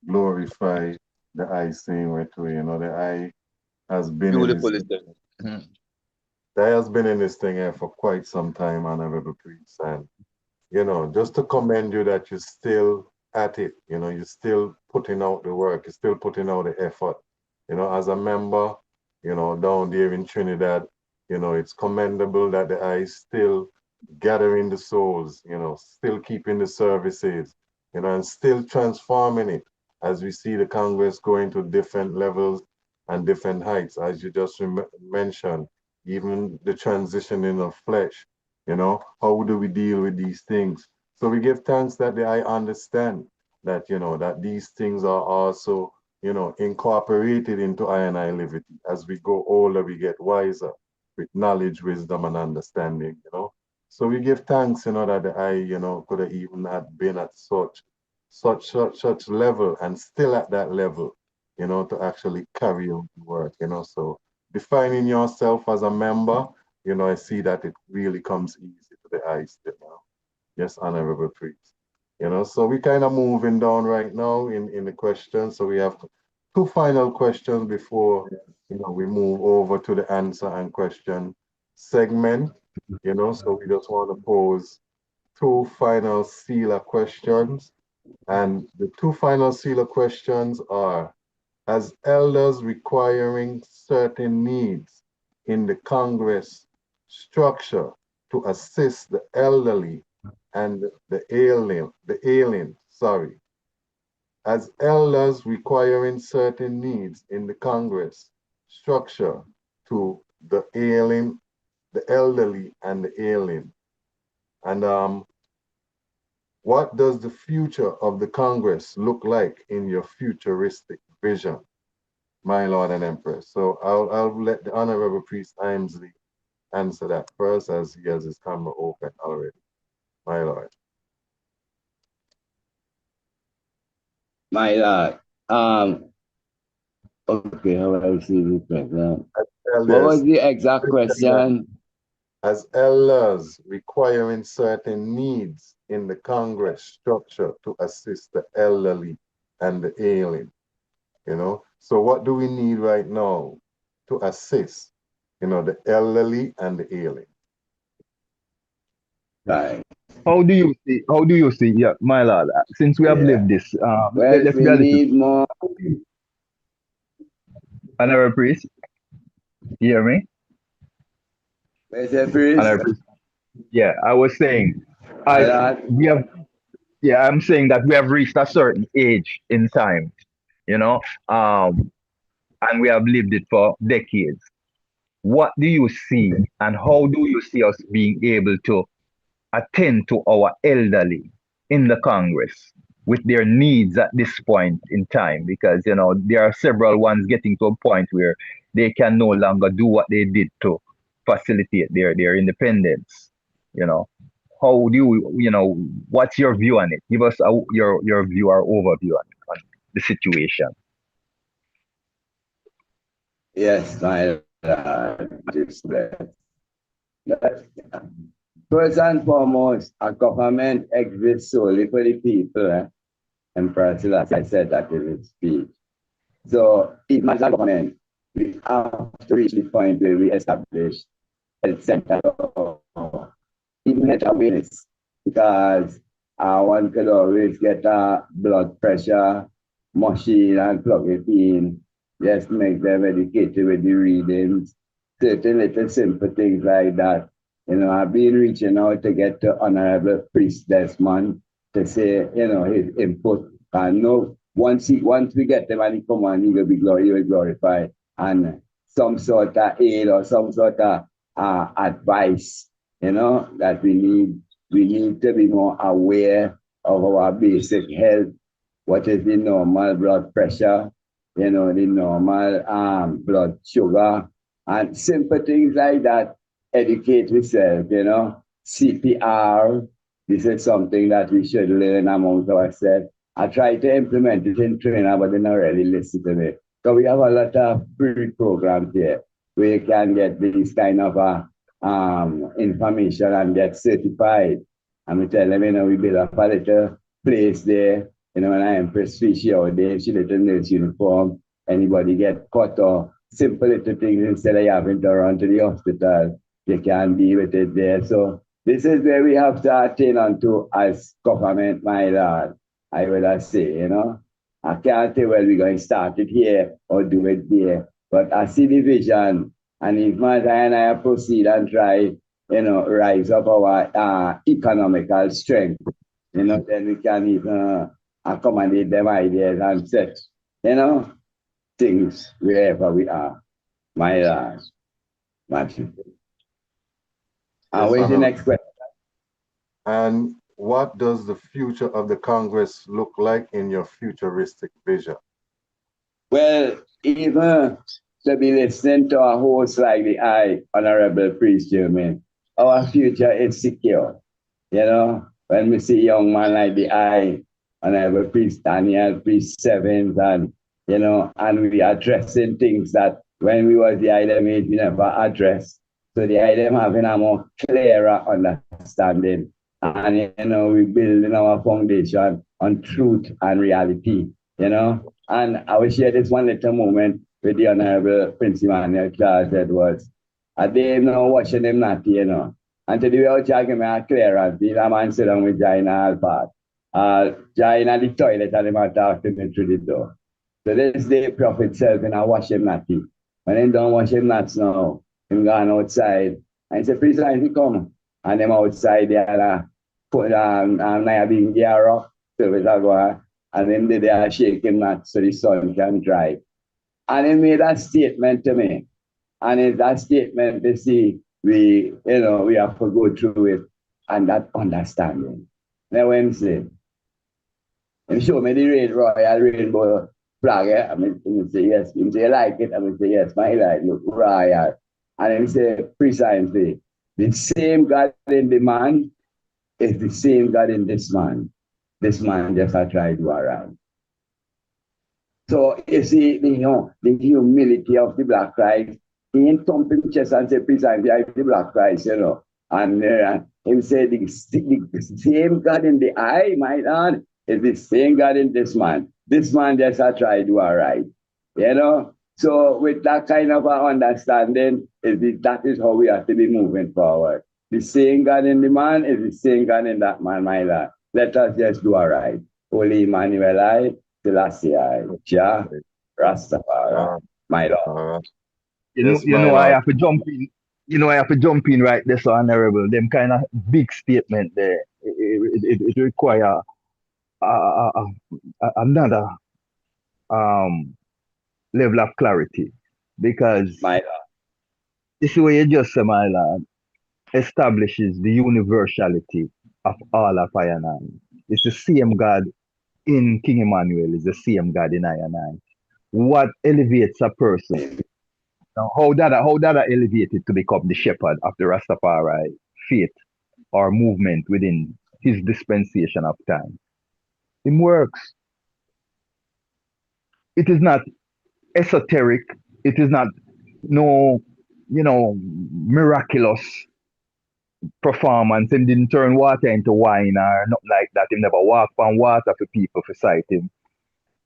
glorify the eye saying way too. The eye has been Beautiful, in this, the eye has been in this thing here for quite some time, honorable priest. And just to commend you that you're still at it, you're still putting out the work, you're still putting out the effort, as a member, down there in Trinidad, it's commendable that the eye is still gathering the souls, still keeping the services, and still transforming it as we see the Congress going to different levels and different heights, as you just mentioned, even the transitioning of flesh, how do we deal with these things? So we give thanks that I understand that, that these things are also, incorporated into I liberty. As we go older, we get wiser with knowledge, wisdom, and understanding, So we give thanks, that the I, could have even had been at such level and still at that level, to actually carry out the work, So defining yourself as a member, I see that it really comes easy to the eyes, Yes, Honorable Priest. So we kind of moving down right now in the questions. So we have two final questions before, we move over to the answer and question segment, So we just want to pose two final sealer questions. And the two final sealer questions are, as elders requiring certain needs in the Congress structure to assist the elderly and the alien, as elders requiring certain needs in the Congress structure to the alien, the elderly and the alien. And what does the future of the Congress look like in your futuristic vision, my Lord and Empress? So I'll let the Honorable Priest Imesley answer that first, as he has his camera open already, my Lord. My Lord. Okay, how I see this question. What was the exact question? As elders requiring certain needs in the Congress structure to assist the elderly and the alien, So what do we need right now to assist, the elderly and the alien? Right. How do you see, yeah, my lord, since we have lived this, Well, let's we be a little, need more. Honorable Priest, you hear me? Mr. Priest, Honorable Priest, yeah, I was saying, my as lord. we have, yeah, I'm saying that we have reached a certain age in time, you know, um, and we have lived it for decades. What do you see, and how do you see us being able to attend to our elderly in the Congress with their needs at this point in time? Because, there are several ones getting to a point where they can no longer do what they did to facilitate their independence. How do what's your view on it? Give us your view or overview on the situation. Yes, my Lord. Just that. First and foremost, a government exists solely for the people, and President I said that in his speech. So, even as a government, we have to reach the point where we establish health center, even health awareness, because one could always get a blood pressure machine and plug it in, just make them educated with the readings, certain little simple things like that. I've been reaching out to get to Honorable Priest Desmond to say, his input. And no, once we get them and he come on, he will glorify. And some sort of aid or some sort of advice, that we need to be more aware of our basic health. What is the normal blood pressure, the normal blood sugar, and simple things like that. Educate yourself, CPR. This is something that we should learn amongst ourselves. I try to implement it in Trinidad, but they don't really listen to me. So we have a lot of free programs here where you can get this kind of information and get certified. And we tell them, we build up a little place there. When I Empress Fishy out there, she little nurse uniform, anybody get cut or simple little things instead of having to run to the hospital. You can deal with it there. So This is where we have to attain unto as government, my lord. I would say, I can't tell whether we're going to start it here or do it there. But I see the vision, and if my and I proceed and try, rise up our economical strength, then we can even accommodate them ideas and set, things wherever we are. My lord. Matthew. Yes, Where's the next question? And what does the future of the Congress look like in your futuristic vision? Well, even to be listening to a host like the Honorable Priest German, our future is secure. When we see young man like the Honorable Priest Daniel, Priest Sevens, and we addressing things that when we was the item age, we never addressed. So the item having a more clearer understanding. And we building our foundation on truth and reality, And I will share this one little moment with the Honorable Prince Emmanuel Charles Edwards. They watching him not, And to the way I give me a clearance, the man sit down with Jaina Alpha. Jaina the toilet and him talk to me through the door. So this day prophet self and I wash him not. When he don't wash him nuts now, him gone outside. And he said, please he come. And them outside there put Naya being gear up, service and then they are shaking nuts so the sun can dry. And he made a statement to me. And in that statement, they see we have to go through it and that understanding. Now when he said, and show me the royal rainbow flag, I mean, say yes. He say, like it? I mean, say yes, my like, look, royal. And he say, precisely, the same God in the man is the same God in this man. This man just a try to around. So you see, the humility of the Black Christ, he ain't thumping chest and say, precisely, I the Black Christ, And he said, the same God in the eye, my Lord, is the same God in this man. This man just a try to do all right. So with that kind of understanding, that is how we have to be moving forward. The same God in the man is the same God in that man, my Lord. Let us just do all right. Holy Emmanuel, I, Selassie, I, Jah, Rastafari, my Lord. I have to jump in. I have to jump in right there, so honorable. Them kind of big statement there. It require another level of clarity because my Lord. this way you just say, my lord, establishes the universality of all of I and I. It's the same God in King Emmanuel, is the same God in I and I. What elevates a person? Now, how that elevated to become the shepherd of the Rastafari faith or movement within his dispensation of time? It works. It is not esoteric. It is not miraculous performance. Him didn't turn water into wine or nothing like that. He never walked on water for people to sight him.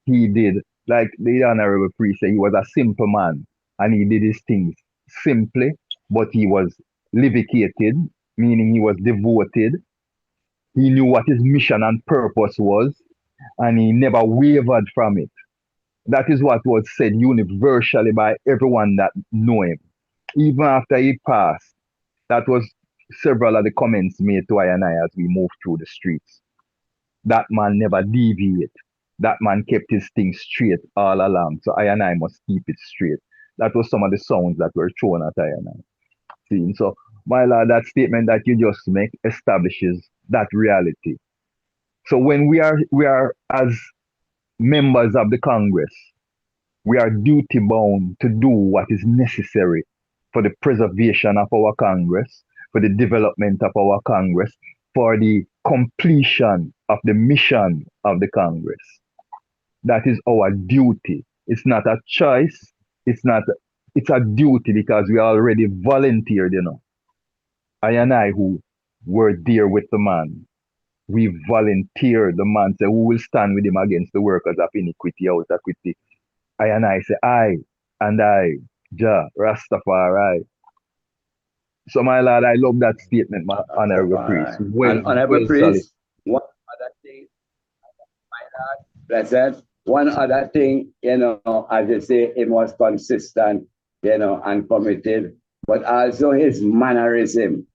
He did, like the honorable priest said, he was a simple man and he did his things simply, but he was livicated, meaning he was devoted. He knew what his mission and purpose was, and he never wavered from it. That is what was said universally by everyone that knew him. Even after he passed, that was several of the comments made to I and I as we moved through the streets. That man never deviated. That man kept his things straight all along. So I and I must keep it straight. That was some of the sounds that were thrown at I and I. See, so my lord, that statement that you just make establishes that reality. So when we are as members of the Congress, we are duty bound to do what is necessary for the preservation of our Congress, for the development of our Congress, for the completion of the mission of the Congress. That is our duty. It's not a choice. It's a duty because we already volunteered, I and I who were there with the man, we volunteered. The man said, who will stand with him against the workers of iniquity out of equity? I and I say, I and I, Jah, Rastafari. So, my lord, I love that statement, my honorable priest. Alright. Well, And honorable well solid. priest, one other thing, blessed, one other thing, as you say, he was consistent, and committed, but also his mannerism.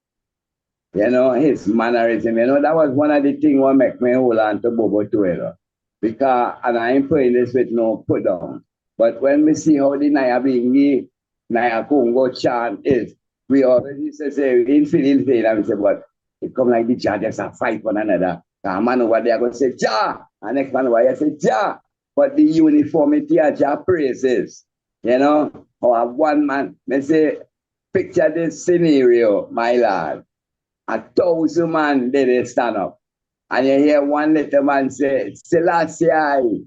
His mannerism. That was one of the things what make me hold on to Bobo too, Because, and I ain't putting this with no put down. But when we see how the Nyabingi, Naya Congo chant is, we already say, in faith, and we say, but it come like the judges are fight one another. A man over there going to say, Ja, and next man over here say, Ja. But the uniformity of Ja praises, or one man, me say, picture this scenario, my lord. 1,000 man did stand up. And you hear one little man say, Selassie,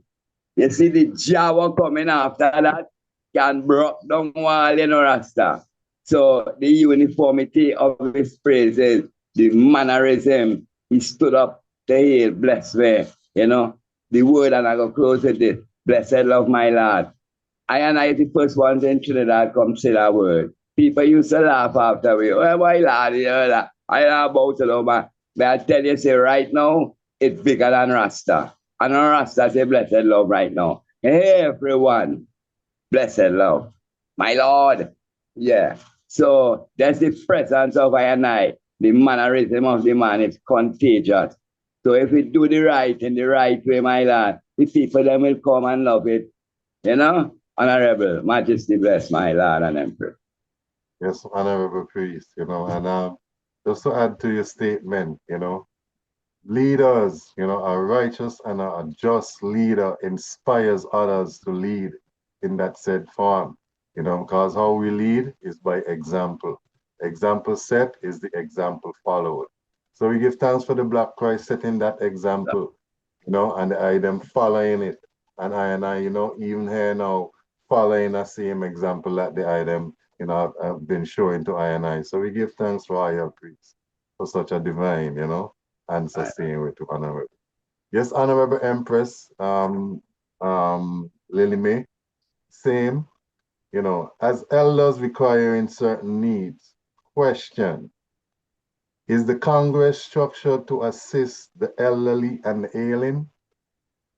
you see the Jawa coming after that, can break down wall, Rasta. So the uniformity of his praises, the mannerism, he stood up to hail, bless me, the word, and I go close with it. Blessed love my Lord. I and I the first ones in Trinidad come say that word. People used to laugh after me. Oh, my lad, you know that. I know about it, man. But I tell you, say right now, it's bigger than Rasta. And Rasta say blessed love right now. Everyone, blessed love. My Lord. Yeah. So that's the presence of I and I. The mannerism of the man is contagious. So if we do the right in the right way, my Lord, the people then will come and love it. Honorable Majesty, bless my Lord and Emperor. Yes, honorable priest, and just to add to your statement, leaders, a righteous and a just leader inspires others to lead in that said form, because how we lead is by example. Example set is the example followed. So we give thanks for the Black Christ setting that example, and I them following it. And I, even here now, following the same example that the item, have been showing to I and I. So we give thanks for our priest for such a divine, and sustain with to honorable. Yes, honorable Empress, Lily May, same, as elders requiring certain needs. Question: is the Congress structured to assist the elderly and the ailing?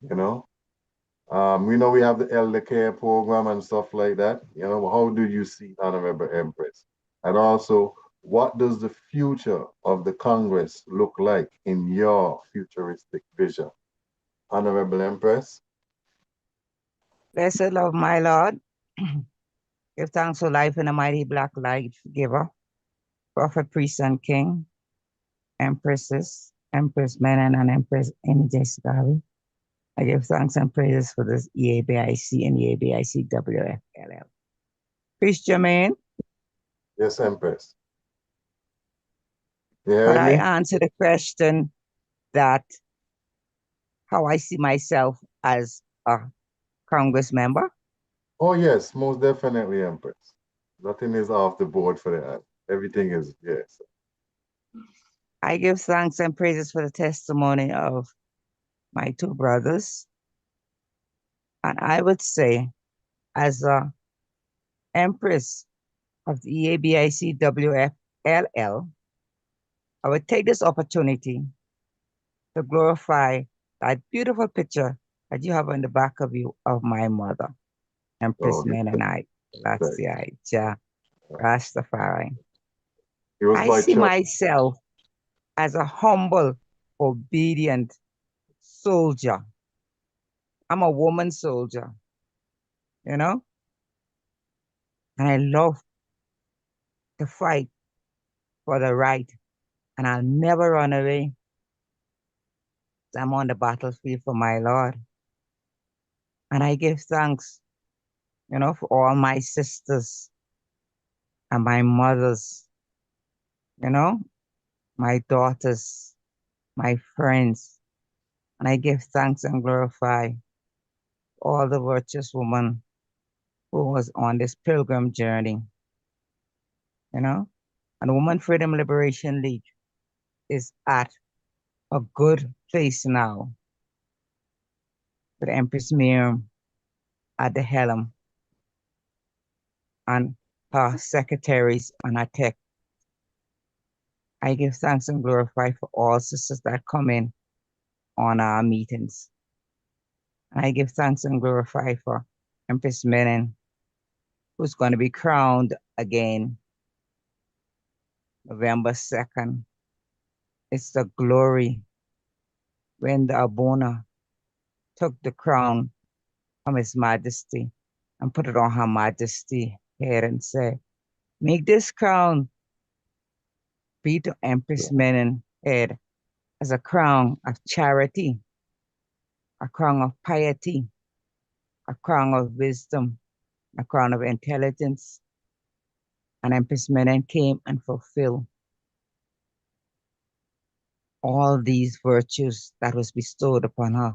We know we have the elder care program and stuff like that. How do you see Honorable Empress? And also, what does the future of the Congress look like in your futuristic vision? Honorable Empress? Blessed love, my Lord. Give thanks for life in a mighty black life giver, prophet, priest, and king, empresses, empress men, and empress in Jessica. I give thanks and praises for this EABIC and EABIC WFLL. Priest Jermaine? Yes, Empress. You But heard I me? answer the question that how I see myself as a Congress member. Oh, yes, most definitely, Empress. Nothing is off the board for that. Everything is, yes. I give thanks and praises for the testimony of my two brothers. And I would say, as a empress of the EABIC WFLL, I would take this opportunity to glorify that beautiful picture that you have on the back of you of my mother, Empress Mennonite, Latia Rastafari. It was I by see choice. myself as a humble, obedient soldier. I'm a woman soldier, and I love to fight for the right, and I'll never run away. I'm on the battlefield for my Lord. And I give thanks, for all my sisters and my mothers, my daughters, my friends. And I give thanks and glorify all the virtuous women who was on this pilgrim journey, And Women Freedom Liberation League is at a good place now with Empress Miriam at the helm and her secretaries and her tech I give thanks and glorify for all sisters that come in on our meetings. I give thanks and glorify for Empress Menen, who's going to be crowned again November 2nd. It's the glory when the Abona took the crown from His Majesty and put it on Her Majesty head and said, make this crown be to Empress Menen head as a crown of charity, a crown of piety, a crown of wisdom, a crown of intelligence. And Empress Menen came and fulfilled all these virtues that was bestowed upon her.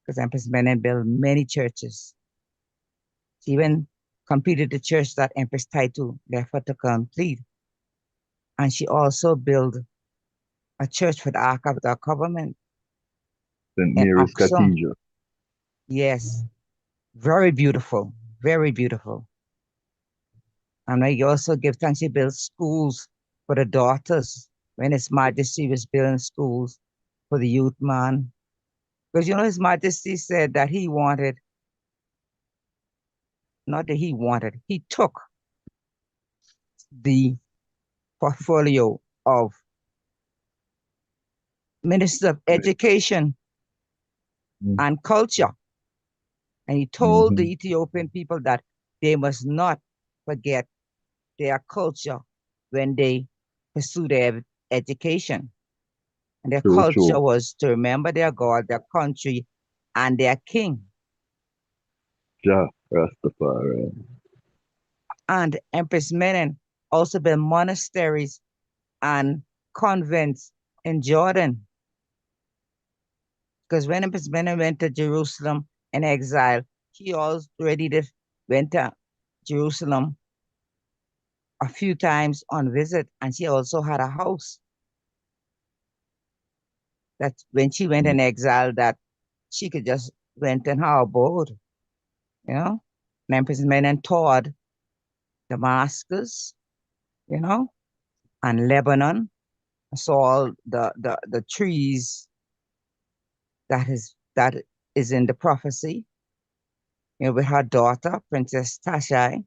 Because Empress Menen built many churches. She even completed the church that Empress Taitu left her to complete. And she also built a church for the Ark of the Covenant St. in Mary's Aksum. Cathedral. Yes, very beautiful, very beautiful. And I also give thanks. She built schools for the daughters when His Majesty was building schools for the youth man. Because His Majesty said that he wanted, not that he wanted, he took the portfolio of Minister of Education and Culture. And he told the Ethiopian people that they must not forget their culture when they pursue their education. And their culture was to remember their God, their country, and their king. Jah Rastafari. And Empress Menen also built monasteries and convents in Jordan. Because when Empress Menen went to Jerusalem in exile, she already went to Jerusalem a few times on visit, and she also had a house that when she went in exile that she could just went in her abode, And Empress Menen toured Damascus, and Lebanon. I saw all the trees that is in the prophecy, with her daughter, Princess Tashai,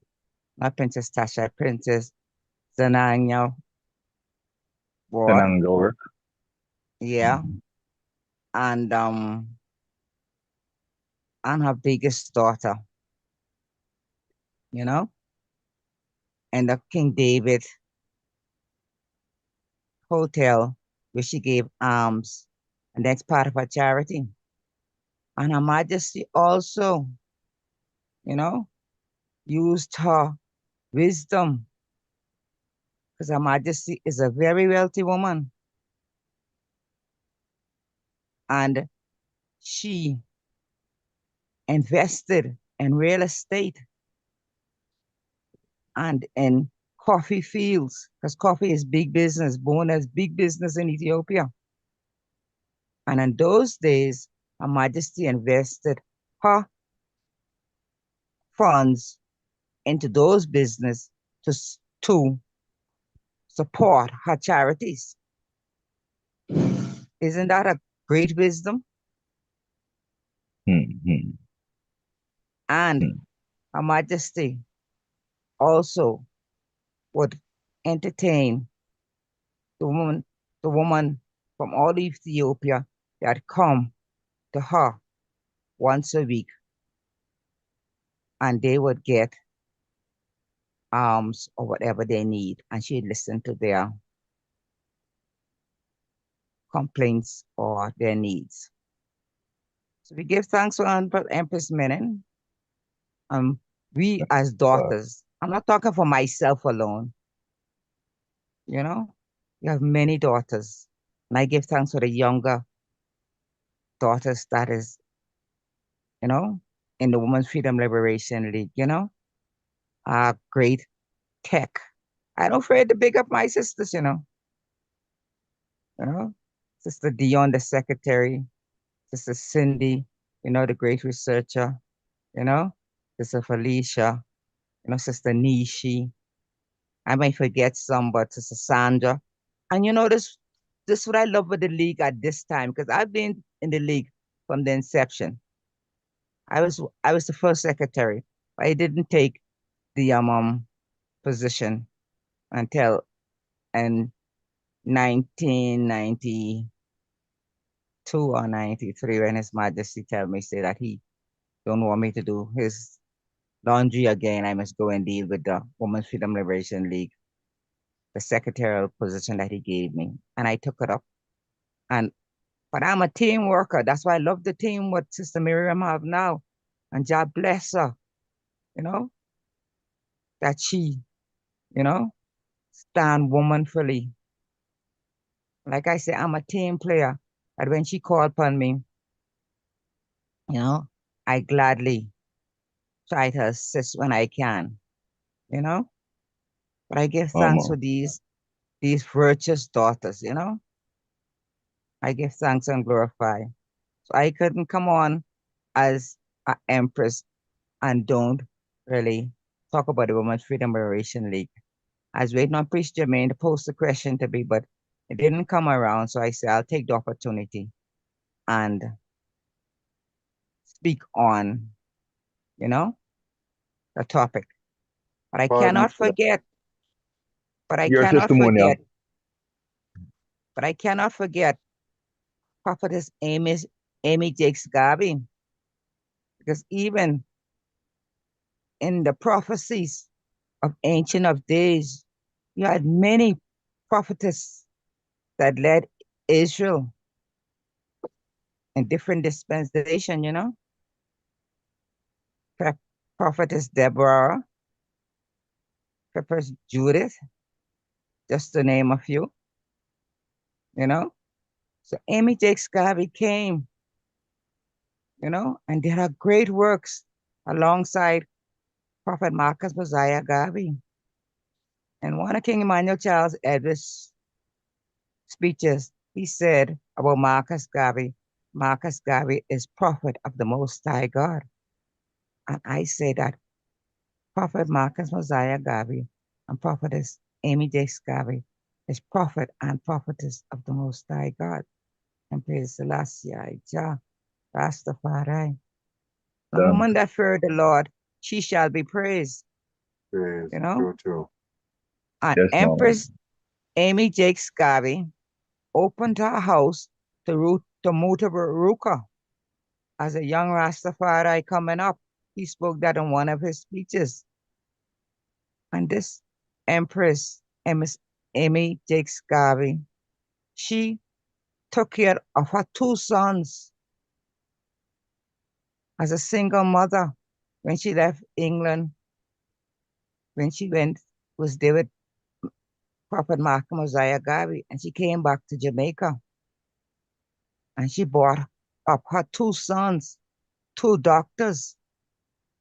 not Princess Tashai, Princess Zananya War. Senangor. Yeah. And her biggest daughter, and the King David Hotel, where she gave alms, and that's part of her charity. And Her Majesty also, used her wisdom, because Her Majesty is a very wealthy woman. And she invested in real estate and in coffee fields, because coffee is big business, born as big business in Ethiopia. And in those days, Her Majesty invested her funds into those business to support her charities. Isn't that a great wisdom? And Her Majesty also would entertain the woman from all Ethiopia that come to her once a week, and they would get alms or whatever they need, and she'd listen to their complaints or their needs. So we give thanks to Empress Menen. We as daughters, I'm not talking for myself alone. You have many daughters, and I give thanks for the younger daughters that is, in the Women's Freedom Liberation League, great tech. I don't afraid to big up my sisters, Sister Dion, the secretary, Sister Cindy, the great researcher, Sister Felicia, Sister Nishi. I might forget some, but Sister Sandra, And you know, this what I love with the league at this time, because I've been in the league from the inception. I was the first secretary, but I didn't take the position until in 1992 or 93, when His Majesty tell me, say that he don't want me to do his laundry again. I must go and deal with the Women's Freedom Liberation League, the secretarial position that he gave me. And I took it up. But I'm a team worker. That's why I love the team what Sister Miriam have now. And God bless her, you know, that she, you know, stand womanfully. Like I say, I'm a team player. And when she called upon me, you know, I gladly try to assist when I can, you know. But I give thanks for these virtuous daughters, you know. I give thanks and glorify. So I couldn't come on as an empress and don't really talk about the Women's Freedom Liberation League. I was waiting on Priest Jermaine to post the question to me, but it didn't come around. So I said, I'll take the opportunity and speak on, you know, the topic. But I Pardon me, cannot forget, but I your cannot testimonial. forget, but I cannot forget Prophetess Amy Jakes Garvey, because even in the prophecies of Ancient of Days, you had many prophetess that led Israel in different dispensation, you know. Prophetess Deborah, Prophetess Judith, just to name a few, you know. So Amy Jakes Garvey came, you know, and did her great works alongside Prophet Marcus Mosiah Garvey. And one of King Emmanuel Charles Edwards' speeches, he said about Marcus Garvey is prophet of the Most High God. And I say that Prophet Marcus Mosiah Garvey and Prophetess Amy Jakes Garvey is prophet and prophetess of the Most High God. And praise Selassie, Jah, Rastafari. The woman that feared the Lord, she shall be praised. Praise. You know? True. And Yes, ma'am. Empress Amy Jakes Garvey opened her house to Mutabaruka as a young Rastafari coming up. He spoke that in one of his speeches. And this Empress Amy Jakes Garvey, she took care of her two sons as a single mother when she left England, when she was there with Prophet Malcolm Mosiah Garvey, and she came back to Jamaica. And she brought up her two sons, two doctors.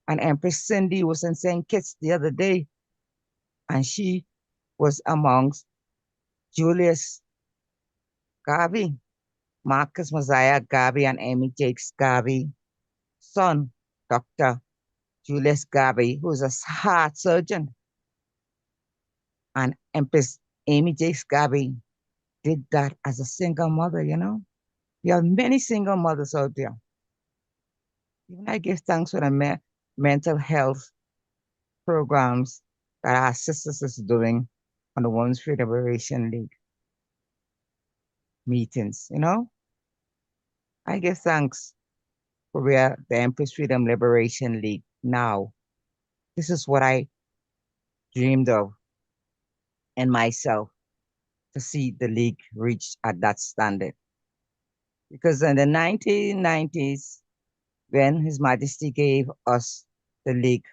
And Empress Cindy was in St. Kitts the other day, and she was amongst Julius Garvey, Marcus Mosiah Garvey, and Amy Jakes Garvey, son, Dr. Julius Garvey, who's a heart surgeon. And Empress Amy Jakes Garvey did that as a single mother, you know. We have many single mothers out there. Even I give thanks for the mental health programs that our sisters is doing on the Women's Freedom Liberation League meetings, you know. I give thanks for where the Empress Freedom Liberation League now. This is what I dreamed of in myself, to see the league reach at that standard. Because in the 1990s, when His Majesty gave us the league,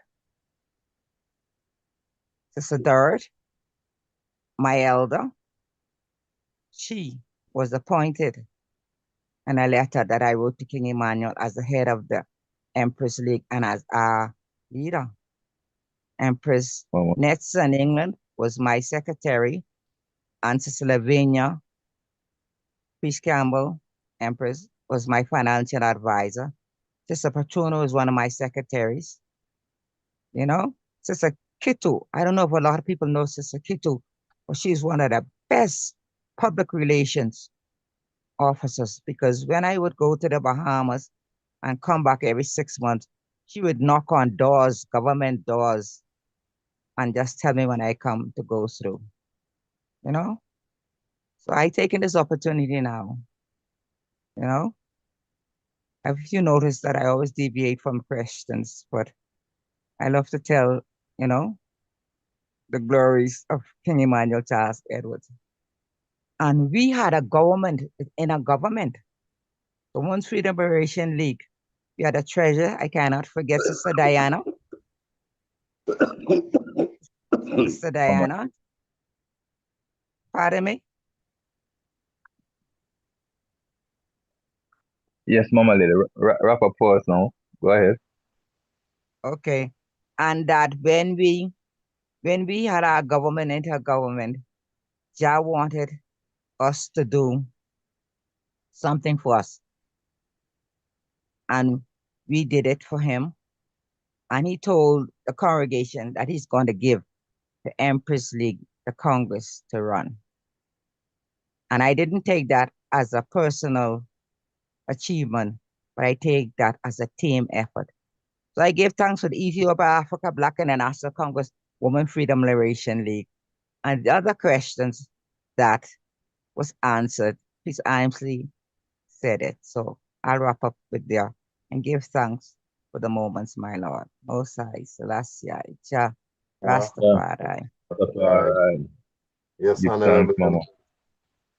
Sister Dorrit, my elder, she was appointed in a letter that I wrote to King Emmanuel as the head of the Empress League and as our leader. Empress Netson England was my secretary, and Sister Lavinia Peace Campbell, Empress, was my financial advisor. Sister Patrono is one of my secretaries. You know, Sister Kitu, I don't know if a lot of people know Sister Kitu, but she's one of the best public relations officers, because when I would go to the Bahamas and come back every 6 months, she would knock on doors, government doors, and just tell me when I come to go through, you know? So I taken this opportunity now, you know? Have you noticed that I always deviate from questions, but I love to tell, you know, the glories of King Emmanuel Charles Edwards. And we had a government in a government, the Women's Freedom Liberation League. We had a treasurer, I cannot forget Sister Diana. Sister Diana, pardon me? Yes, Mama Lily, wrap up for us now. Go ahead. Okay. And that when we had our government, intergovernment, Jah wanted us to do something for us. And we did it for him. And he told the congregation that he's going to give the Empress League the Congress to run. And I didn't take that as a personal achievement, but I take that as a team effort. So I give thanks for the Ethiopia, Africa, Black and National Congress, Women Freedom Liberation League, and the other questions that was answered. His Aimsley said it. So I'll wrap up with there and give thanks for the moments, my Lord. Mosai, Selassie, Jah, Rastafari. Rastafari. Yes, Give Honorable. thanks, Mama.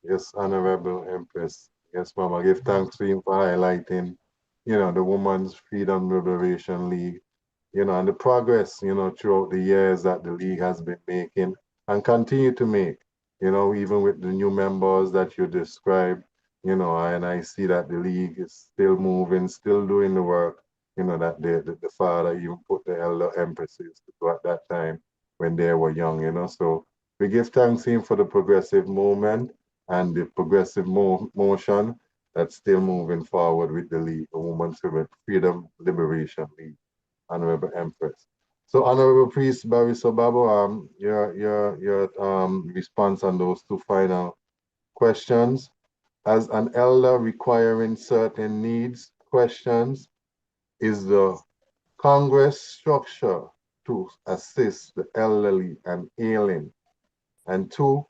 Yes, Honorable Empress. Yes, Mama. Give thanks to him for highlighting, the Women's Freedom Liberation League, and the progress, throughout the years that the league has been making and continue to make, even with the new members that you described, and I see that the league is still moving, still doing the work, that the father even put the elder empresses to do at that time when they were young. So we give thanks to him for the progressive movement and the progressive motion that's still moving forward with the league, the Women's Freedom Liberation League. Honorable Empress. So, Honorable Priest Barry Sobabo, your response on those two final questions. As an elder requiring certain needs, questions, is the Congress structure to assist the elderly and ailing? And two,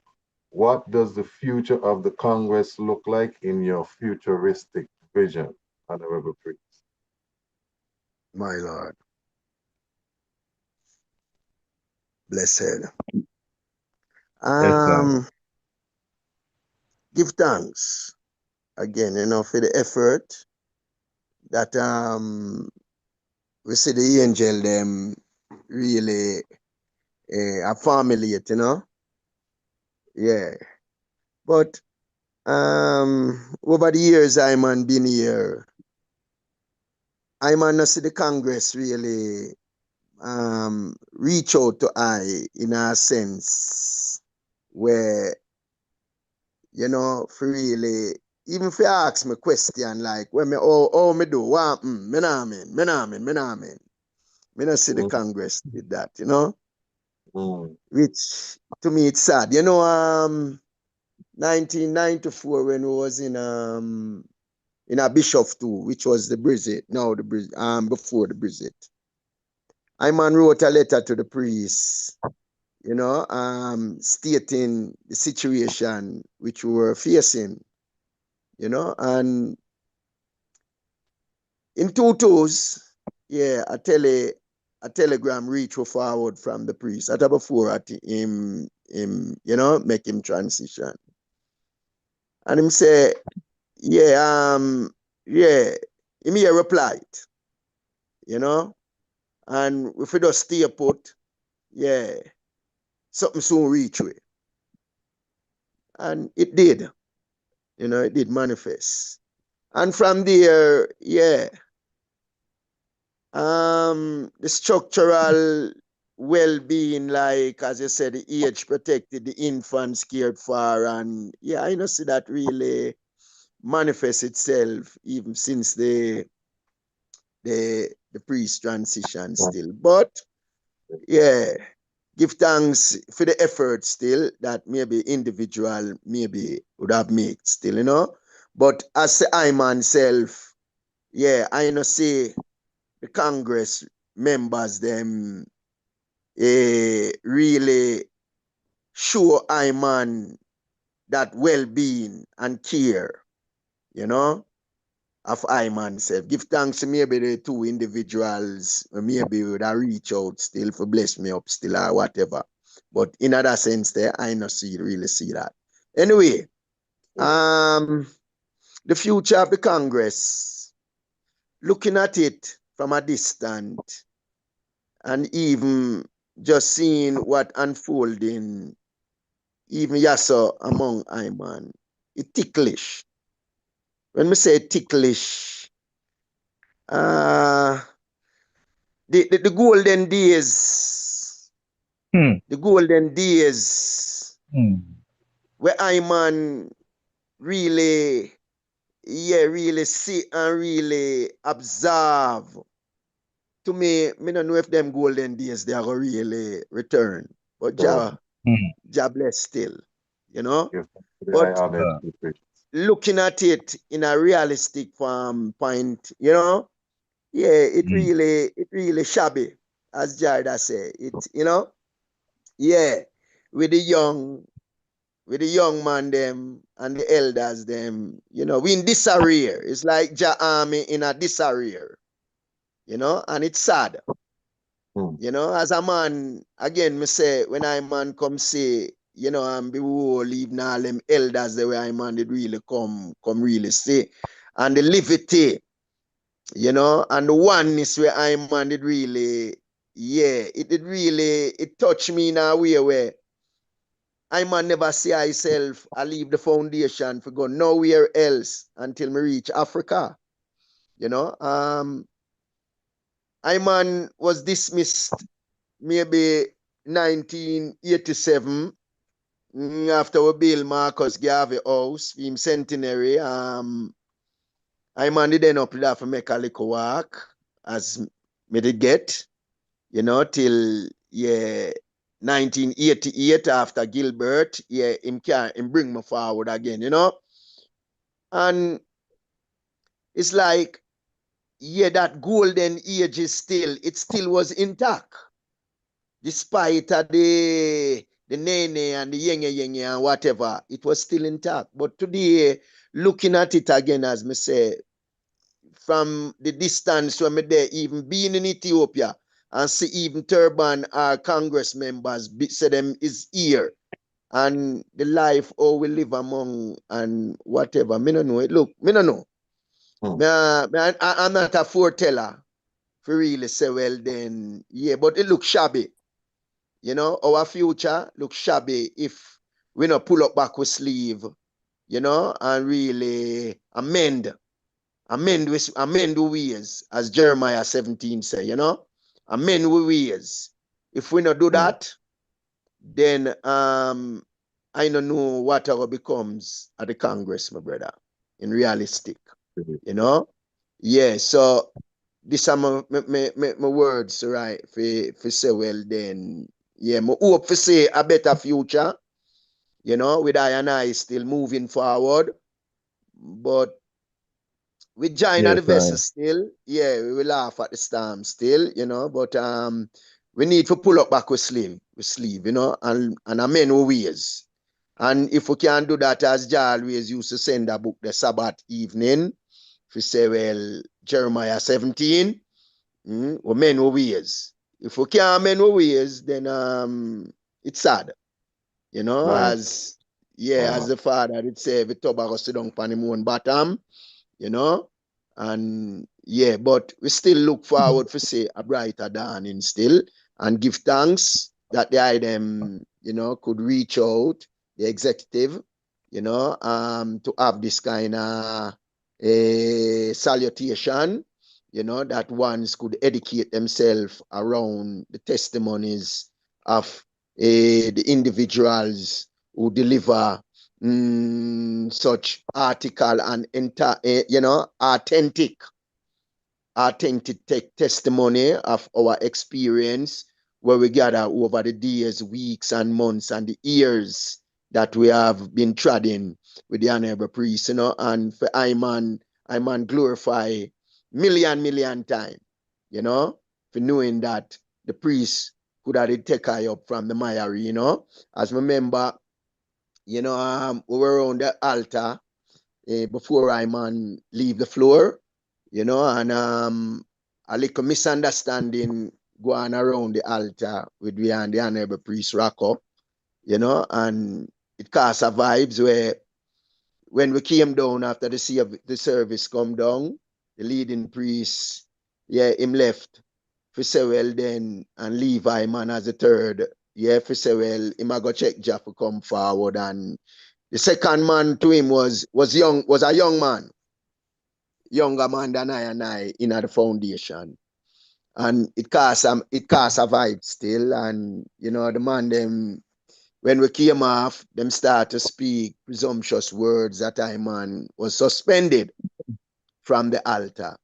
what does the future of the Congress look like in your futuristic vision, Honorable Priest? My Lord. Blessed. Yes, Give thanks again, for the effort that we see the angel them really formulate, Yeah. But over the years I'm been here, I'm not see the Congress really reach out to I in a sense where, for really, even if you ask me question like when me me do what me nah mean. Me not see the Congress did that, which to me it's sad. 1994 when we was in a Bishop too, which was the Brizet, now the Brizet, before the Brizet. I wrote a letter to the priest, stating the situation which we were facing, and in 2000, a telegram reached forward from the priest at before at him, make him transition. And him say, him here replied, and if we just stay put, something soon reach way. And it did, it did manifest. And from there, the structural well-being, like as you said, the age protected, the infants cared for, and I know see that really manifest itself even since the priest transition still. But give thanks for the effort still that maybe individual maybe would have made still, you know. But as I myself, yeah, I know see the Congress members them really show I man that well-being and care, you know, of I myself. Give thanks to maybe the two individuals, maybe would have reach out still for bless me up still or whatever. But in other sense there, I not really see that. Anyway, the future of the Congress, looking at it from a distance and even just seeing what unfolding, even yasso among I man, it ticklish. When we say ticklish, uh, the golden days, the golden days where I man really, yeah, really see and really observe. To me don't know if them golden days they are gonna really return. But Jah bless still, you know. Yes, But I honor you. looking at it in a realistic point, you know, yeah, it really shabby, as Jarda say. It, you know, yeah, with the young man them and the elders them, you know, we in disarray. It's like Jah army in a disarray, you know, and it's sad. You know, as a man, again, me say, when I man come say, you know, and behold, even all them elders the way I man did really come really say. And the liberty, you know, and the oneness where I man did really, yeah, it did really, it touched me in a way where I man never see myself, I leave the foundation for go nowhere else until me reach Africa. You know, I man was dismissed maybe 1987 after we build Marcus Garvey house, him centenary. I man did end up there for make a little work as me did get, you know, till yeah 1988 after Gilbert, yeah, him bring me forward again, you know. And it's like, yeah, that golden age is still, it still was intact. Despite the nene and the yenge and whatever, it was still intact. But today, looking at it again, as me say, from the distance when me there, even being in Ethiopia, and see even Turban our Congress members say them is here. And the life how we live among and whatever. Me no know it. Look, me no know. I'm not a foreteller for really say, well then, yeah, but it looks shabby. You know, our future looks shabby if we not pull up back with sleeve, you know, and really amend the ways, as Jeremiah 17 say, you know, amend the ways. If we not do that, then I don't know what our becomes at the Congress, my brother, in realistic, you know. Yeah, so these are my words, right? For say, well, then, yeah, I hope for say a better future, you know, with I and I still moving forward. But we join at the Yes, vessel still, yeah, we will laugh at the storm still, you know, but we need to pull up back with sleeve, you know, and amend our ways. And if we can do that, as Jah always used to send a book the Sabbath evening, if we say, well, Jeremiah 17, we mend our ways. If we can't mend our ways, then it's sad. You know, Right. as as the father did say, the tobacco sit down on him own bottom, you know. And yeah, but we still look forward for say a brighter dawning still and give thanks that the item, you know, could reach out, the executive, you know, to have this kind of a salutation, you know, that ones could educate themselves around the testimonies of the individuals who deliver such article and you know, authentic testimony of our experience where we gather over the days, weeks, and months, and the years that we have been treading with the honorable priest, and for I man glorify million time, for knowing that the priest could have take I up from the Mary, As remember, we were on the altar before I man leave the floor, and a little misunderstanding going around the altar with we and the honorable priest Rocco, and it caused a vibes where when we came down after the service come down, the leading priest, him left for say well then and Levi man as the third. For say well, him a go check Jeff to come forward, and the second man to him was a young man, younger man than I and I in the foundation. And it caused a vibe still. And the man them when we came off, them start to speak presumptuous words that I man was suspended from the altar.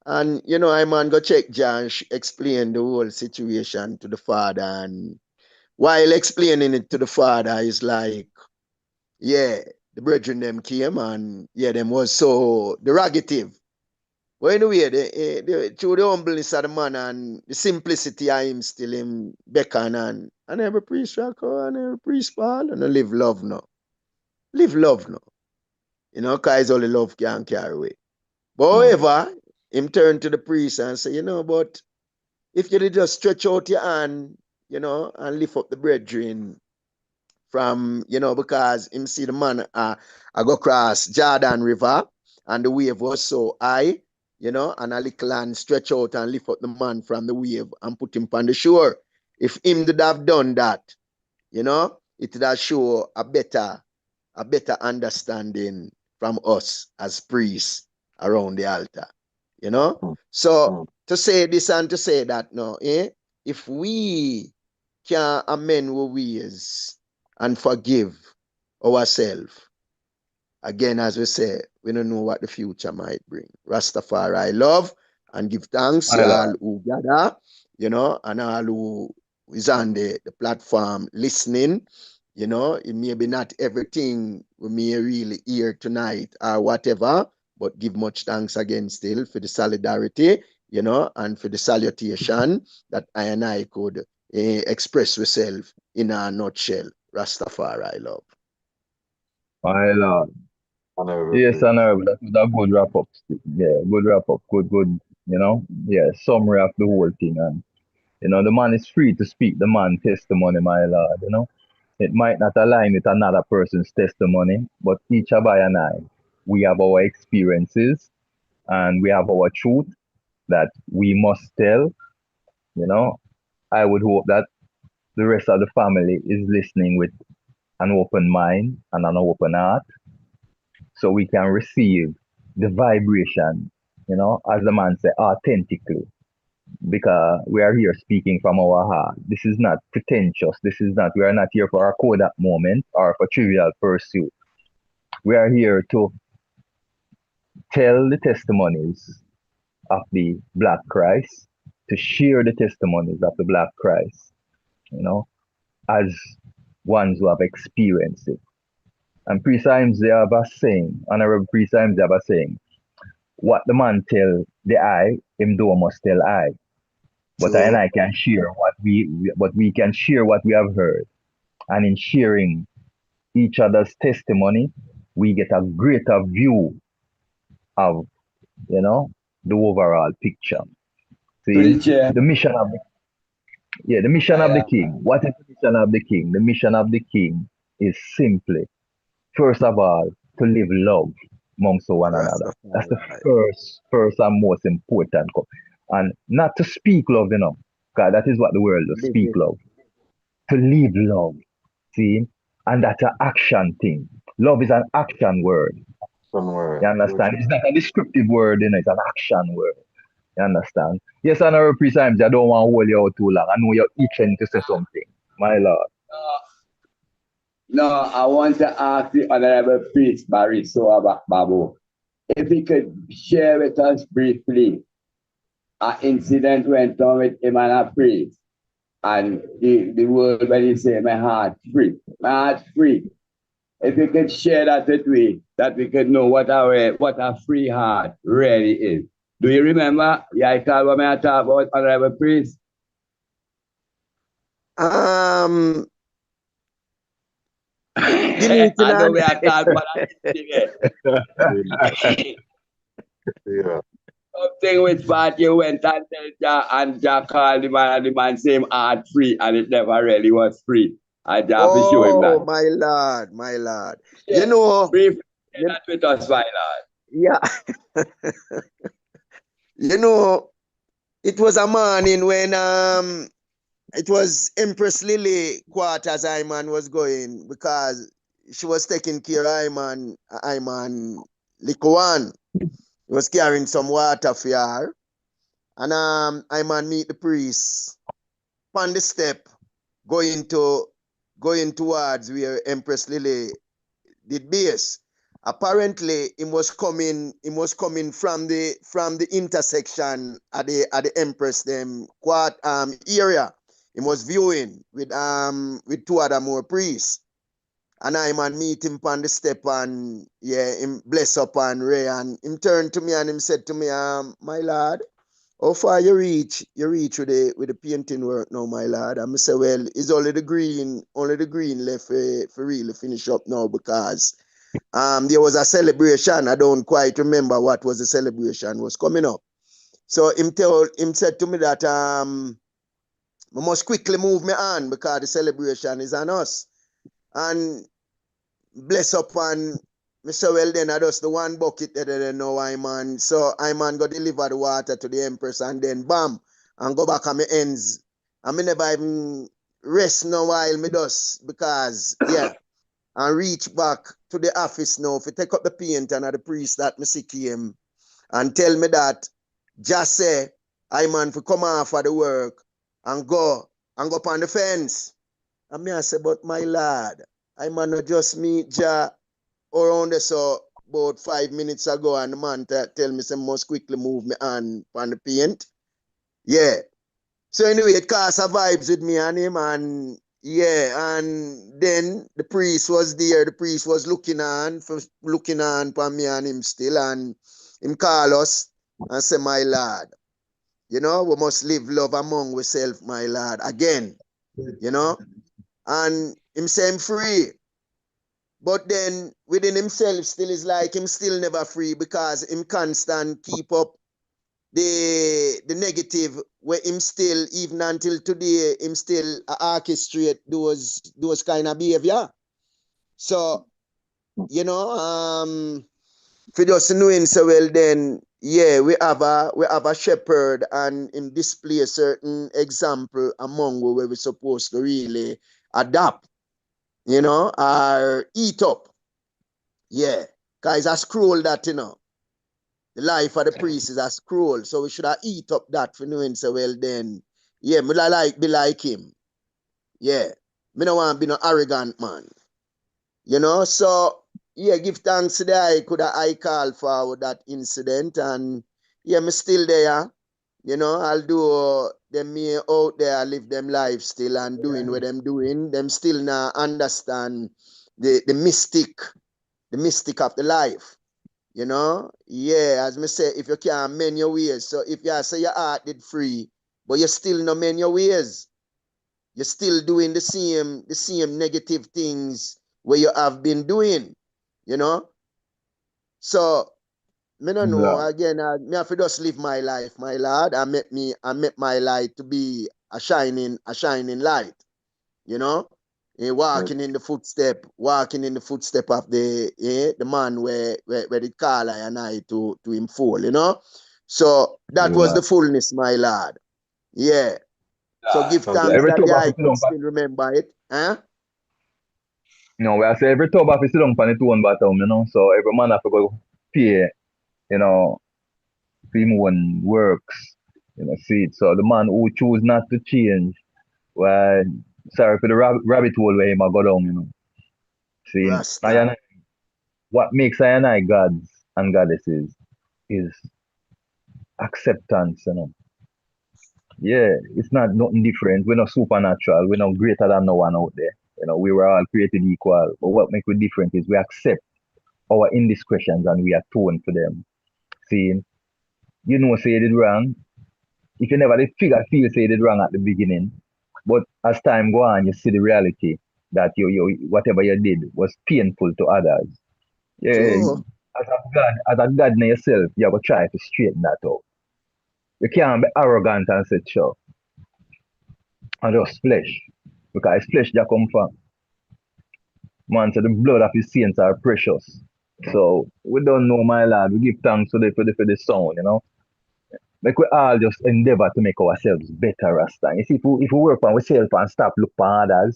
And I man go check John, explain the whole situation to the father, and while explaining it to the father, is like, the brethren them came and them was so derogative. But anyway, through the humbleness of the man and the simplicity of him still him beckon and every priest Rocco and every priest Paul and live love now. Live love now. Cause only love can carry away. But however, him turn to the priest and say, but if you just stretch out your hand, and lift up the brethren from, because him see the man I go across Jordan River and the wave was so high, and a little hand stretch out and lift up the man from the wave and put him on the shore. If him did have done that, it would have show a better understanding from us as priests around the altar. So to say this and to say that no, if we can amend our ways and forgive ourselves, again, as we say, we don't know what the future might bring. Rastafari love and give thanks to all who gather, and all who is on the platform listening. It may be not everything we may really hear tonight or whatever, but give much thanks again still for the solidarity, and for the salutation that I and I could express myself in a nutshell. Rastafari love. My Lord. Yes, Honorable, that was a good wrap up. Yeah, good wrap up. Good, summary of the whole thing. And, the man is free to speak the man testimony, my Lord, It might not align with another person's testimony, but each of I and I, we have our experiences and we have our truth that we must tell. I would hope that the rest of the family is listening with an open mind and an open heart so we can receive the vibration, as the man said, authentically, because we are here speaking from our heart. This is not pretentious. We are not here for a Kodak moment or for trivial pursuit. We are here to tell the testimonies of the Black Christ, to share the testimonies of the Black Christ, as ones who have experienced it. And sometimes they have a saying, Honorable sometimes they have a saying, what the man tell the eye, him do must tell I. But I and I can share what we can share what we have heard. And in sharing each other's testimony, we get a greater view of, the overall picture. See, the mission of the king. What is the mission of the king? The mission of the king is simply, first of all, to live love amongst one another. That's the first and most important. And not to speak love, because that is what the world does, speak love. To live love, see? And that's an action thing. Love is an action word. You understand? It's not a descriptive word, it's an action word. You understand? Yes, Honorable Priest, I don't want to hold you out too long. I know you're itching to say something. My Lord. No, I want to ask the Honorable Priest Barry Soabak Babu if he could share with us briefly an incident went on with him and a priest. And the word when he say my heart free. My heart free. If you could share that with me, that we could know what a free heart really is. Do you remember? Yeah, I call what I talk about honorable priest. You need to I know know. we are talking about Yeah. something which part you went and tell Jah and Jah called him and the man same heart free and it never really was free. I just have to show him that. Oh, my Lord, my Lord. Yeah. You know, Briefly share that with us, my Lord. yeah. You know, it was a morning when it was Empress Lily quarters Iman was going because she was taking care of Iman Likuan. He was carrying some water for her. And Iman meet the priest on the step going towards where Empress Lily did base. Apparently, it was coming from the intersection at the Empress them area. He was viewing with two other more priests. And I man meet him on the step and yeah, him bless up and Ray and him turned to me and him said to me, my lord, how far you reach with the painting work now, my lad? And I say, well, it's only the green left for really finish up now because there was a celebration. I don't quite remember what was the celebration was coming up. So him said to me that I must quickly move me on because the celebration is on us. And bless up and me say, well then I just the one bucket that I know I man. So I man go deliver the water to the Empress and then bam and go back on my ends. And me never even rest no while me just because yeah. And reach back to the office now to take up the paint and the priest that me see him and tell me that just say I man for come off of the work and go up on the fence. And me I say, but my lad, I man not just meet Jah around there so about 5 minutes ago and the man tell me some must quickly move me on the paint. Yeah. So anyway, it cast a vibes with me and him and yeah, and then the priest was there. The priest was looking on for me and him still and him call us and say, my lord, you know, we must live love among ourselves, my lord, again, you know, and him say him free. But then within himself still is like him still never free because him constant keep up the negative where him still even until today him still orchestrate those kind of behavior. So you know for just knowing so well then yeah we have a shepherd and him display a certain example among where we're supposed to really adapt, you know, or eat up. Yeah, guys, I scroll that, you know. The life of the priest is a scroll, so we should have eat up that for knowing so well then. Yeah, me like be like him. Yeah, me no want to be no arrogant man. You know, so yeah, give thanks to the I call for that incident and yeah, me still there. You know, I'll do them me out there live them life still and doing what them doing. Them still now understand the mystic of the life. You know, yeah, as me say, if you can't mend your ways, so if you say your heart did free, but you still no mend your ways, you're still doing the same negative things where you have been doing, you know. So me no know Yeah. again. Me have to just live my life, my lord. I make my light to be a shining light, you know. Walking in the footstep of the man where the call I and I to him fall, you know. So that was Yeah. the fullness, my lord. Yeah. So give So thanks every that tub the of I it could don't still remember it. Huh? no, we I say every tub of it don't pan it own bottom, you know. So every man have to go pay, you know, for him own works, you know, see it. So the man who choose not to change, well, sorry for the rabbit hole where him a go down, you know. See, Rasta. what makes I and I gods and goddesses is acceptance, you know. Yeah, it's not nothing different. We're not supernatural. We're not greater than no one out there. We were all created equal. But what makes it different is we accept our indiscretions and we atone for them. See, say you did wrong. If you never did feel say you did wrong at the beginning, but as time go on, you see the reality that you whatever you did was painful to others. Yeah, True. as a God in yourself, you have to try to straighten that out. You can't be arrogant and say, sure, and just flesh. Because it's flesh that come from. Man, so the blood of his saints are precious. So we don't know, my lad. We give thanks for the sound. Like we all just endeavor to make ourselves better, Rasta. You see, if we work on ourselves and stop look for others,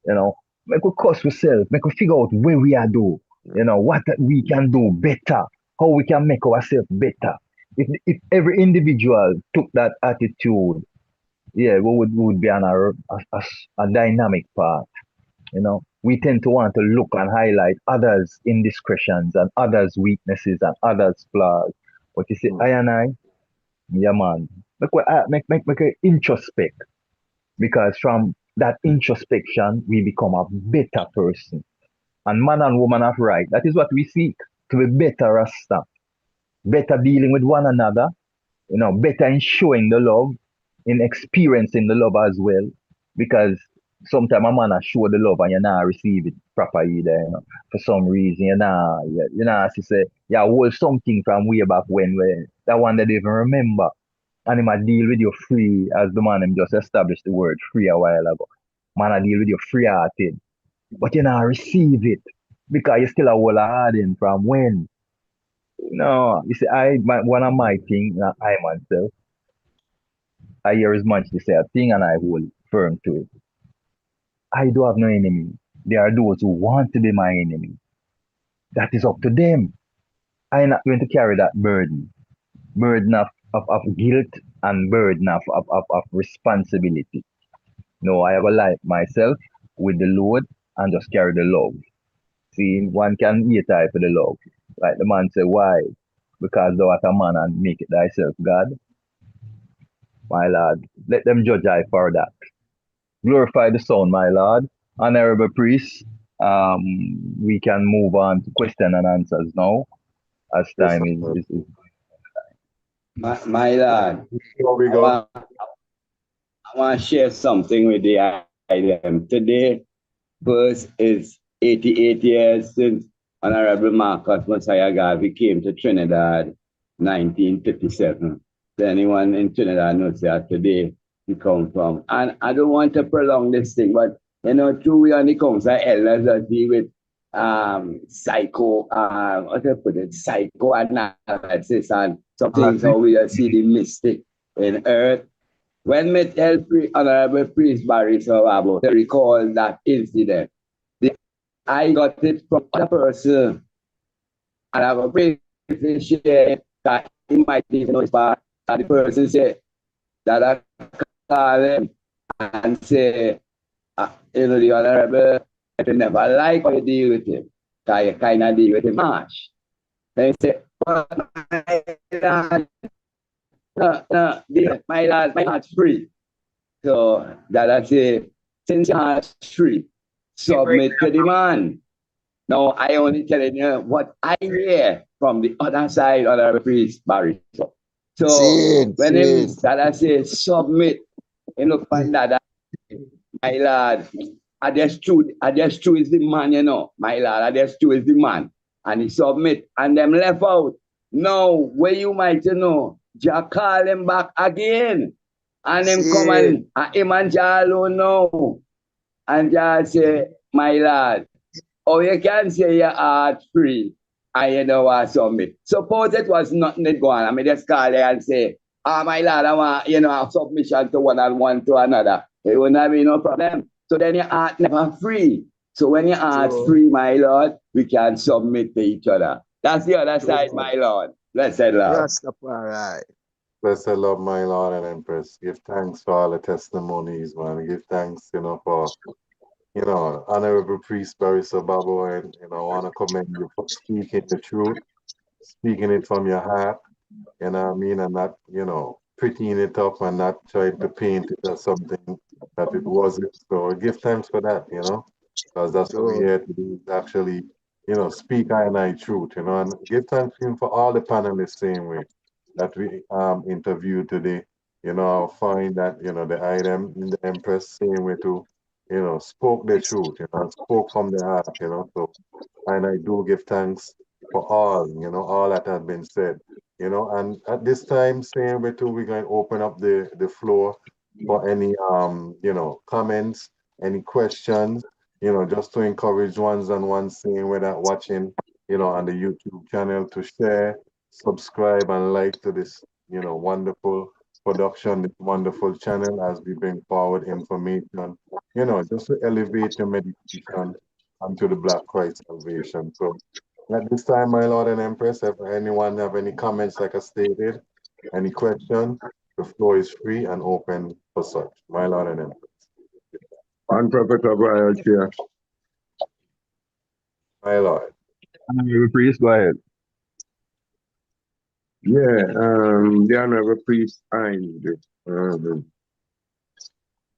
you know, make we cuss ourselves, make we figure out where we are do, what we can do better, how we can make ourselves better. If every individual took that attitude, yeah, we would be on a dynamic path. We tend to want to look and highlight others' indiscretions and others' weaknesses and others' flaws. But you see, I and I, yeah, man, make a introspect because from that introspection we become a better person. And man and woman of right, that is what we seek to be better Rasta, better dealing with one another, better in showing the love, in experiencing the love as well. Because sometimes a man a show the love and you not receive it proper either, for some reason. You know, as you say, you hold something from way back when that one that they even remember. And him a deal with you free, as the man him just established the word free a while ago. Man a deal with you free hearted. But you not receive it. Because you still a hold a harden from when. No, you see, one of my thing, I myself, I hear his much to say a thing and I hold firm to it. I do have no enemy. There are those who want to be my enemy. That is up to them. I'm not going to carry that burden of guilt and burden of responsibility. No, I have a life myself with the Lord and just carry the love. See, one can eat I for the love. Like the man say, why? Because thou art a man and make it thyself God. My Lord, let them judge I for that. Glorify the Son, my Lord. Honorable priest, we can move on to question and answers now, as Yes, time sir. is My lad, Before we I go, want to share something with the item. Today, first is 88 years since Honorable Marcus Messiah Garvey came to Trinidad, 1957. So anyone in Trinidad knows that today he come from. And I don't want to prolong this thing, but true we on the council elders that deal with what do I put it, psychoanalysis and some things how we see the mystic in earth. When me tell Honorable Priest Barry Savabo to recall that incident, I got it from other person, and I will pray to share that he might even know his part. And the person said that I call him and say, the Honorable, if you never like how you deal with him, because you kind of deal with him harsh. Then he said, but my lad, my heart's free. So that I say, since your heart's free, submit to the man. Now I only telling you what I hear from the other side of the priest Barry. So when him that I say submit, you look find that my lad, I just true is the man, my lad, I just true is the man. And he submit and them left out. Now where you might Jah call him back again. And him come and him and Jah alone now. And Jah say, my lad, or you can say your heart free and you don't want submit. Suppose it was nothing that go on. I mean, just call there and say, my lad, I want, a submission to one and one to another. It will not be no problem. So then your heart never free. So when your heart's free, my Lord, we can submit to each other. That's the other side, my Lord. Blessed love. Rastafari. blessed love, my Lord and Empress. Give thanks for all the testimonies, man. Give thanks, for Honorable Priest Barry Babo, and I want to commend you for speaking the truth, speaking it from your heart, and not, prettying it up and not trying to paint it as something that it wasn't. So I give thanks for that, because that's what we're here to do, is actually, speak I truth, and give thanks to him for all the panelists same way that we interviewed today. I find that, the item in the Empress same way too, spoke the truth, and spoke from the heart, so and I do give thanks for all that has been said. And at this time, same way too, we're going to open up the floor for any comments, any questions, just to encourage ones and ones saying whether watching, on the YouTube channel to share, subscribe and like to this, wonderful production, this wonderful channel as we bring forward information, just to elevate your meditation unto the Black Christ salvation. So at this time, my Lord and Empress, if anyone have any comments, like I stated, any question, the floor is free and open for such. My Lord and Empress. On Prophet Brian here. My Lord. Honorable Priest, go ahead. Yeah, the Honorable Priest signed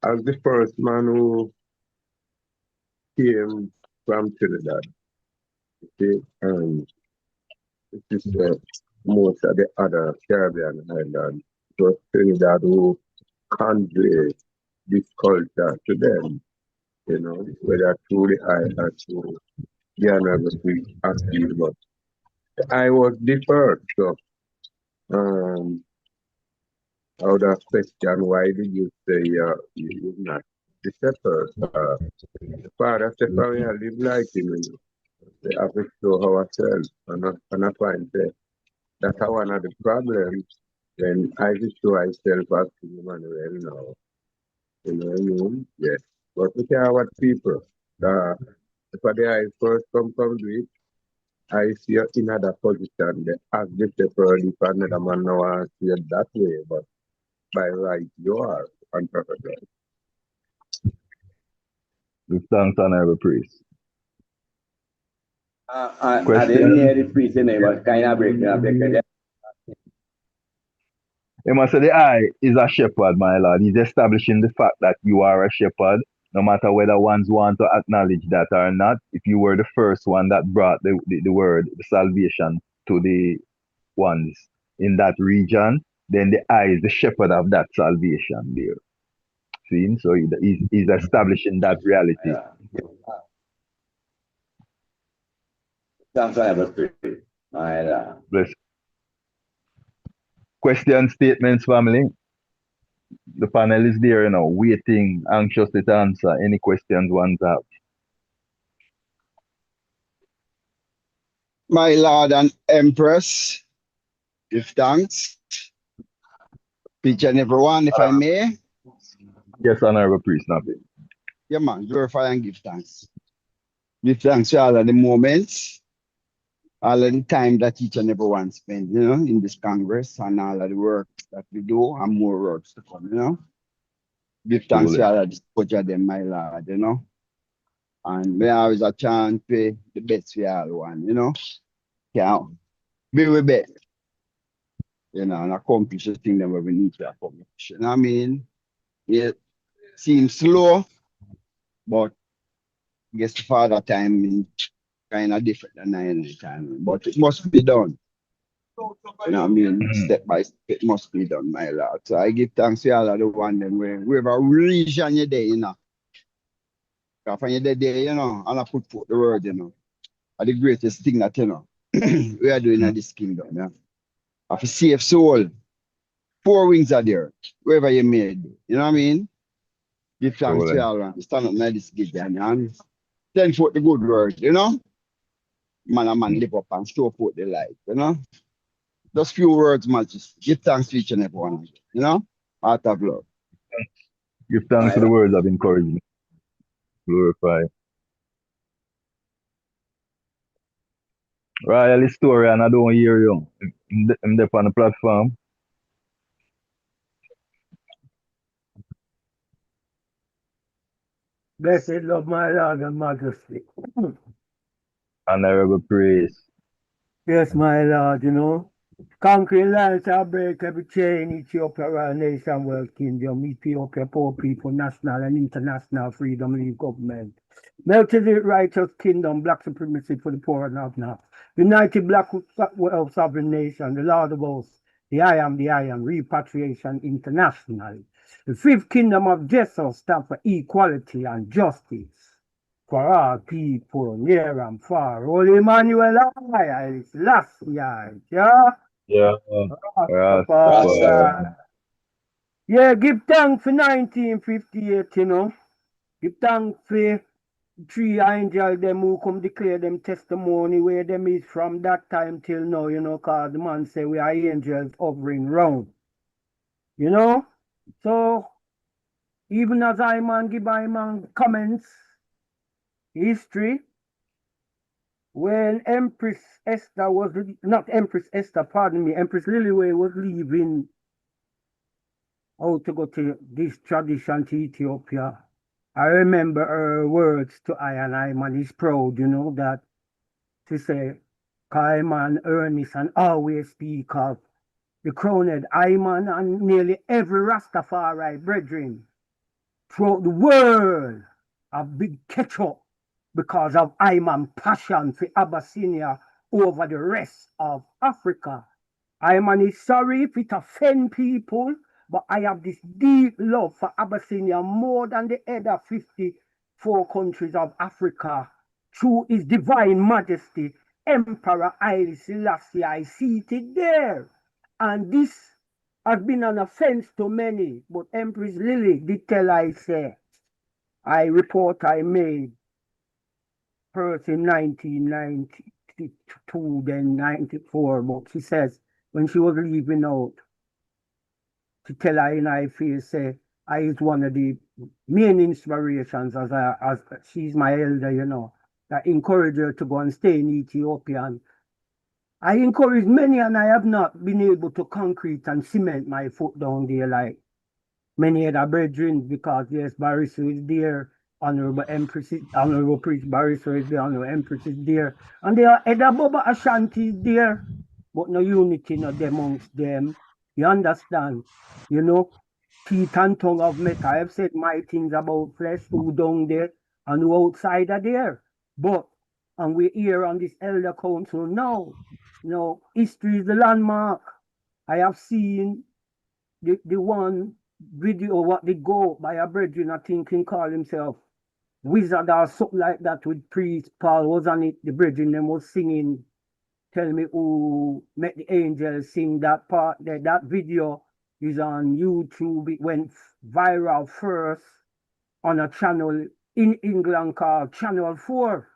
as the first man who came from Trinidad. Okay, this is most of the other Caribbean islands. It was Trinidad who conveyed this culture to them, whether through the eye or through the Honorable Priest active. But I was the first, so I would have questioned why did you say you're not the shepherd? The Father said, "For we are live like him, we have to show ourselves." And I find that that's one of the problems when I just show myself as Emmanuel now. You know what I mean? Yes. But we care what people. If I first come to it, I see you in another position. They ask the shepherd if another man now wants to see it that way, but by right you are on purpose. Give thanks, Honorable Priest. I didn't hear the priest name, but kind of breaking up. He must say the I is a shepherd, my lord. He's establishing the fact that you are a shepherd, no matter whether ones want to acknowledge that or not. If you were the first one that brought the word, the salvation to the ones in that region, then the I is the shepherd of that salvation there. See? So he's establishing that reality. Thanks, Honorable Priest. My Lord. Bless. Question statements, family. The panel is there, waiting anxiously to answer any questions one have. My Lord and Empress, give thanks. Each and everyone, if I may. Yes, Honorable Priest, nothing. Yeah, man, glorify and give thanks. Give thanks to all of the moments, all of the time that each and everyone spend, in this Congress and all of the work that we do and more works to come, Give thanks to all of the exposure them, my Lord, And we always a chance to the best we all want, Yeah. Be with best, and accomplish the thing that we need to accomplish. You know what I mean? It seems slow, but I guess the father time is kind of different than I time. But it must be done. You know what I mean? Step by step, it must be done, my Lord. So I give thanks to all of the one them wherever region you're there, Because when you're there, and I put forth the word, are the greatest thing that, we are doing in this kingdom, yeah. Of a safe soul, 4 wings are there, wherever you may be. You know what I mean? Give thanks to all, and stand up in this gate, and send forth the good word, Man and man live up and show forth the light, Just few words, man. Just give thanks to each and every one, Heart of love. Give thanks for the words of encouragement. Glorify. Royal historian, I don't hear you. I'm there on the platform. Blessed love, my Lord and Majesty. Honorable Priest. Yes, my Lord, Conquering lions shall break every chain. Ethiopia, royal nation, world kingdom. Ethiopia, poor people, national and international freedom league government. Melchizedek righteous kingdom, black supremacy for the poor and have-nots. United black sovereign nation, the Lord of hosts, the I am, repatriation international. The fifth kingdom of Jesus stands for equality and justice for all people, near and far. Holy Emmanuel, I, last year, yeah. Yeah. Rasta. Rastafari. Yeah, give thanks for 1958, you know. Give thanks for three angels them who come declare them testimony where them is from that time till now, you know, cause the man say we are angels hovering round. You know? So even as I man give I man comments, history, when Empress Esther was not Empress Esther, pardon me, Empress Liliwe was leaving out to go to this tradition to Ethiopia. I remember her words to I man is proud, you know, that to say, Kaiman, earnest, and always speak of the crowned Iman and nearly every Rastafari brethren throughout the world a big catch up because of Iman passion for Abyssinia over the rest of Africa. Iman is sorry if it offend people, but I have this deep love for Abyssinia more than the other 54 countries of Africa. Through his divine majesty, Emperor Haile Selassie I seated there. And this has been an offense to many, but Empress Lily did tell I say, I report I made first in 1992, then 94, but she says when she was leaving out, to tell her in her face, say, I is one of the main inspirations as she's my elder, you know, that encourage her to go and stay in Ethiopia. And I encourage many, and I have not been able to concrete and cement my foot down there like many other brethren, because yes, Barrister is there, Honorable Empress, Honorable Priest Barrister is there, Honorable Empress is there, and there are other Baba Ashanti is there, but no unity not amongst them. You understand? You know, teeth and tongue of met. I have said my things about flesh, who down there and who outside are there. But, and we're here on this elder council now. You know, history is the landmark. I have seen the one video what they go by a brethren, I think he call himself Wizard or something like that with priest Paul was on it. The brethren them was singing, tell me who met the angels sing that part there. That video is on YouTube. It went viral first on a channel in England called Channel 4.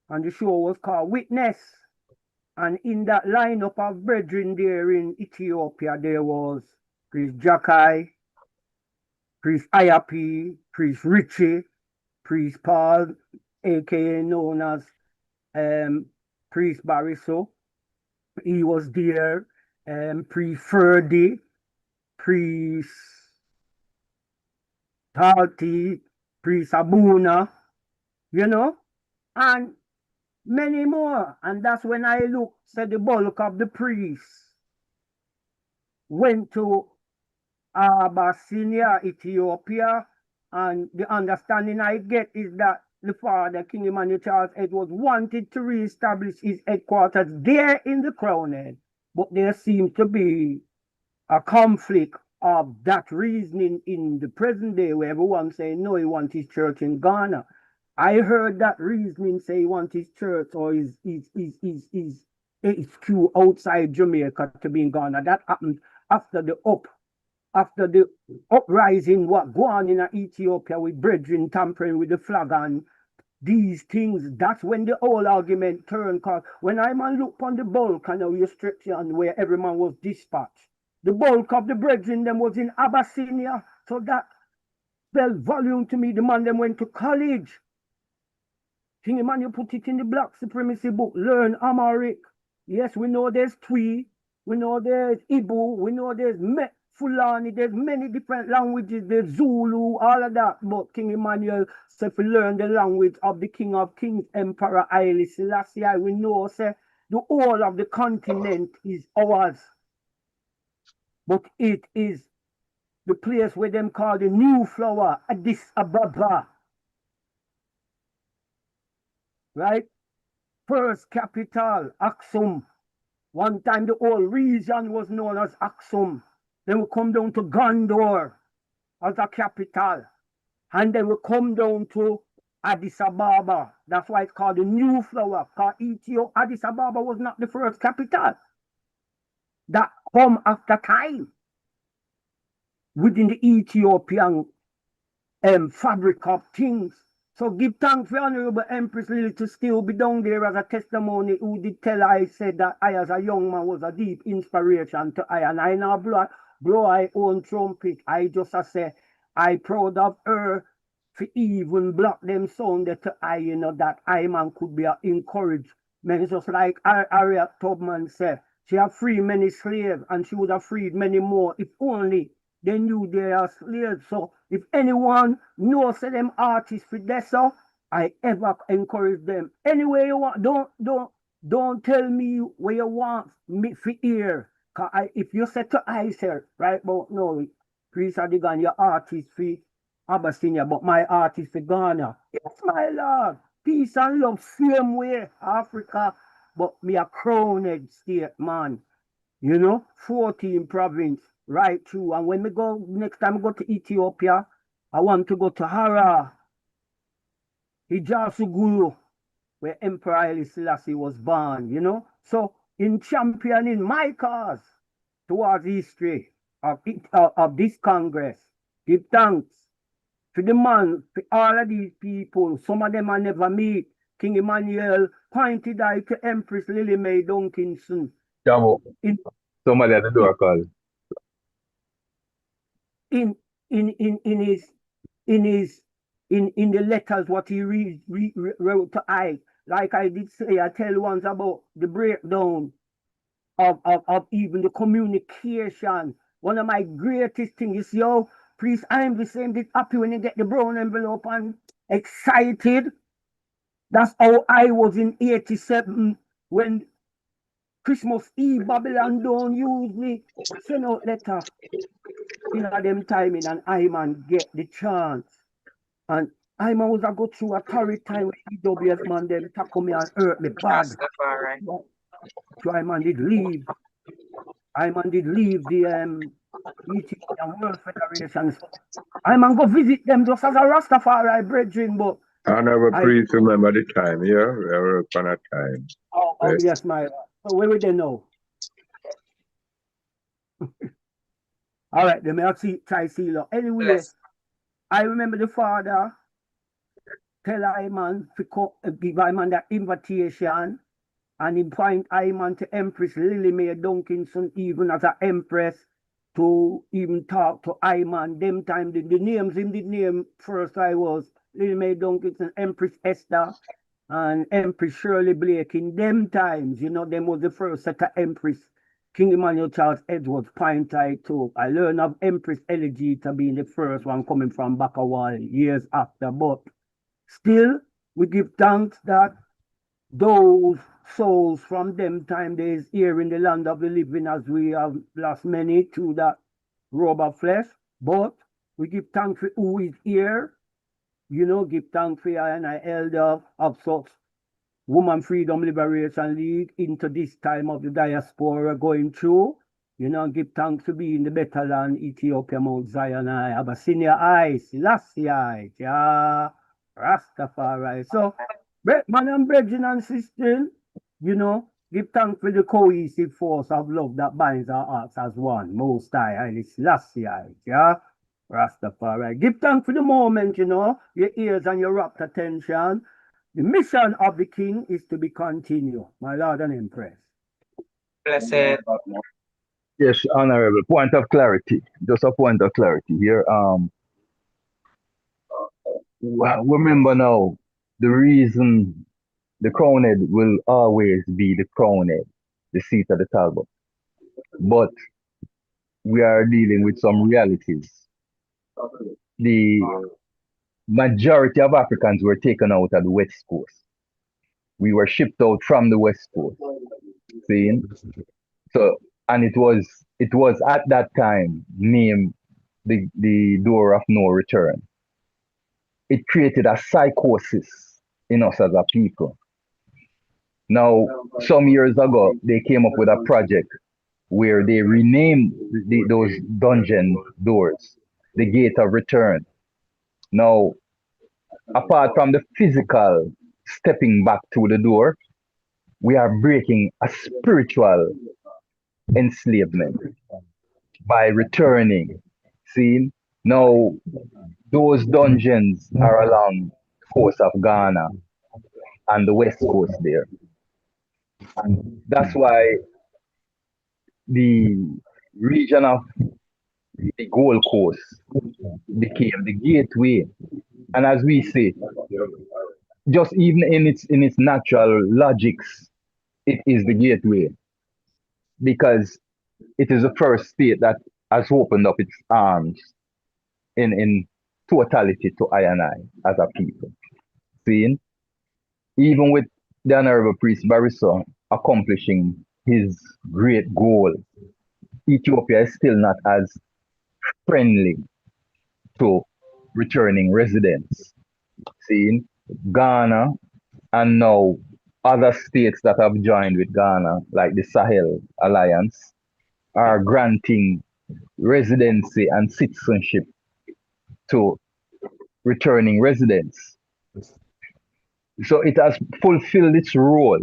And the show was called Witness. And in that lineup of brethren there in Ethiopia, there was Priest Jakai, Priest Ayapi, Priest Richie, Priest Paul, aka known as Priest Bariso. He was there, Priest Ferdy, Priest Talti, Priest Abuna, you know, and many more. And that's when I looked, said the bulk of the priests went to Abyssinia, Ethiopia, and the understanding I get is that the father, King Emmanuel Charles Edwards, wanted to reestablish his headquarters there in the crown head, but there seems to be a conflict of that reasoning in the present day, where everyone saying no, he wants his church in Ghana. I heard that reasoning say he wants his church or his HQ outside Jamaica to be in Ghana. That happened after the uprising what go on in Ethiopia with brethren tampering with the flag and these things. That's when the whole argument turned. Cause when I man look on the bulk and the restriction where every man was dispatched, the bulk of the brethren them was in Abyssinia. So that spelled volume to me. The man them went to college. King Emmanuel put it in the Black Supremacy book. Learn Amharic. Yes, we know there's Twi. We know there's Igbo. We know there's Fulani. There's many different languages. There's Zulu, all of that. But King Emmanuel said, if we learn the language of the King of Kings, Emperor Haile Selassie, we know, say, the whole of the continent is ours. But it is the place where them call the new flower, Addis Ababa. Right? First capital, Aksum. One time the whole region was known as Aksum. Then we come down to Gondor as a capital. And then we come down to Addis Ababa. That's why it's called the new flower. Because Ethiopia, Addis Ababa was not the first capital. That come after time within the Ethiopian fabric of things. So give thanks for Honorable Empress Lily to still be down there as a testimony who did tell I said that I as a young man was a deep inspiration to I, and I now blow I own trumpet. I just say I proud of her for even block them sound that I, you know, that I man could be encouraged. Man, just like Harriet Tubman said, she have freed many slaves and she would have freed many more if only they knew they are slaves. So if anyone knows them artists for that, so I ever encourage them. Anyway you want, don't tell me where you want me for hear. Cause if you say to I say, right, but no, Priest Adigan, your artist for Abyssinia, but my artist for Ghana. Yes, my lord. Peace and love, same way, Africa, but me a crowned state, man. You know, 14 province, right through. And when we go, next time I go to Ethiopia, I want to go to Hara, Hijasuguru, where Emperor Haile Selassie was born, you know. So, in championing my cause towards history of this Congress, give thanks to the man, for all of these people. Some of them I never meet. King Emmanuel pointed out to Empress Lily Mae Dunkinson. Jamo. Somebody at the door call. In the letters what he wrote to I, like I did say, I tell once about the breakdown of even the communication. One of my greatest things is, yo, priest, I'm the same, did happy when you get the brown envelope and excited. That's how I was in 87 when Christmas Eve, Babylon don't use me, send out letter. You know, them timing and I man get the chance. And I man was a go through a torrid time with EWS man, them tackle me and hurt me bad. So I man did leave. I man did leave the Ethiopian World Federation. So I man go visit them just as a Rastafari brethren, but Honorable priest, remember the time, yeah? We are upon a time. Oh, yes, my. So where would they know? All right, then I'll try see you. Anyway, yes. I remember the father tell Iman to give Iman that invitation, and he point Iman to Empress Lily Mae Dunkinson, even as an empress, to even talk to Iman. Them time the names in the name first I was Lily Mae Dunkinson, Empress Esther, and Empress Shirley Blake. In them times, you know, them was the first set of Empress. King Emmanuel Charles Edwards point I to. I learned of Empress Elegy to being the first one coming from Bakawal years after. But still, we give thanks that those souls from them time days here in the land of the living, as we have lost many to that robe of flesh. But we give thanks for who is here. You know, give thanks for and I elder of such Woman Freedom Liberation League into this time of the diaspora going through. You know, give thanks to be in the better land, Ethiopia, Mount Zion, Abyssinia, Selassie, yeah, Rastafari. So, man and brethren and sisters, you know, give thanks for the cohesive force of love that binds our hearts as one. Most High, Selassie, yeah, Rastafari. Give thanks for the moment, you know, your ears and your rapt attention. The mission of the king is to be continued, my Lord and Empress. Blessed. Yes, honorable. Point of clarity. Just a point of clarity here. Remember now, the reason the crowned will always be the crowned, the seat of the Talbot. But we are dealing with some realities. The majority of Africans were taken out of the West Coast. We were shipped out from the West Coast. seeing? So, and it was at that time named the door of no return. It created a psychosis in us as a people. Now, some years ago, they came up with a project where they renamed those dungeon doors the gate of return. Now, apart from the physical stepping back through the door, we are breaking a spiritual enslavement by returning. See, now those dungeons are along the coast of Ghana and the west coast there. And that's why the region of the Gold Coast became the gateway. And as we say, just even in its natural logics, it is the gateway because it is the first state that has opened up its arms in totality to I and I as a people. Seeing, even with the Honorable Priest Barriso accomplishing his great goal, Ethiopia is still not as friendly to returning residents. Seeing, Ghana and now other states that have joined with Ghana, like the Sahel Alliance, are granting residency and citizenship to returning residents. So it has fulfilled its role,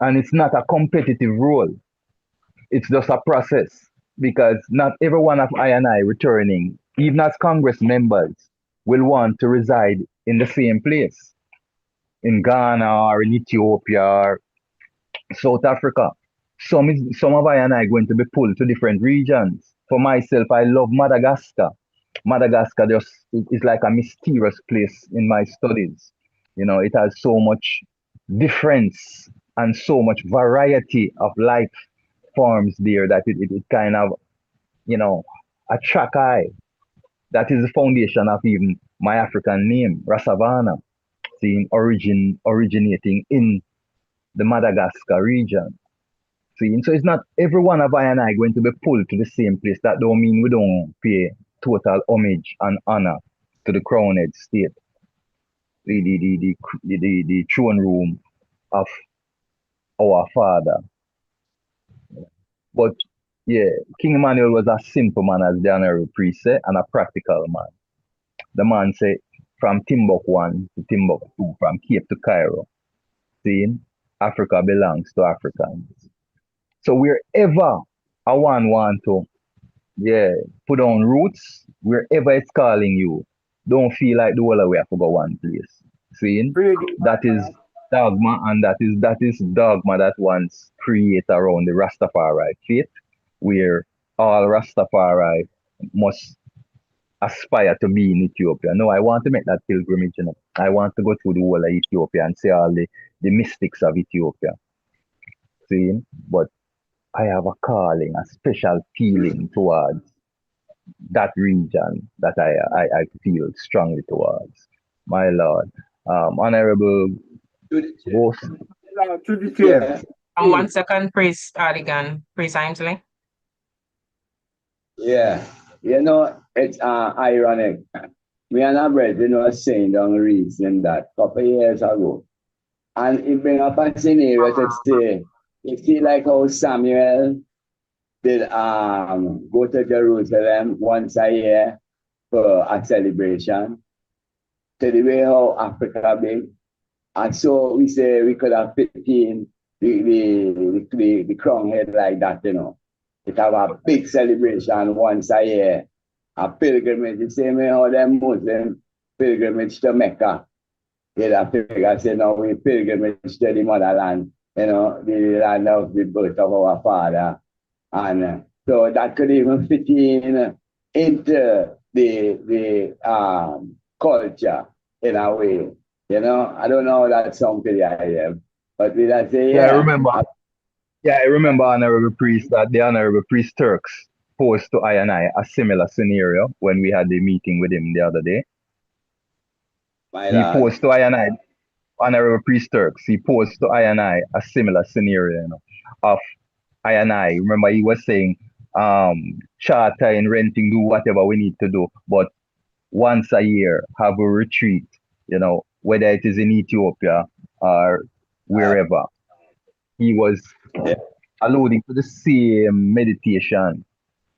and it's not a competitive role. It's just a process because not every one of I and I returning, even as Congress members, will want to reside in the same place in Ghana or in Ethiopia or South Africa. Some of I and I going to be pulled to different regions. For myself, I love Madagascar. Madagascar just is like a mysterious place in my studies. It has so much difference and so much variety of life forms there that it kind of, attract eye. That is the foundation of even my African name, Rasavana, seeing originating in the Madagascar region. See, so it's not every one of I and I going to be pulled to the same place. That don't mean we don't pay total homage and honor to the crowned state, the throne room of our father. But yeah, King Emmanuel was a simple man, as the honorable priest said, and a practical man. The man said, from Timbuk 1 to Timbuk 2, from Cape to Cairo, seeing Africa belongs to Africans. So wherever I want to, put on roots, wherever it's calling you, don't feel like the whole way have to go one place. Seeing that is dogma, and that is dogma that once create around the Rastafari faith, where all Rastafari must aspire to be in Ethiopia. No, I want to make that pilgrimage. I want to go through the whole of Ethiopia and see all the mystics of Ethiopia. Seeing, but I have a calling, a special feeling towards that region that I feel strongly towards. My Lord. Honorable host. To the chair. And 1 second, Priest Adigan, Priest Ainsley. Yeah. It's ironic. Me and our brethren was saying down the reason that couple years ago. And it bring up a scenario to say, you see like how Samuel did go to Jerusalem once a year for a celebration. To the way how Africa big. And so we say we could have fit in the crown head like that, It have a big celebration once a year. A pilgrimage, the same way how them Muslim pilgrimage to Mecca. I figure say now we pilgrimage to the motherland, the land of the birth of our father. And so that could even fit into the culture in a way. I don't know how that sounds to the IM, but we I say, I remember Honorable Priest that the Honorable Priest Turks posed to I and I a similar scenario when we had the meeting with him the other day. He posed to I and I, Honorable Priest Turks, he posed to I and I a similar scenario, of I and I. Remember, he was saying, chartering, renting, do whatever we need to do, but once a year have a retreat, whether it is in Ethiopia or wherever. He was alluding to the same meditation.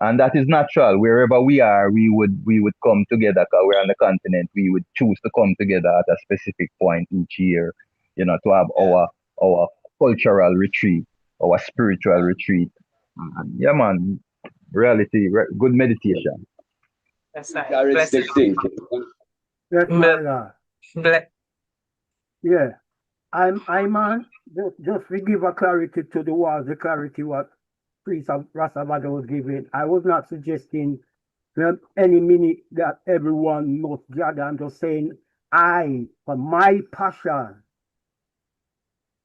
And that is natural. Wherever we are, we would come together because we're on the continent. We would choose to come together at a specific point each year, to have our cultural retreat, our spiritual retreat. And yeah, man, good meditation. That's right. Carry Blessed. the thing. Yes, my Lord. Ble- Yeah. I'm on just to give a clarity to the world, the clarity what Priest of Rasavada was giving. I was not suggesting any minute that everyone must gather. I'm just saying for my passion,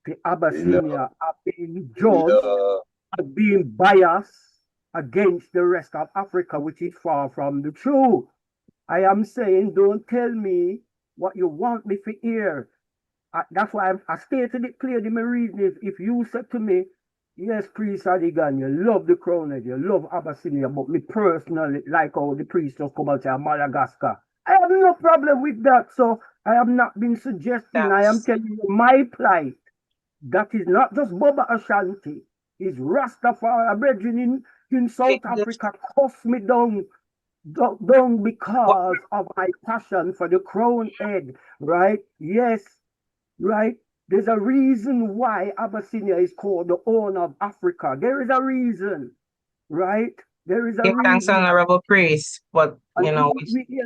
the Abyssinia are being judged as being biased against the rest of Africa, which is far from the truth. I am saying, don't tell me what you want me to hear. That's why I stated it clearly in my reasoning. If you said to me, yes, Priest Adigan, you love the crown, you love Abyssinia, but me personally like how the priest just come out to Madagascar. I have no problem with that. So I have not been suggesting, I am telling you my plight. That is not just Boba Ashanti, it's Rastafari, a brethren in South Africa cuff me down because of my passion for the crown head, right? Yes, right? There's a reason why Abyssinia is called the horn of Africa. There is a reason, right? There is a Give thanks, reason. honorable priest. But, we hail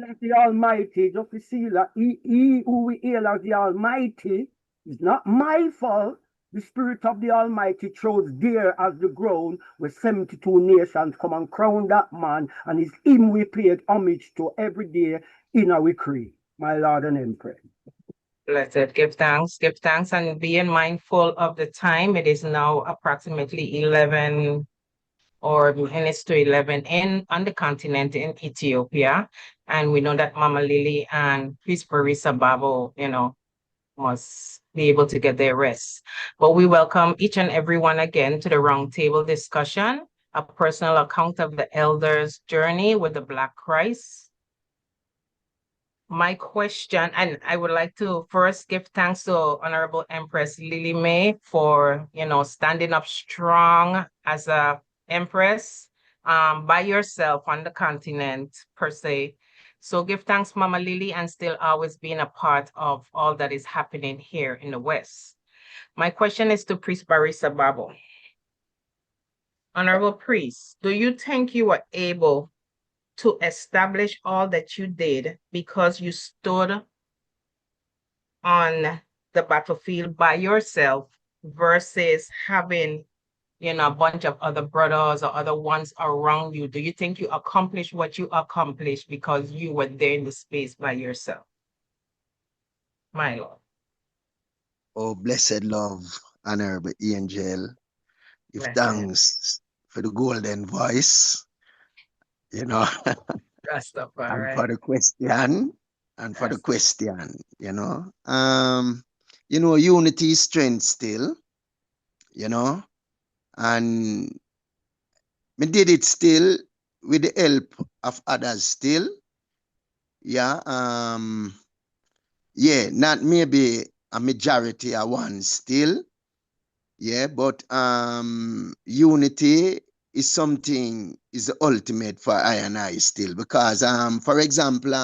as the Almighty, just to see that he who we hail as the Almighty is not my fault. The Spirit of the Almighty chose there as the ground where 72 nations come and crown that man, and it's him we pay homage to every day in our creed, my Lord and Emperor. Blessed. Give thanks, and being mindful of the time. It is now approximately 11 or minutes to 11 on the continent in Ethiopia. And we know that Mama Lily and Priest Parisa Babo, must be able to get their rest. But we welcome each and everyone again to the roundtable discussion, a personal account of the elders' journey with the Black Christ. My question, and I would like to first give thanks to Honorable Empress Lily May for, standing up strong as a Empress by yourself on the continent per se. So give thanks, Mama Lily, and still always being a part of all that is happening here in the West. My question is to Priest Barisa Babo. Honorable Priest, do you think you were able to establish all that you did because you stood on the battlefield by yourself versus having, a bunch of other brothers or other ones around you? Do you think you accomplished what you accomplished because you were there in the space by yourself? My Lord. Oh, blessed love, Honorable Angel. Give thanks for the golden voice, Rastafari. and for the question, unity is strength still, and we did it still with the help of others still. Not maybe a majority of one still. But unity is the ultimate for I and I still, because for example,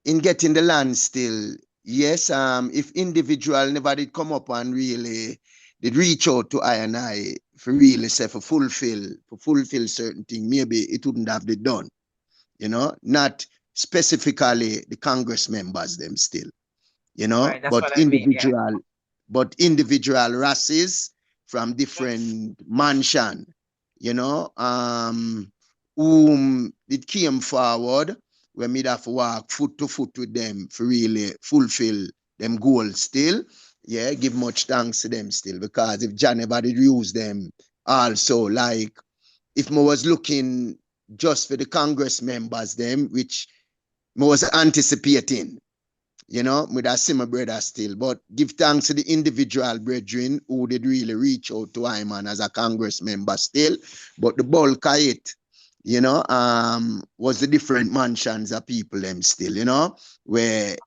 in getting the land still, yes, if individual never did come up and really did reach out to I and I for really say for fulfill certain things, maybe it wouldn't have been done. Not specifically the Congress members them still, Right, that's but what I mean, but individual races from different mansion, whom it came forward when me have to walk foot to foot with them for really fulfill them goals still. Give much thanks to them still, because if John never did use them also, like if I was looking just for the Congress members them, which I was anticipating, you know, with a similar brother still. But give thanks to the individual brethren who did really reach out to Hyman as a Congress member still. But the bulk of it, you know, was the different mansions of people them still, you know, where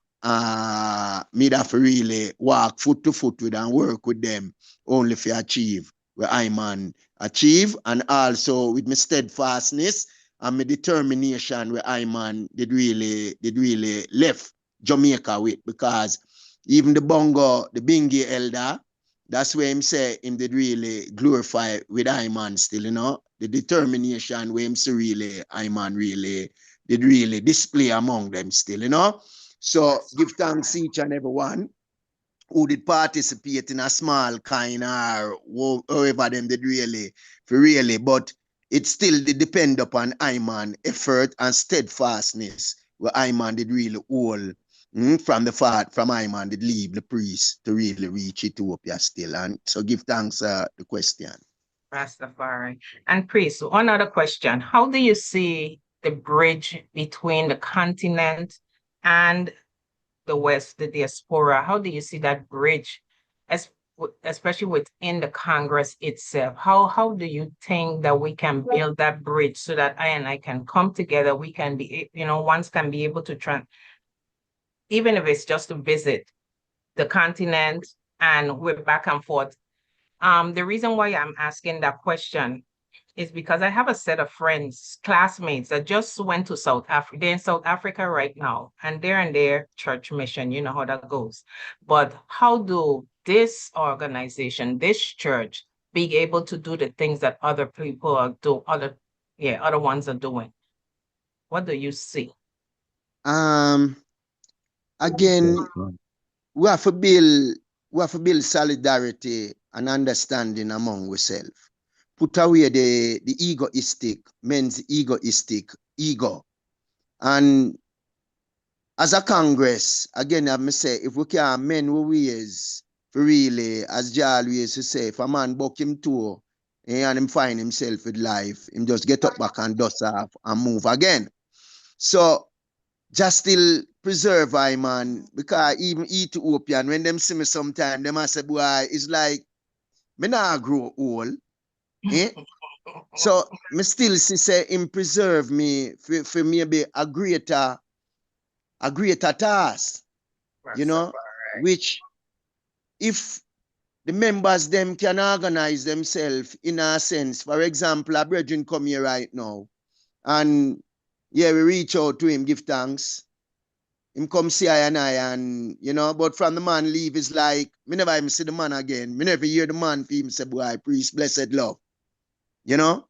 me have to really walk foot to foot with and work with them only to achieve where Hyman achieve, and also with my steadfastness and my determination where Hyman did really left Jamaica with, because even the Bingi elder, that's where him say him did really glorify with Hyman still, you know, the determination where him say really Hyman really did really display among them still, you know. So give thanks each and every one who did participate in a small kind or however them did really, but it still did depend upon Hyman effort and steadfastness where Hyman did really hold from the fact from Hyman did leave the priest to really reach Ethiopia still. And so give thanks the question. Rastafari. And priest, one other question. How do you see the bridge between the continent and the West, the diaspora? How do you see that bridge, especially within the Congress itself? How do you think that we can build that bridge so that I can come together? We can be, ones can be able to even if it's just to visit the continent and we're back and forth. The reason why I'm asking that question is because I have a set of friends, classmates that just went to South Africa. They're in South Africa right now, and they're in their church mission. You know how that goes. But how do this organization, this church, be able to do the things that other people are doing, other ones are doing? What do you see? Again, we have to build solidarity and understanding among ourselves. Put away the egoistic, men's egoistic ego. And as a Congress, again, I must say, if we can men who we is for really, as Jal used to say, if a man buck him to and him find himself with life, him just get up back and dust off and move again. So just still preserve I man, because even Ethiopian, when them see me sometime, them I say, boy, it's like me not grow old. Eh? So me still say him preserve me for maybe a greater task, you know, which if the members them can organize themselves in a sense. For example, a brethren come here right now, and yeah, we reach out to him, give thanks. Him come see I, and you know, but from the man leave is like, me never even see the man again. Me never hear the man for him say, boy, priest, blessed love. You know?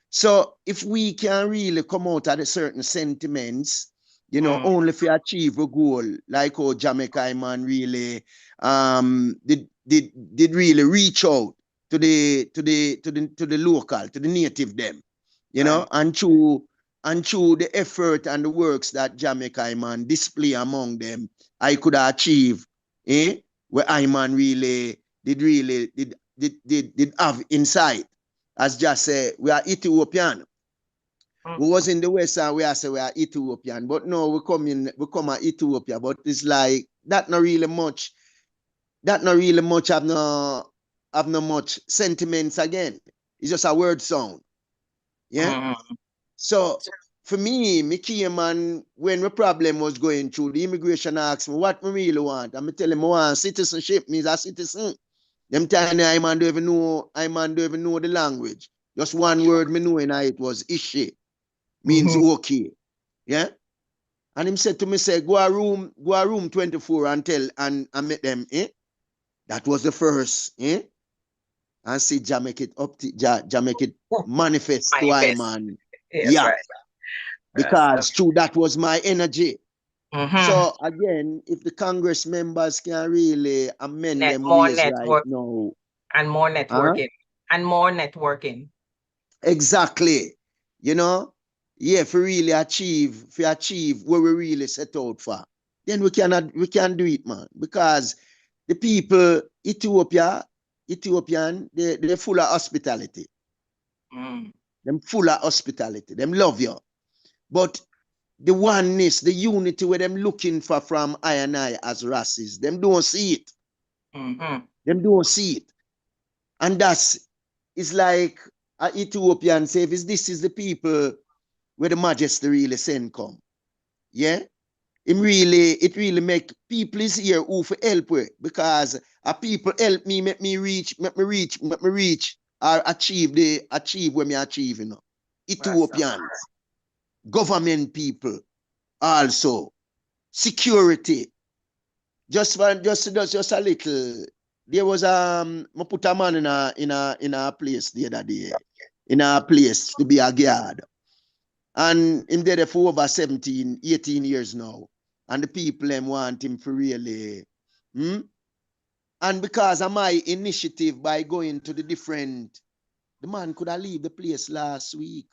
So if we can really come out of the certain sentiments, you know, only if we achieve a goal, like how Jamaica man really did really reach out to the local, to the native them, you know, and through the effort and the works that Jamaica man display among them, I could achieve, where I man really did have insight. As just say, we are Ethiopian. We was in the West and we say we are Ethiopian, but no, we come at Ethiopia, but it's like that not really much have no much sentiments again. It's just a word sound. Yeah. So for me came and when the problem was going through, the immigration asked me what me really want. And I tell him I want citizenship, means a citizen. Them time I man don't even know the language. Just one word me know and it was Ishi. Means okay. Yeah. And him said to me, say, go a room 24 and tell and make them, That was the first, And see Jah make it up to Jah make it manifest to I man. Yes, Yeah. right. Because true, that was my energy. So again, if the Congress members can really amend them ways right now. And more networking. And more networking. Exactly. You know, yeah, if we really achieve where we really set out for, then we can do it, man. Because the people, Ethiopian, they're full of hospitality. Them full of hospitality. Them love you. But the oneness, the unity where them looking for from I and I as races. Them don't see it. Them don't see it. And that's, it's like an Ethiopian say, if this is the people where the majesty really send come. Yeah? It really make people is here who for help with, because people help me, make me reach, or achieve where me achieve, you know. Ethiopians, government people, also, security. Just a little. There was I put a man in a place the other day, in a place to be a guard. And him there for over 17, 18 years now. And the people them want him for really. And because of my initiative by going to the man could have leave the place last week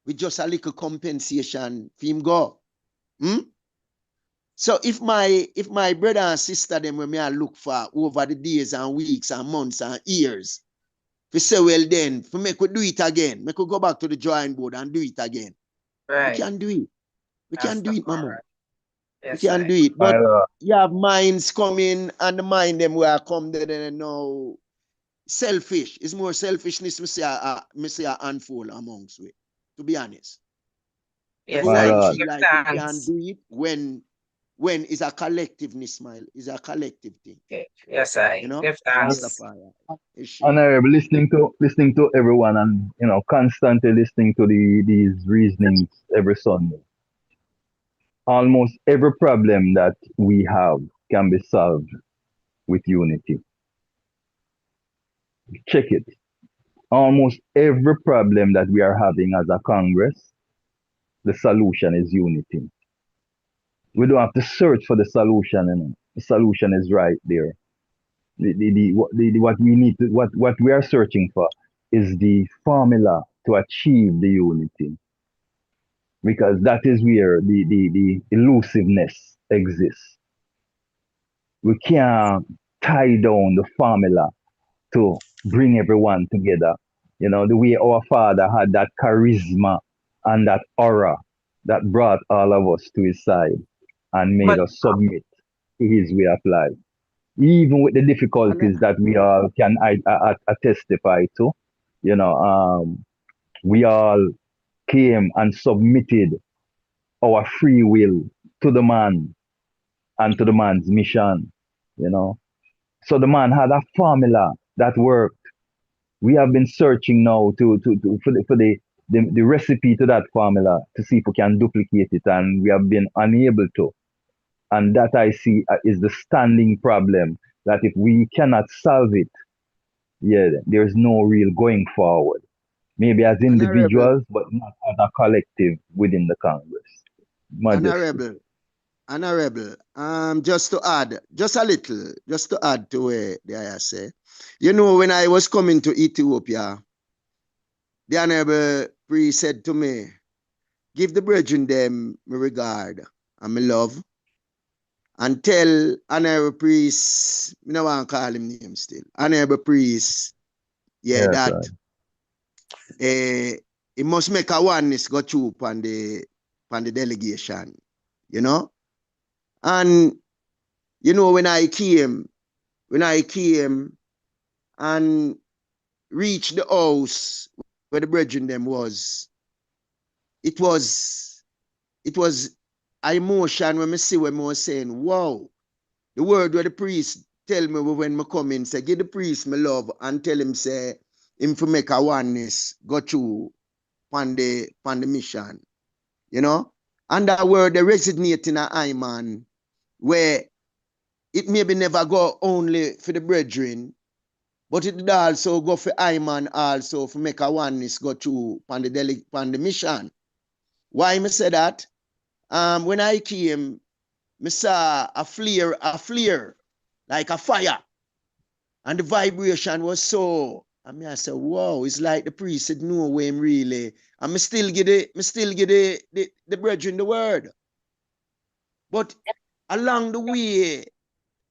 with just a little compensation for him go. So if my brother and sister them when me I look for over the days and weeks and months and years, we say, well then, for me could do it again. We could go back to the drawing board and do it again. Right. We can do it. We can do it, mama. Yes, We can I. do it. But you have minds coming, and the mind them where come there and now selfish. It's more selfishness me say a handful amongst we, to be honest. Yes, Everyone I feel give like we can thanks. do it when it's a collectiveness, smile. It's a collective thing. Yes, I You know? give thanks. Rastafari. Honorable, listening to everyone, and constantly listening to these reasonings every Sunday. Almost every problem that we have can be solved with unity. Check it. Almost every problem that we are having as a Congress, the solution is unity. We don't have to search for the solution. The solution is right there. What we need to, what we are searching for is the formula to achieve the unity, because that is where the elusiveness exists. We can't tie down the formula to bring everyone together. The way our father had that charisma and that aura that brought all of us to his side and made But us submit to his way of life. Even with the difficulties that we all can testify to, we all came and submitted our free will to the man and to the man's mission. So the man had a formula that worked. We have been searching now for the recipe to that formula to see if we can duplicate it, and we have been unable to. And that I see is the standing problem, that if we cannot solve it, there's no real going forward. Maybe as individuals, but not as a collective within the Congress. Honorable, just to add, just a little, just to add to where I say, when I was coming to Ethiopia, the Honorable Priest said to me, give the brethren them my regard and my love, and tell Honorable Priest, I don't want to call him name still, Honorable Priest, that he must make a oneness go through on the delegation, And when I came and reached the house where the brethren them was, it was an emotion when I see when I was saying, wow, the word where the priest tell me when I come in, say, give the priest my love and tell him, say, him to make a oneness go through on the mission, And that word they resonate in a eye, man, where it maybe never go only for the brethren, but it did also go for Iman also for make a oneness go through on the mission. Why me say that? When I came, I saw a flare, like a fire. And the vibration was so, I said, wow, it's like the priest said, no way him really. And I still give the brethren the word. But along the way,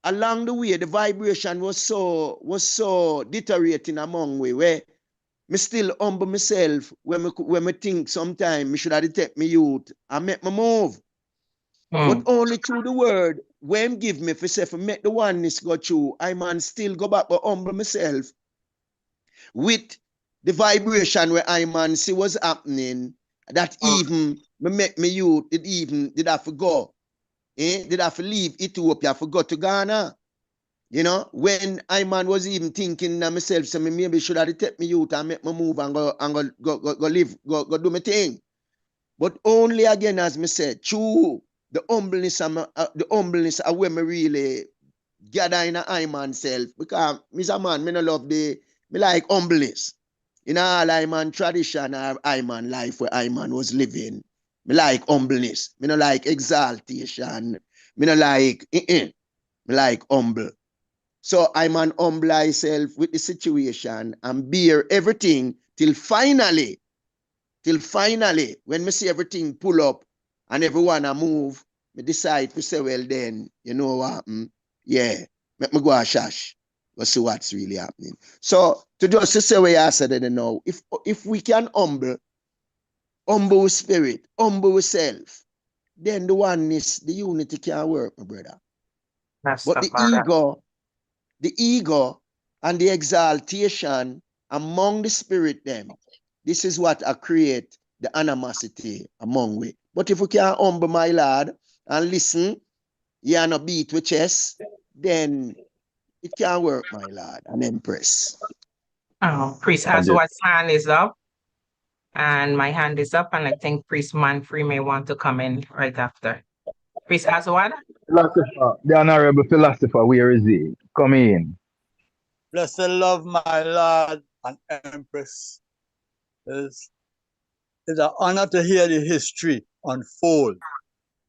the vibration was so deteriorating among we, where me still humble myself when me think sometime me should have take me youth and make me move. But only through the word, when give me for say for make the oneness go through, I man still go back but humble myself with the vibration where I man see what's happening, that even me make me youth, it even did have to go. Did have to leave Ethiopia for go to Ghana. You know, when I man was even thinking to myself, so me maybe should have take me youth and make me move and go live, go do my thing. But only again, as me said, through the humbleness of where me really gather in a I man self. Because me a man, me no love me like humbleness. In all I man tradition or I man life where I man was living. Me like humbleness. Me no like exaltation. Me no like, me like humble. So I man humble myself with the situation and bear everything till finally, when me see everything pull up and everyone a move, me decide to say, well then, you know what happen? Yeah, make me go a shash. Go see what's really happening. So to just to say what I said now, if we can humble spirit, humble self, then the oneness, the unity can work, my brother. But the ego and the exaltation among the spirit them, this is what create the animosity among we. But if we can humble my lord and listen, you not beat with chest, then it can work, my lord, and empress. Priest Aswad's hand is up, and my hand is up, and I think Priest Manfrey may want to come in right after. Priest Aswad? Philosopher, the honorable philosopher, where is he? Come in. Blessed love, my Lord and Empress. It's an honor to hear the history unfold.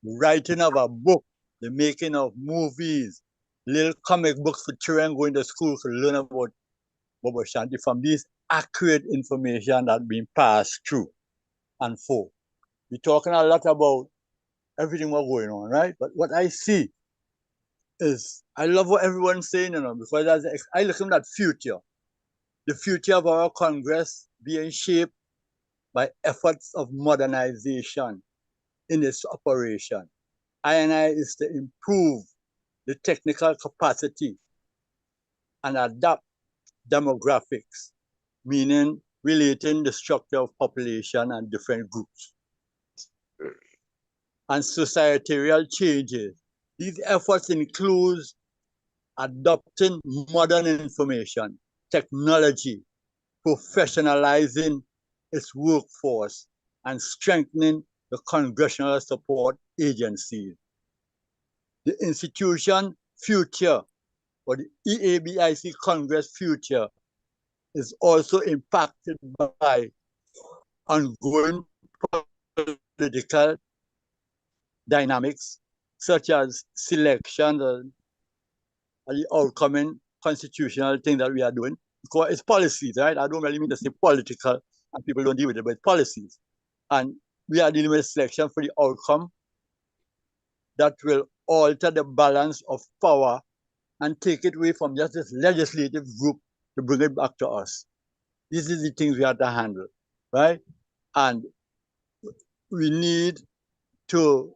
The writing of a book, the making of movies, little comic books for children going to school to learn about Bobo Shanti from this accurate information that being passed through and forth. We're talking a lot about everything what's going on, right? But what I see is, I love what everyone's saying, because as I look at that future, the future of our Congress being shaped by efforts of modernization in its operation. I is to improve the technical capacity and adapt demographics, meaning relating the structure of population and different groups. And societal changes. These efforts include adopting modern information, technology, professionalizing its workforce, and strengthening the congressional support agencies. The institution future, or the EABIC Congress future, is also impacted by ongoing political dynamics, such as selection and the outcoming constitutional thing that we are doing. Because it's policies, right? I don't really mean to say political, and people don't deal with it, but it's policies. And we are dealing with selection for the outcome that will alter the balance of power and take it away from just this legislative group to bring it back to us. These are the things we have to handle, right? And we need to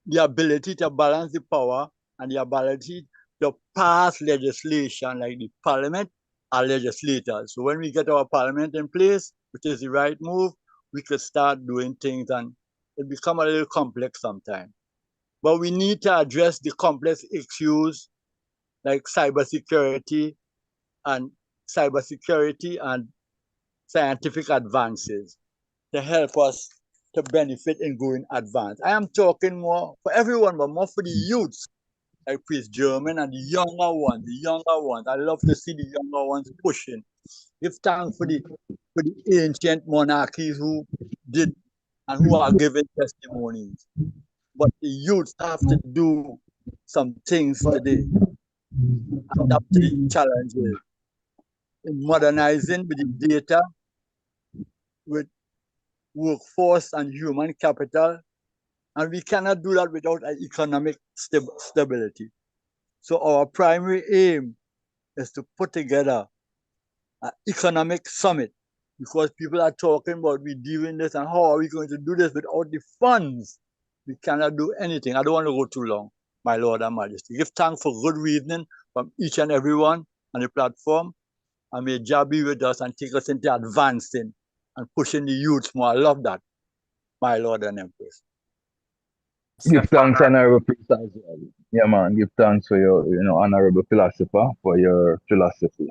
the ability to balance the power and the ability to pass legislation like the parliament are legislators. So when we get our parliament in place, which is the right move, we could start doing things, and it become a little complex sometimes. But we need to address the complex issues like cybersecurity and scientific advances to help us to benefit in going advance. I am talking more for everyone, but more for the youths, like Priest German and the younger ones. I love to see the younger ones pushing. Give thanks for the ancient monarchies who did and who are giving testimonies. But the youths have to do some things today, adapt to the challenges in modernizing with the data, with workforce and human capital, and we cannot do that without economic stability. So our primary aim is to put together an economic summit, because people are talking about we doing this and how are we going to do this without the funds. We cannot do anything. I don't want to go too long, my Lord and Majesty. Give thanks for good reasoning from each and everyone on the platform, and may Jah be with us and take us into advancing and pushing the youth more. I love that, my Lord and Empress. Give thanks, honorable priest as well. Yeah, man. Give thanks for your, honorable philosopher for your philosophy.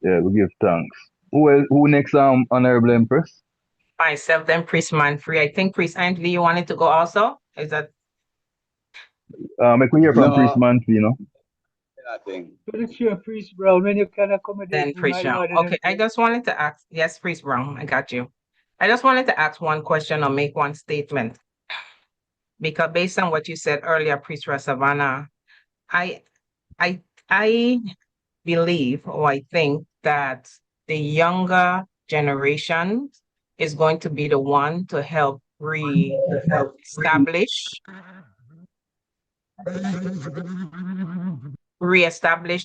Yeah, we give thanks. Who next? Honorable Empress. Myself, then Priest Manfrey. I think Priest Anthony, you wanted to go also? Is that? Make we hear from Priest No, Manfrey, nothing. To the chair, Priest Brown, when you can accommodate Then me, my Priest Brown. Lord and Okay, I Empress. just wanted to ask. Yes, Priest Brown, I got you. I just wanted to ask one question or make one statement. Because based on what you said earlier, Priest Savannah, I I believe or I think that the younger generation is going to be the one to help reestablish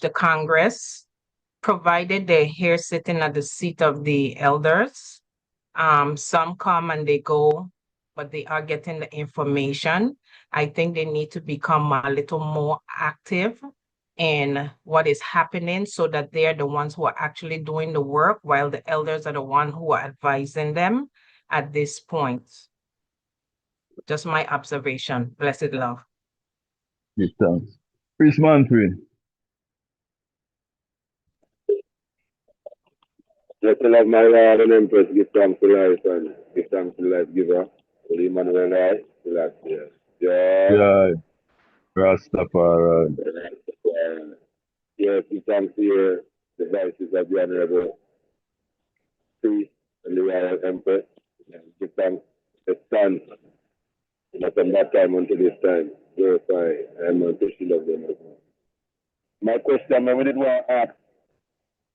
the Congress, provided they're here sitting at the seat of the elders. Some come and they go, but they are getting the information. I think they need to become a little more active in what is happening so that they're the ones who are actually doing the work while the elders are the ones who are advising them at this point. Just my observation. Blessed love. Give thanks. Priest Manfrey. Just to love my Lord and Empress, give thanks to life and give thanks to life giver. Holy Emmanuel, I, relax here. Yeah, Rastafari. Yes, give thanks to your devices of the Honorable Priest and the Royal Empress. Give thanks to stand. Not from that time until this time. Glorify and appreciate of them. My question, I did want to ask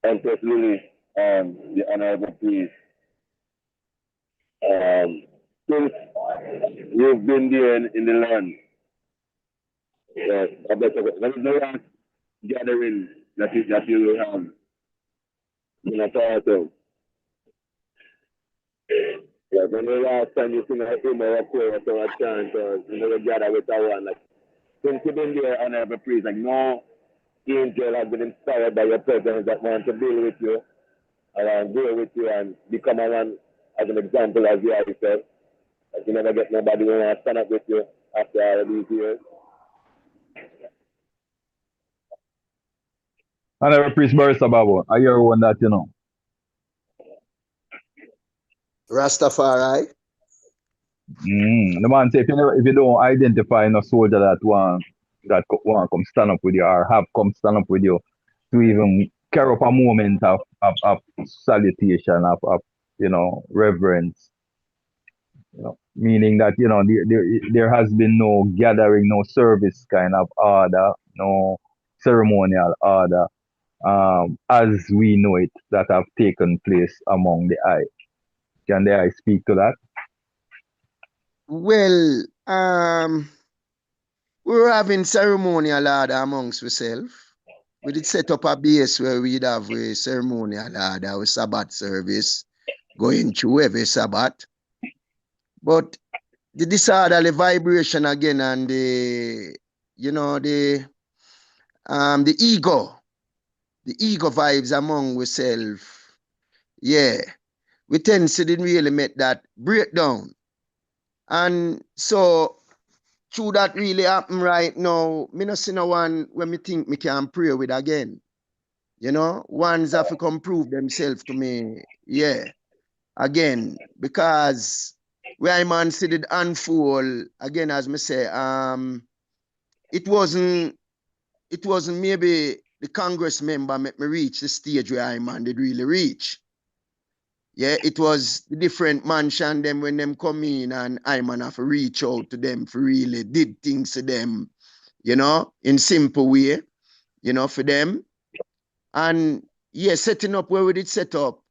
Empress Lily and the Honorable Priest. Since you've been there in the land, yes, there is no last gathering that you will have in a part of. Yeah, when the last time you sing a hymn or a prayer or a chant or you never gather with a one, like since you've been there, Honorable Priest, like no angel has been inspired by your presence that want to build with you and grow with you and become a one as an example as you are yourself. Like you never get nobody who want to stand up with you after all of these years. Honorable Priest Barista Babo. I hear one that, Rastafari. The man say if you don't identify no soldier that want come stand up with you or have come stand up with you to even carry up a moment of salutation of reverence, meaning that there has been no gathering, no service kind of order, no ceremonial order as we know it that have taken place among the eye. Can the eye speak to that? Well, we were having ceremonial order amongst ourselves. We did set up a base where we'd have a ceremonial order, a Sabbath service, going through every Sabbath. But the disorderly vibration again and the ego vibes among ourselves, yeah, we tend to didn't really make that breakdown. And so through that really happen right now, me not see no one when me think me can pray with again. Ones have to come prove themselves to me, yeah, again, because where man see it unfold, again, as me say, it wasn't maybe the Congress member make me reach the stage where I man did really reach. Yeah, it was the different mansion them when them come in and I man have to reach out to them for really did things to them, in simple way, for them. And yeah, setting up where we did set up,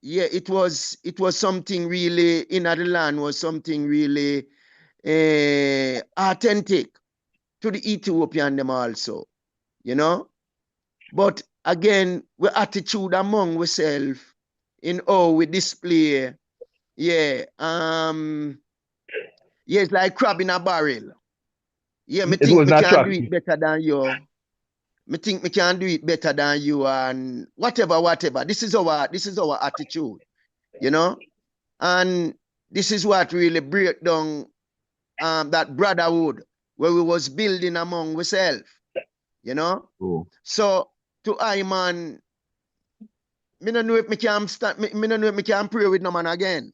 yeah, it was something really in the land was something really authentic to the Ethiopian them also, But again, we attitude among ourselves in how we display. Yeah. Yeah, it's like crab in a barrel. Yeah, me It think was me not can do tracking. it better than you. Me think me can do it better than you and whatever. This is our attitude, you know? And this is what really break down that brotherhood where we was building among ourselves, you know? Oh. So to I man, me no know if me can me no know if me can pray with no man again.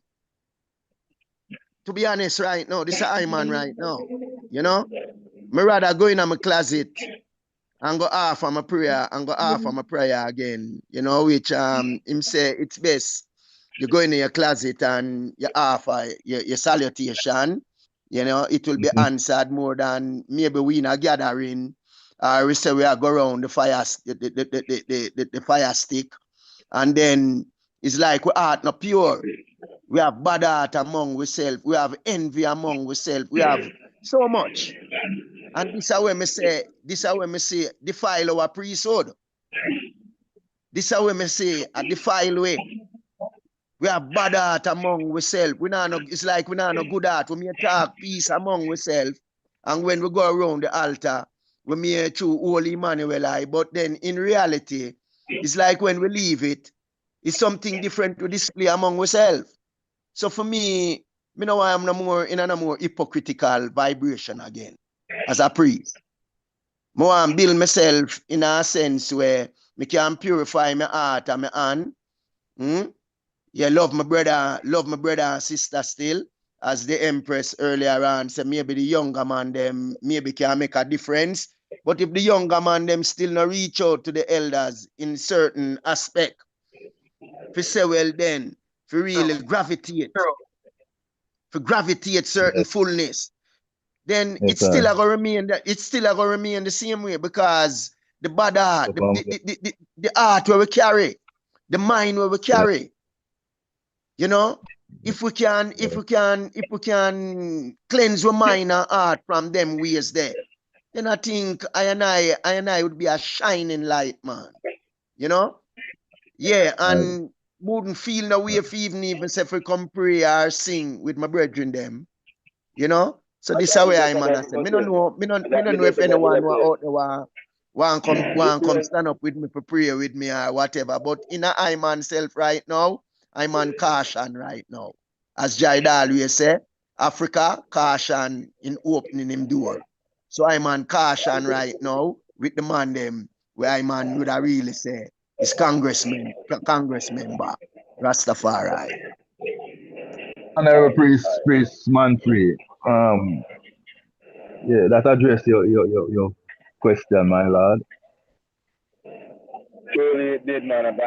To be honest, right now, this is I man right now. You know? Me rather go in my closet and go off on my prayer and go off on my prayer again. You know, which him say it's best. You go in your closet and you offer your salutation. You know, it will be answered more than maybe we in a gathering. Or we say we are go around the fire the fire stick. And then it's like we heart not pure. We have bad heart among ourselves. We have envy among ourselves. We have so much. And this is where me say, defile our priesthood. This is where me say, a defile way. We have bad heart among ourselves. It's like we not no good heart. We may talk peace among ourselves. And when we go around the altar, we may through Holy Emmanuel. But then in reality, it's like when we leave it, it's something different to display among ourselves. So for me know I am no more in a more hypocritical vibration again as a priest. I want to build myself in a sense where I can purify my heart and my hand. Yeah, love my brother and sister still. As the Empress earlier on said, maybe the younger man them maybe can make a difference. But if the younger man them still not reach out to the elders in certain aspect, for say well then, for really gravitate, certain fullness, then Yes, it's still sir. gonna remain the same way because the bad heart, the heart where we carry, the mind where we carry, you know, if we can cleanse our mind and heart from them ways there, then I think I and I would be a shining light, man. You know? Yeah, and wouldn't feel no way if even say if we come pray or sing with my brethren them. You know? So this is where I'm say. Me don't know if anyone out there want come stand up with me for pray with me or whatever. But in a I man self right now, I'm on caution right now. As Jaid always say, Africa caution in opening him door. So I'm on caution right now with the man them where I man would I really say is Congress member, Rastafari. Honorable priest Manfred. Yeah, that address your question, my lord. Surely it did, man. But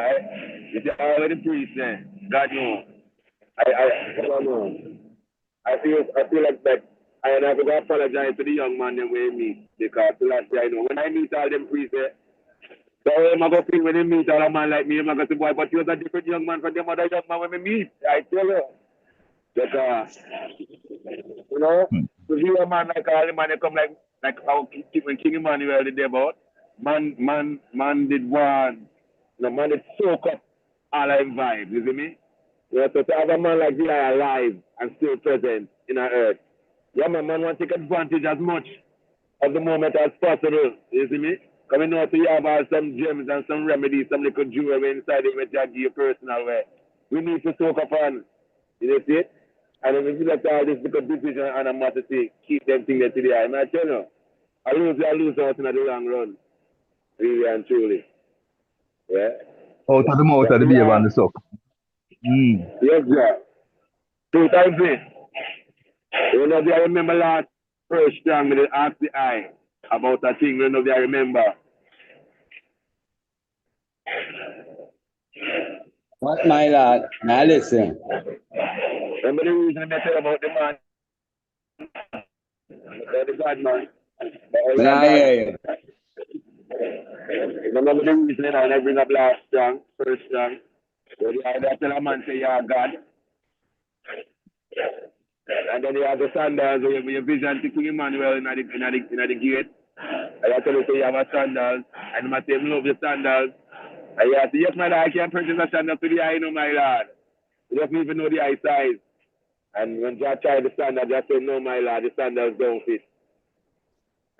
it's already priest then. God knows. I don't know. I feel like that I have to apologize to the young man them we meet because last year I know when I meet all them priests there, so I'm gonna feel when they meet all a man like me, I'm gonna say, boy, but you're a different young man from them other young man when we meet. I tell you. That you know, to hear a man like all the man they come like how when King Emmanuel did about, man did one, the man did soak up all of him vibes, you see me? Yeah, so to have a man like you alive and still present in our earth. Yeah, man want to take advantage as much of the moment as possible, you see me? Coming out to you have some gems and some remedies, some little jewelry inside it which I give you personal way. We need to soak up on, you see it? And if you let all this little decision and a matter to keep them things to the eye, I tell you, I lose out in the long run, really and truly. Yeah. Out of the mouth of the babe and the suck. Yes, sir. 2 times this. You know, I remember last first time we asked the eye about a thing, you know, I remember. What, my lord? Now listen. Remember the reason I tell about the man? The God man. Now I hear you. Remember the reason I bring up last song, first song, where I tell a man say, yeah, God. And then you have the sandals where you vision to King Emmanuel in the gate. And I tell you, say you have a sandals. And I say, love the sandals. Yeah, so yes, my lord, I can purchase a stand up to the eye, you know, my lord. You just need to know the eye size. And when Jah tried the standard, just say, no, my lord, the standards don't fit.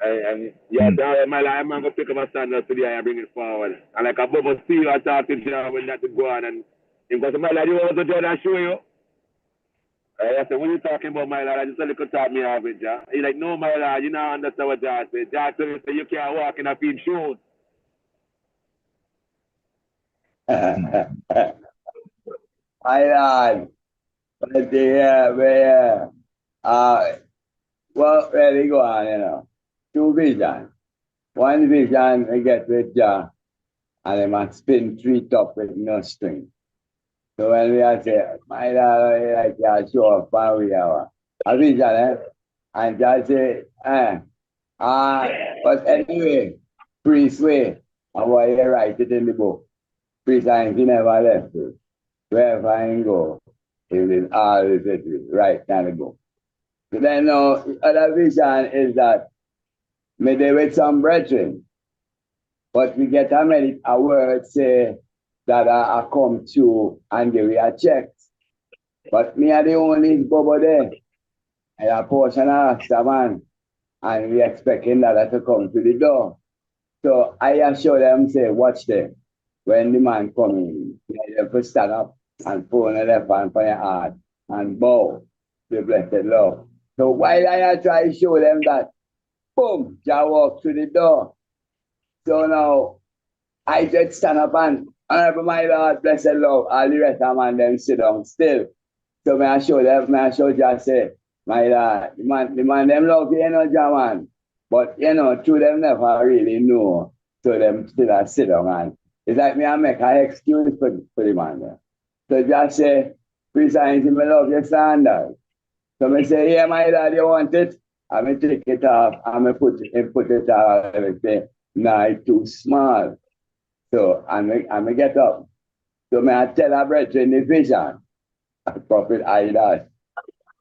And yeah, my lord, I'm going to pick up a standard to the eye and bring it forward. And like a bubble seal, I talk to Jah when that is go on. And because my lord, you want to do that, show you. I said, what are you talking about, my lord? I just a little talk me off it, Jah. He's like, no, my lord, you don't understand what Jah said. Jah said, you can't walk in a feed shoes. My lord, but where, well, really go on, you know. Two visions. One vision, I get with Jah, and they must spin three top with no string. So when we are say, my lord, like you show up, and we are a vision, and Jah say, but anyway, priest way, and why you write it in the book. Priest and he never left it. Wherever I go, he will always right in the book. So then now, the other vision is that me there with some brethren, but we get a word say that I come to and give you a check. But me are the only bubble there. And a portion of the man, and we expecting that to come to the door. So I assure them, say, watch them. When the man come in, they have to stand up and put on the left hand for your heart and bow to blessed Lord. So while I try to show them that, boom, Jah walk through the door. So now I just stand up and honorable my Lord, blessed Lord, all the rest of them sit down still. So may I show them, may I show Jah say, my Lord, the man them love you, you know, Jah man. But you know, through them never really know. So them still sit down and it's like me I make an excuse for the man there. So just say, precisely, me love your standard. So me say, yeah, my dad, you want it? And me take it off and me put it off and say, nah, it's too small. So I me get up. So me I tell a brethren the vision. Prophet Aidas.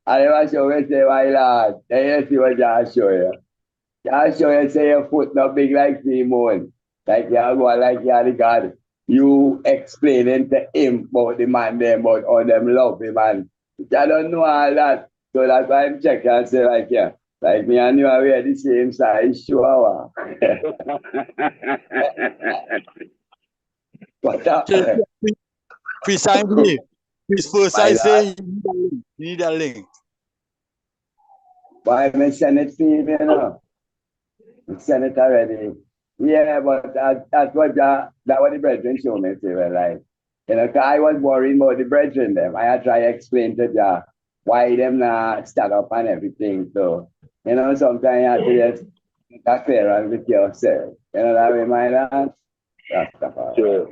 And they was show me say, my lord, then you see what I show you. I show you say your foot not big like Simon. Like you go like you are the God. You explaining to him about the man them, about all them love him, man. I don't know all that. So that's why I'm checking and say like, yeah, like me and you are wear the same size shower. But Precisely. His first I say you need a link. Why me send it to you, you know? Send it already. Yeah, but that's what that what the brethren show me, say, well, like, you know, 'cause I was worried about the brethren them. I had to try to explain to Jah why them not stand up and everything. So, you know, sometimes you have to just get clear with yourself. You know that way, my lad? That's the part. Sure.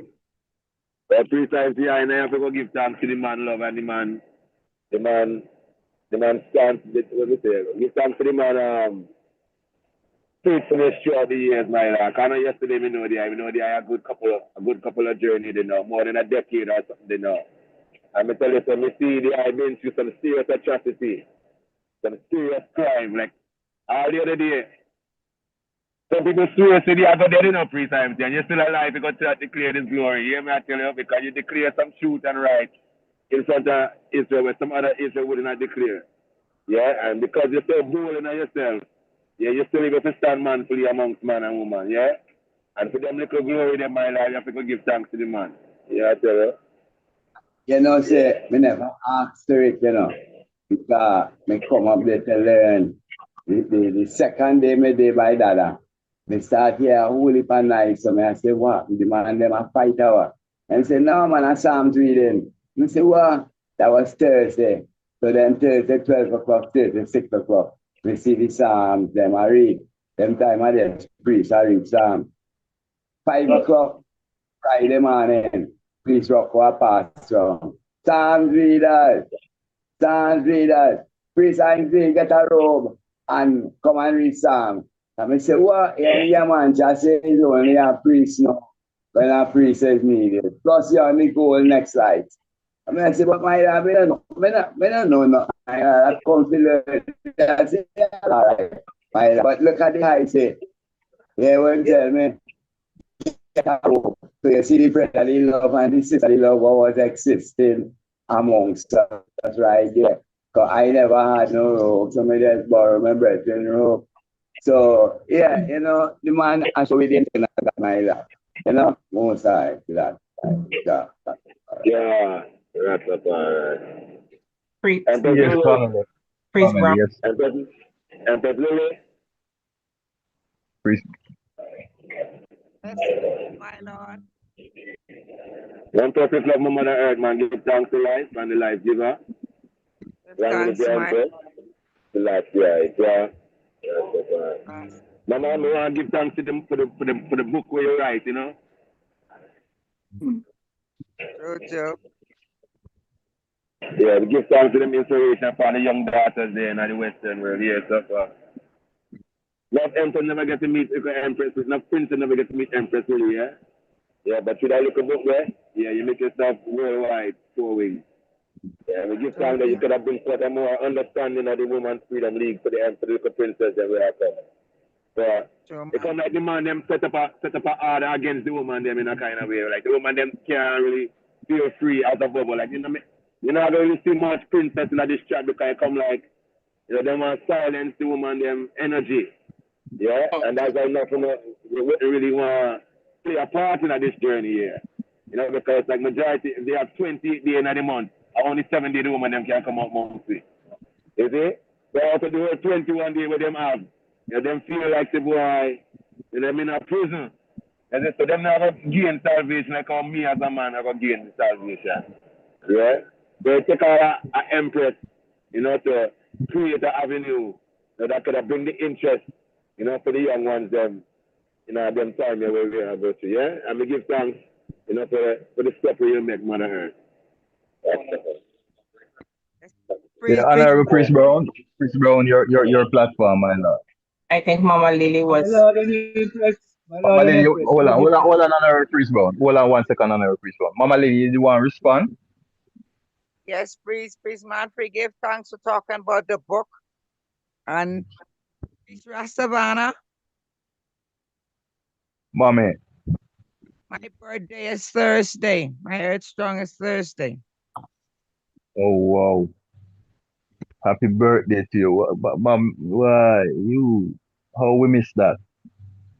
But precisely, I have to go give thanks to the man love and the man stands, what we say, give thanks to the man, faithfulness throughout the years, my lord. I know yesterday we know the a good couple of journey, you know, more than a decade or something, you know. And I tell you, so me see the I been through some serious atrocity, some serious crime, like all the other day. Some people swear to the other dead, you know, pre-time, and you're still alive, you got to declare this glory. You hear me, I tell you, because you declare some truth and right in front of Israel, where some other Israel would not declare. Yeah, and because you're so bold in yourself, yeah, you still got to stand manfully amongst man and woman, yeah? And for them little glory in my life, you have to go give thanks to the man. Yeah, I tell you. You know, say, me never ask to it, you know, because me come up there to learn. The second day, me day by Dada, me start here a whole heap of night, so me I say, what? The man, them a fight hour. And say, no, man, I Psalms reading. Me say, what? That was Thursday. So then Thursday, 12 o'clock, Thursday, 6 o'clock, we see the Psalms, them I read. Them time I just preach, I read Psalms. 5 o'clock, Friday morning, please rock our pass round. Psalms readers, priest and get a robe and come and read Psalm. And I say, what? Yeah, man, just say it's only a priest now. When a priest is needed. Plus, you're on the goal next slide. I say, but my dad, I don't know, no. I come to learn. I say, yeah, all right. But look at the high say. Yeah, what tell me? So you see the brotherly love and the sisterly love was existing amongst us right there. Because I never had no rope. Somebody just borrowed my brethren rope. So yeah, you know, the man actually didn't got my love. You know, most side to that. Yeah. Yeah, that's all right. Priest, And Yes, Lily, family. Priest Brown. Yes. and Lily, Priest. Yes, my Lord. one perfect love my mother earth, man. Give thanks to life and the life giver. Give Long in the thanks, my grandpa, the life, yeah, yeah. That's all right. Lord. Mama, I want to give thanks to them for the book where you write, you know. True, true. Yeah, we give thanks to them inspiration for the young daughters there in the Western world. Yeah, so far. Love Empress never get to meet Empress. Not Prince never get to meet Empress really, yeah? Yeah, but should I look a book there? Yeah, you make yourself worldwide 4 weeks. Yeah, we give True, thanks that you true. could have been for a more understanding of the Women's Freedom League for the little princess that we have come. So True, it man. come like the man them set up a order against the woman them in a kind of way. Like the woman them can't really feel free out of bubble. Like you know, I don't really see much princess in this chat because it come like, you know, them want to silence the woman them energy. Yeah, and that's why nothing we wouldn't really want to play a part in this journey here. You know, because like majority they have 28 days in the month, only 7 days the woman them can come out monthly. You see? So after the whole 21 days with them have, you know, them feel like the boy, you know, them in a prison. And so them not going to gain salvation like how me as a man are going to gain salvation. Yeah? So it take a empress, you know, to create an avenue, you know, that could have bring the interest, you know, for the young ones, them, you know, them time where we are going to, yeah? And we give thanks, you know, for the step where you make Mother Earth. Yeah, Priest, priest, Honorable Priest Brown. Priest Brown, your platform, my lord. I think Mama Lily My was. Lord and Empress, my Mama Lord and Lily, Empress, hold we on, give thanks. Honorable Priest Brown. Hold on 1 second, Honorable Priest Brown. Mama Lily, you want to respond? yes, priest, man, free give thanks for talking about the book. And priest Rastavana, Mommy. my birthday is Thursday. My Earth Strong is Thursday. Oh, wow. Happy birthday to you. But, mom, why? You, how we miss that?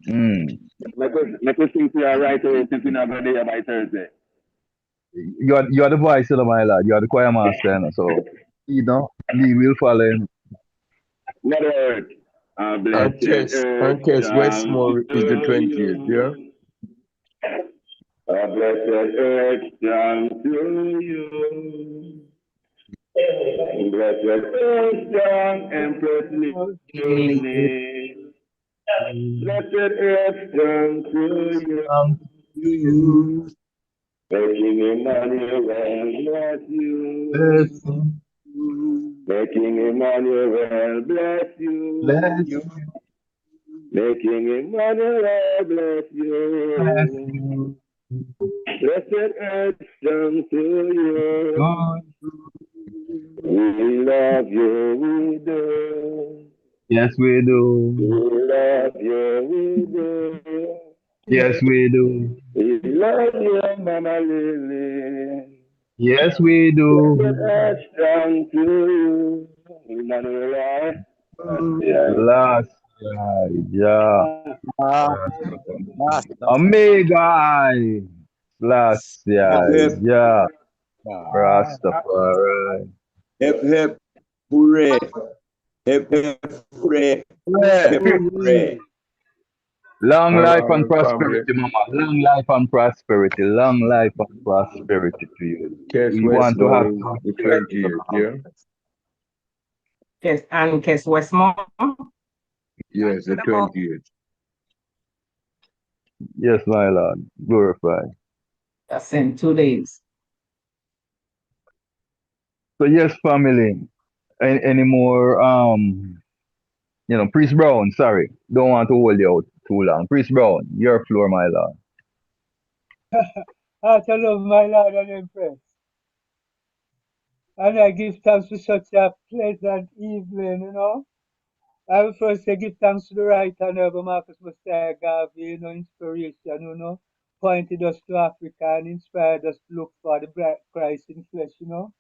Mm. Make us think we are right away since we're not going there by Thursday. You're the voice of my lad. You're the choir master, you know, so, you know, we will follow him. Mother Earth, blessed Earth, And Kes shall Westmore is the to 20th, yeah? you. Blessed Earth, shall to you. Blessed Earth, shall Empress Lily. Blessed Earth, shall to you. To you. Making Emmanuel bless you. Bless you. Making Emmanuel bless Bless you. you. Making Emmanuel bless Bless you. you. Blessed earth sung to you. God. We love you, we do. Yes, we We do. love you, we do. Yes, we do. We love you, Mama Lily. Yes, we Blessed do. earth sung to you. Emmanuel. Yeah. Last yeah. Ah, Omega. Last Hip, hip. yeah. Ah. Rastafari. Hip, hip. Hooray. Hip, hip. Hooray. Hip, hip. Hooray. Long Hold life and on, family. prosperity, Mama. Long life and prosperity. Long life and prosperity to you. Kes We want to have Westmore is the children. 20th, yeah? Kes Westmore. Yes, the 20th. Yes, my Lord. Glorify. That's in 2 days. So yes, family. Any more Priest Brown, sorry. Don't want to hold you out too long. Priest Brown, your floor, my Lord. Heart of love, my Lord and Empress. And I give thanks for such a pleasant evening, you know. I will first say give thanks to the right honorable Marcus Messiah Garvey, you know, inspiration, you know. pointed us to Africa and inspired us to look for the bright Christ in flesh, you know.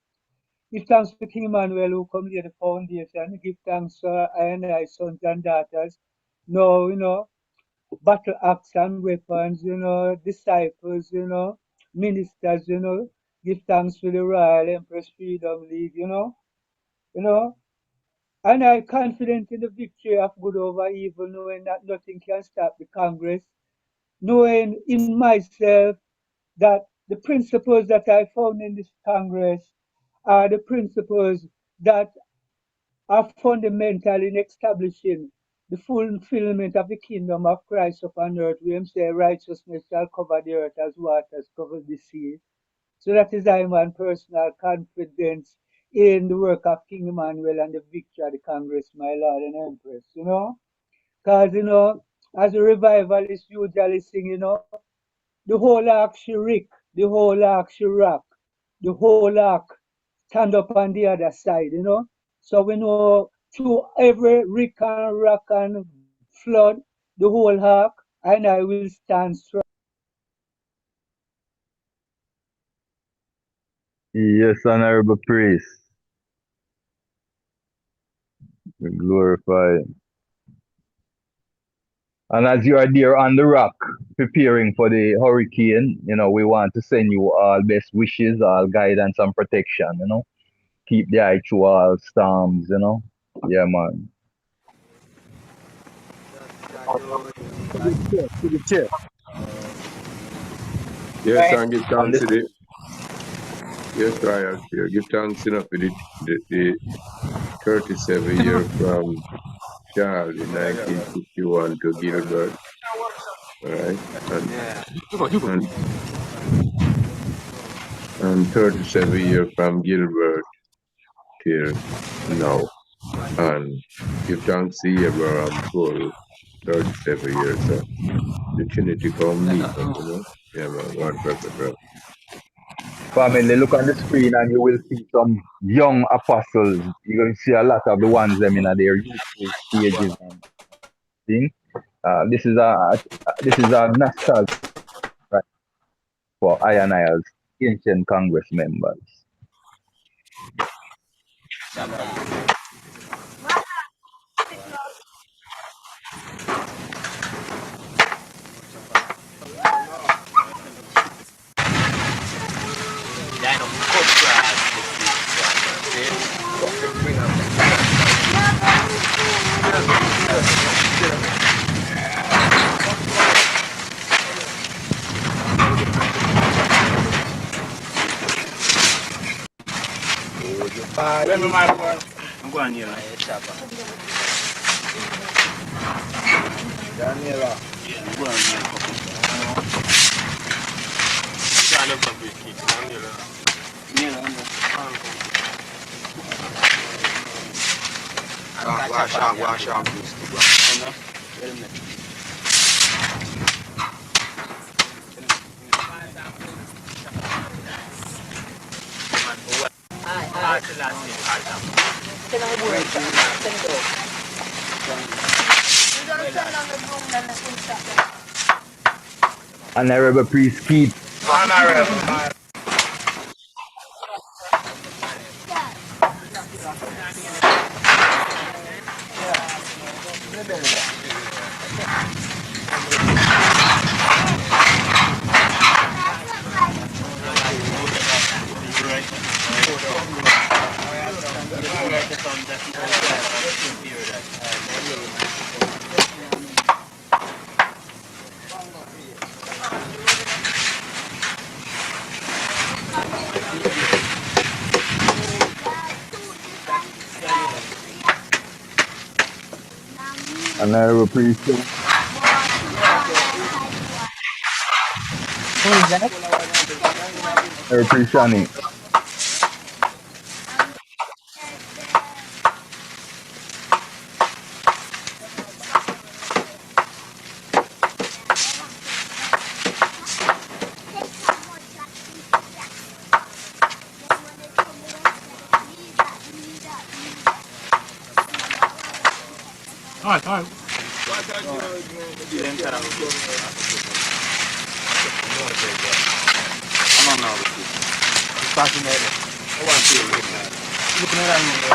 Give thanks to King Emmanuel who come lay the foundation. Give thanks to I and I sons and daughters. No, you know, battle axe and weapons, you know, disciples, you know, ministers, you know. Give thanks to the Royal Empress Freedom League, you know. You know, and I confident in the victory of good over evil, knowing that nothing can stop the Congress, knowing in myself that the principles that I found in this Congress are the principles that are fundamental in establishing the fulfillment of the kingdom of Christ upon earth. We say righteousness shall cover the earth as waters cover the sea. So that is I my personal confidence in the work of King Emmanuel and the victory of the Congress, my Lord and Empress, you know. Because, you know, as a revivalist usually sing, you know, the whole ark she rick, the whole ark she rock, the whole ark stand up on the other side, you know. So we know through every rick and rock and flood, the whole ark, and I will stand strong. Yes, honorable priest. We glorify. And as you are there on the rock, preparing for the hurricane, you know, we want to send you all best wishes, all guidance and protection, you know. Keep the eye through all storms, you know. Yeah, man. To the chair. Yes, Right. and give And thanks this, to the yes, Royal Spear. Give thanks enough for the 37 year from Charles in 1951 to Gilbert. All right. And and 37 year from Gilbert till now. And give thanks to Abraham full 37 years. So the Trinity come meet us, you know. Yeah, man. God perfect, bro. family, look on the screen and you will see some young apostles. You're going to see a lot of the ones them in their youthful stages and thing. This is a nostalgia right, for I and I as ancient Congress members. Remember my boy? I'm going here. Daniela. Yeah, I'm going here. Trying to public it. Daniela. Wash out. Honorable priest keep honorable priest Who is that? honorable priest Shani. All right. I'm not it's fascinating. I want to see it. Looking at that.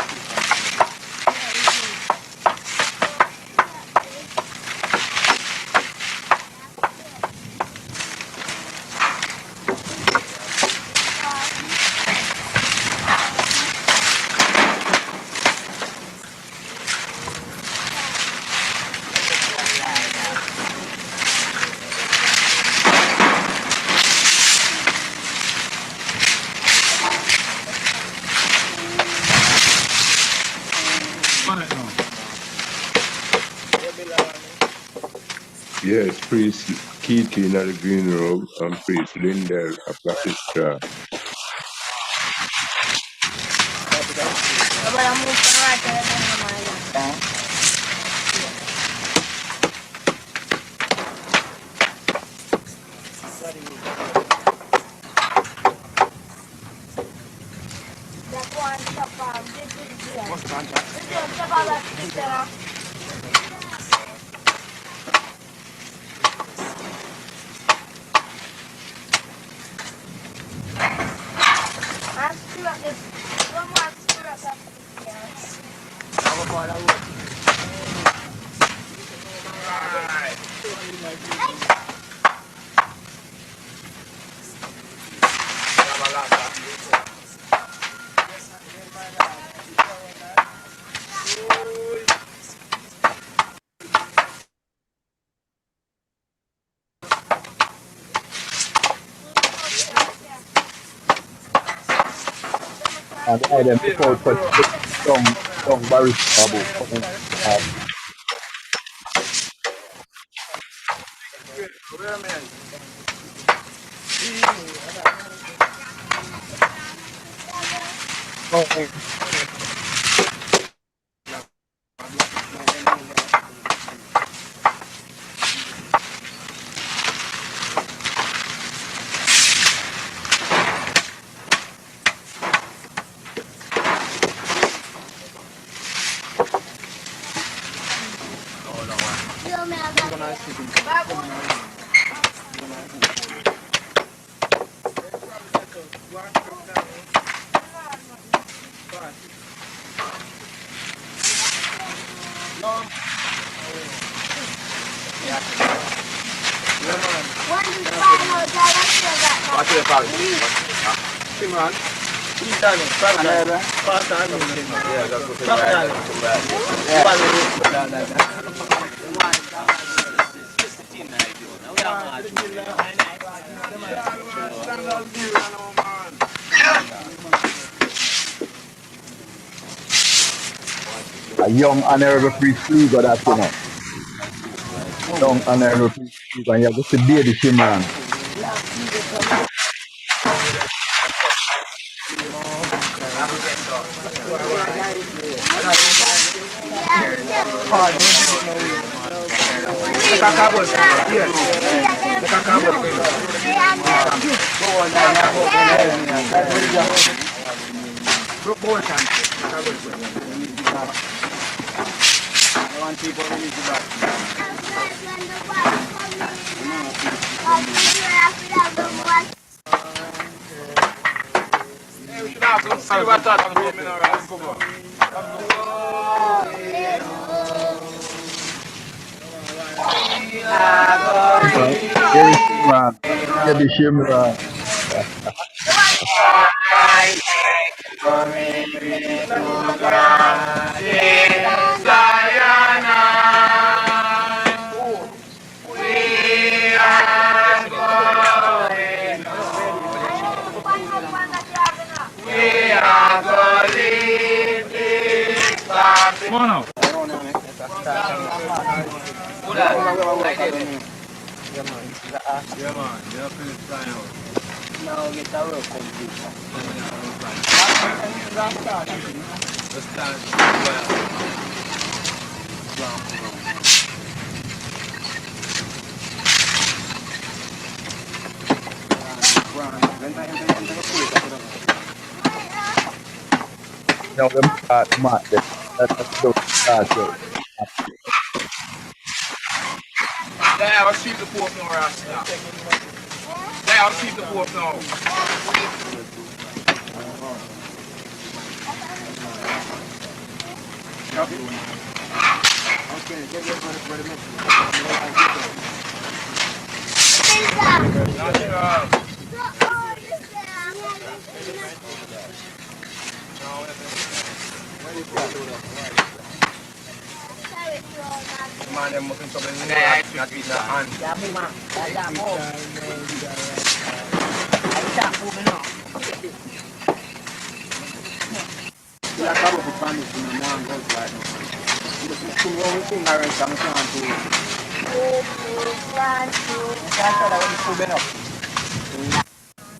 Yes, Priest Keating at the Green Room and Priest Lindell at Pakistan. And I them look out for young barrister about coming. A young honorable priest league that you know. Young honorable priest league and you have to see baby Shimran. Baby Shimran. Baby Shimran. Now them start mark them. That's the start there. Yeah, I see the poor more I'll keep the board now. Okay, get ready for the next man, them mustn't trouble in the world, not with the hand. Yeah, come up with panic in the morning, goes right now. This is too long, thing I read, I'm trying to.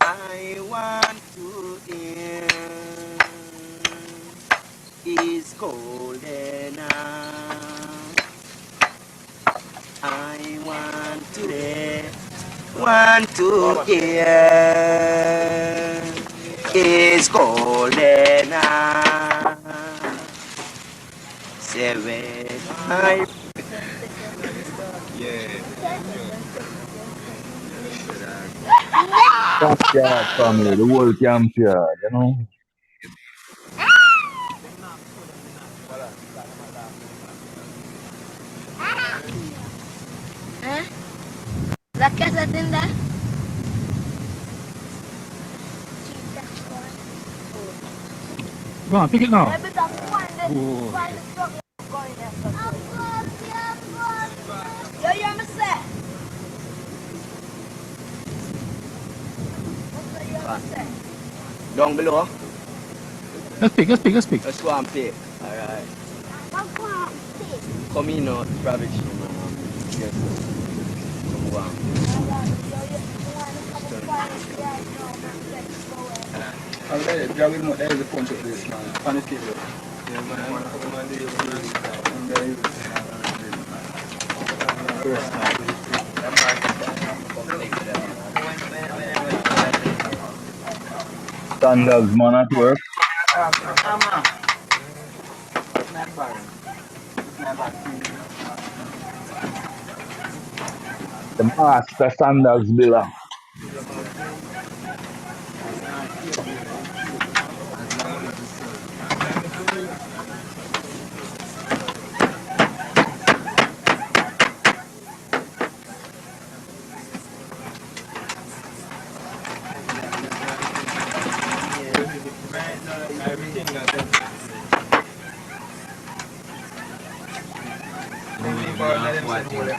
I want to hear is golden now. I want to hear is golden now. Seven high. Yeah. Camp family, the whole camp yard, you know. ¿Eh? ¿La casa tienda? Go on, pick it now. Yo, you're my set. Down below. Let's pick. Let's go and pick. Alright. Come in now, Pravich. Yes. Come go on. Alright, drag him out. There is a punch of this, man. On the table. Yeah, man. Sandals man at work. The master sandals builder.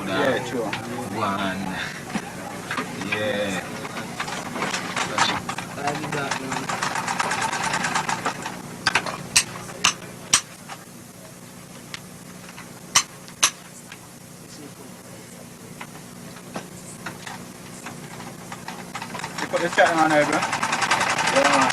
Yeah, sure. One. Yeah. You put the chatting on there, bro? Yeah.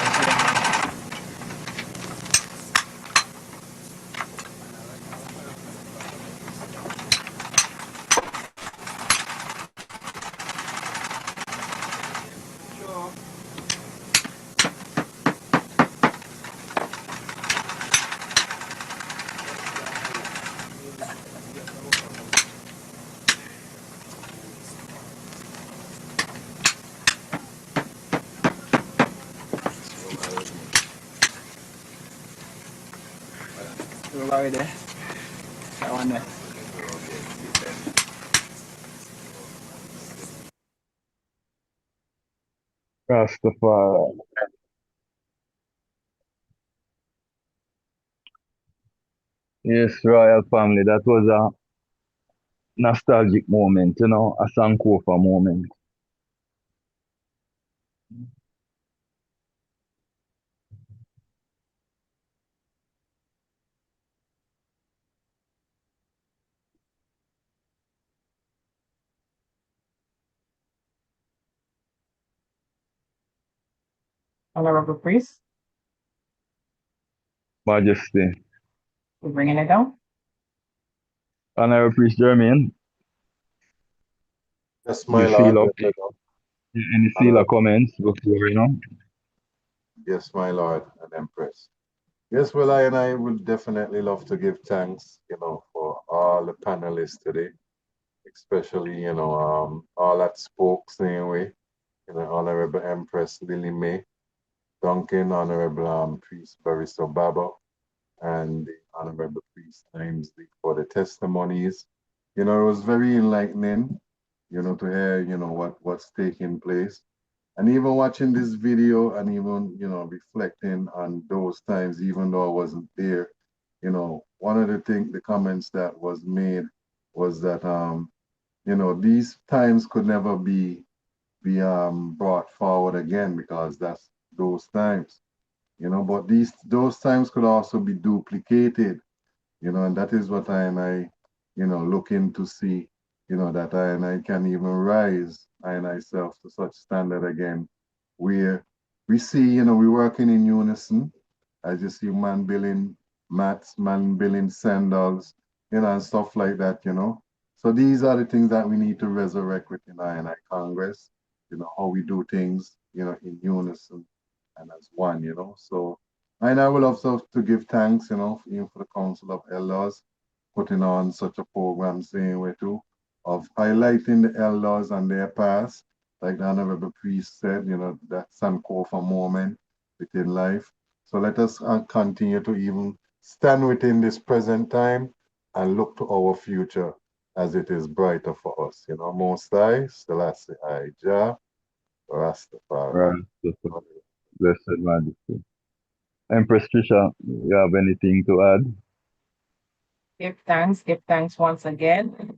Right there. That one there. Rastafari. Yes, royal family. That was a nostalgic moment, you know, a Sankofa moment. Honorable Priest, Majesty. we're bringing it down. Honorable Priest Jermaine, Yes, you my feel Lord. up? Any feel or comments before, you know? Yes, my Lord and Empress. Yes, well, I would definitely love to give thanks, for all the panelists today, especially, all that spoke same way, Honorable Empress Lily May Duncan, Honorable Priest Barrister Baba, and the Honorable Priest Ainsley for the testimonies. It was very enlightening, to hear, what's taking place. And even watching this video and even, reflecting on those times, even though I wasn't there, one of the comments that was made was that, these times could never be brought forward again because that's those times, but those times could also be duplicated, and that is what I looking to see, that I can even rise I self to such standard again, where we see, we're working in unison, as you see man building mats, man building sandals, and stuff like that, So these are the things that we need to resurrect within I Congress, how we do things, in unison and as one, So I would love to give thanks, even for the Council of Elders putting on such a program, saying way too, of highlighting the elders and their past, like the Honorable Priest said, that Sankofa moment within life. So let us continue to even stand within this present time and look to our future as it is brighter for us. Most High, Selassie I, Jah, Rastafari. Right. Blessed Majesty. Empress Trisha, you have anything to add? Give thanks once again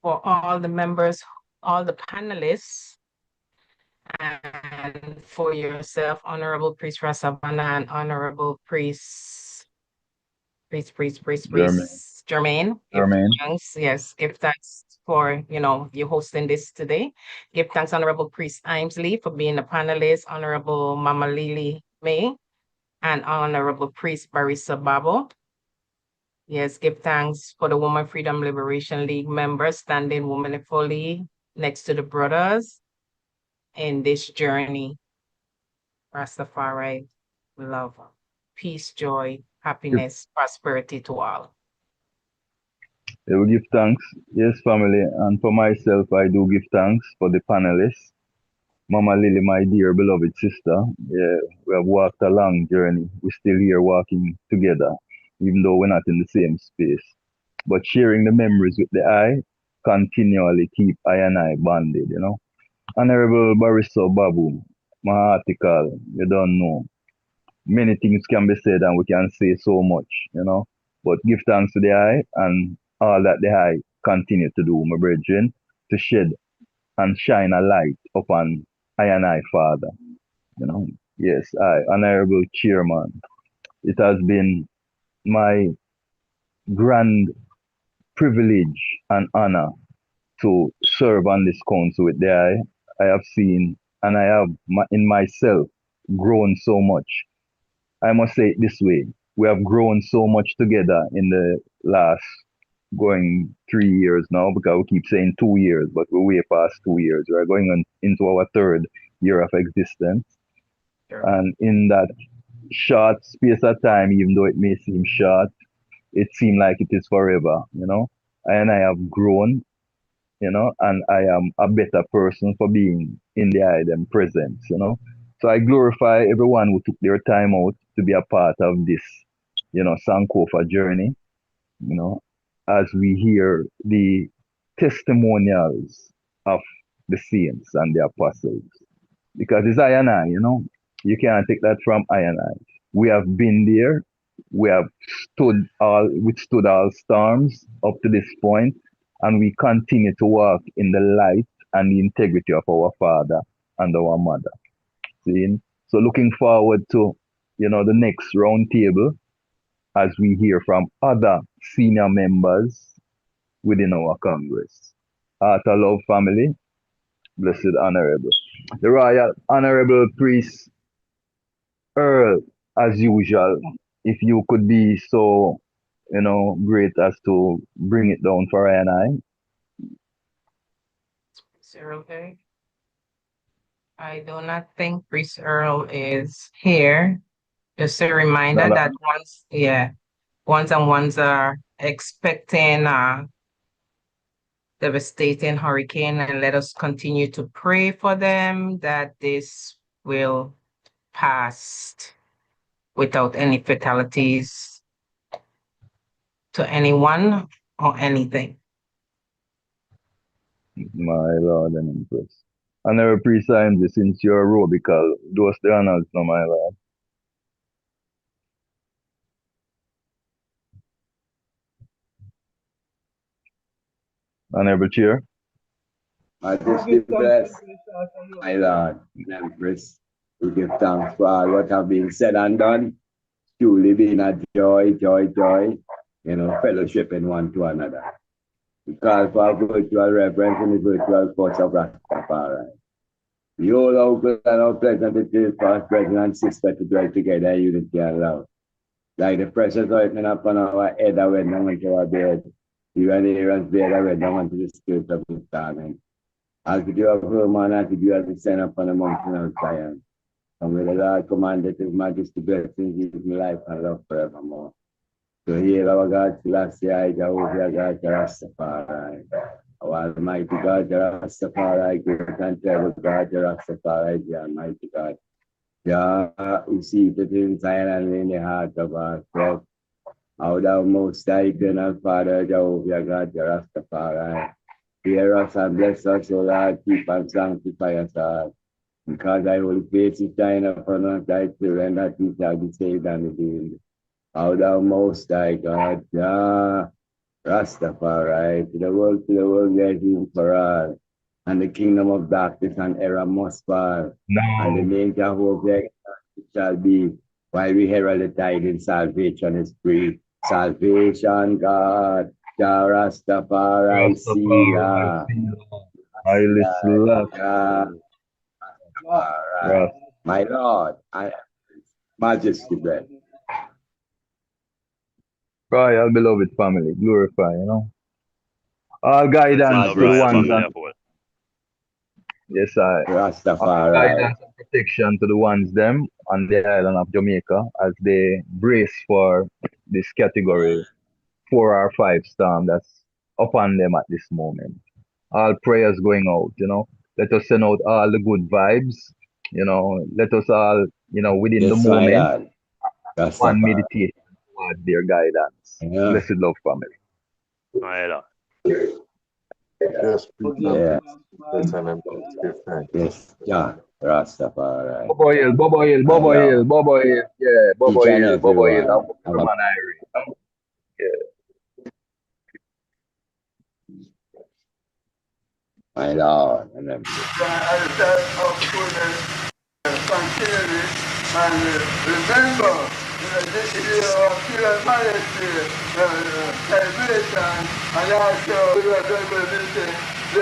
for all the members, all the panelists, and for yourself, Honorable Priest Rasavana and Honorable Priest Jermaine. Give thanks, yes, give thanks for, you hosting this today. Give thanks, Honorable Priest Ainsley, for being a panelist, Honorable Mama Lily May, and Honorable Priest Barisa Babo. Yes, give thanks for the Women Freedom Liberation League members, standing women fully next to the brothers in this journey. Rastafari, love, peace, joy, happiness, prosperity to all. I will give thanks. Yes, family. And for myself, I do give thanks for the panelists. Mama Lily, my dear beloved sister, yeah, we have walked a long journey. We're still here walking together, even though we're not in the same space. But sharing the memories with the eye continually keep I and I bonded, Honorable Barrister Babu, my article, you don't know. Many things can be said and we can say so much, But give thanks to the eye and all that the eye continue to do, my brethren, to shed and shine a light upon I and I, Father. Yes, Honorable Chairman, it has been my grand privilege and honor to serve on this council with the I have seen and I have in myself grown so much. I must say it this way. We have grown so much together in the last going 3 years now, because we keep saying 2 years, but we're way past 2 years. We're going on into our third year of existence. Sure. And in that short space of time, even though it may seem short, it seems like it is forever, And I have grown, and I am a better person for being in the Idem presence, So I glorify everyone who took their time out to be a part of this, Sankofa journey, as we hear the testimonials of the saints and the apostles. Because it's I and I, You can't take that from I and I. We have been there. We have withstood all storms up to this point, and we continue to walk in the light and the integrity of our Father and our Mother. See? So looking forward to, the next round table as we hear from other senior members within our Congress. Heart of Love family, blessed honorable. The Royal Honorable Priest Earl, as usual, if you could be so, great as to bring it down for I and I. Priest Earl, I do not think Priest Earl is here. Just a reminder that once and ones are expecting devastating hurricane, and let us continue to pray for them that this will pass without any fatalities to anyone or anything. My Lord and Empress. I never pre-signed this into your row because those the honors, no, my Lord. Honorable Chair. Majesty bless, my Lord and Empress. We give thanks for all what have been said and done. Truly been a joy, fellowshipping one to another. We call for virtual reverence in the virtual courts of Rastafari. Behold how good and how pleasant it is for us, brethren and sisters, to dwell together in unity and love. Like the precious ointment upon our head, I went down into our bed. Even Aaron's bed, I went down into the spirit of his garment. As the dew of Hermon, as the dew of the sun upon the mountain of Zion. And with the Lord commanded his majesty blessings, give me life and love forevermore. So hail our God, Selassie, Jehovah God, Rastafari. Our Almighty God, Rastafari, great and terrible God, Rastafari, the Almighty God. Jah, who seated in Zion and in the heart of our flesh. How thou most high, eternal Father, Jehovah God, Rastafari. Hear us and bless us, O Lord, keep and sanctify us all. Because thy holy face is shining upon us, thy children, that we shall be saved and redeemed. How thou most high God, Jah, Rastafari, to the world, there is room for all. And the kingdom of darkness and error must fall. No. And the name Jehovah shall be, while we herald the tidings, salvation is free. Salvation, God, Jah Rastafari, Sila. Haile Selassie. Rastafari. My Lord, I Majesty bless. Royal beloved family, glorify, All guidance to the ones and yes, I Rastafari. guidance and protection to the ones them on the island of Jamaica as they brace for this category 4 or 5 storm that's upon them at this moment. All prayers going out, Let us send out all the good vibes, Let us all, within Yes, the my moment, Lord. one Rastafari. meditation towards their guidance. Yeah. Blessed love family. Yes, please. Yeah. Yes, and I'm going to give thanks. Yes, Jah Rastafari. Bobo Hill, Bobo Hill, My Bobo Hill, Lord. Bobo Hill, yeah, Bobo Each and Hill, Bobo Hill. everyone. I'm from Irie. Yeah. My Lord. And I'm continually and remember this is our pure majesty celebration and also we are going to visit the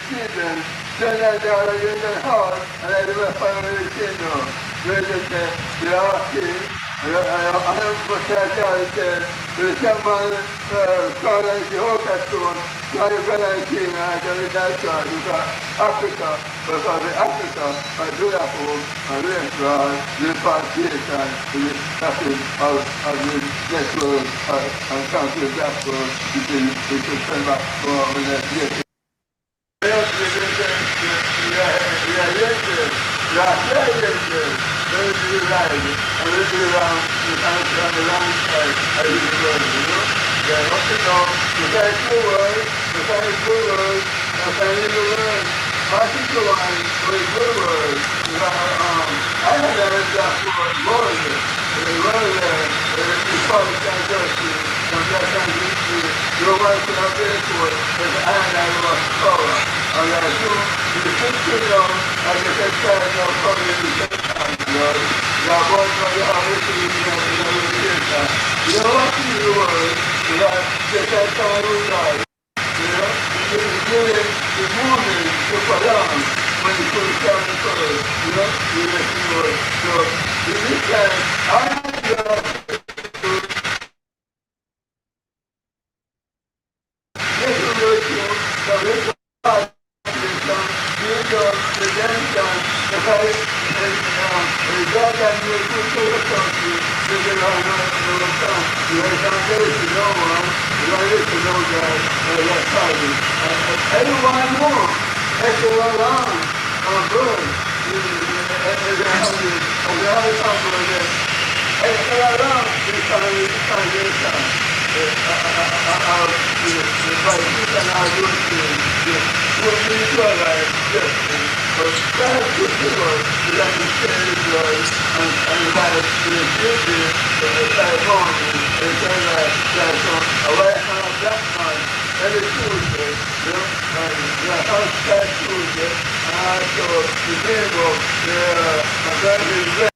children. Send out in the heart and I will follow the kingdom. They are king. I am said, someone called the Old Testament, God is going to king and I tell you that's right, because Africa, because the Africa, I do that for I really try, the foundation, the nothing of the next world, and come to that world, you can send back for the next year. everyone knows, actually around, good. Every Tuesday, you know, house Tuesday, so the table, my brother is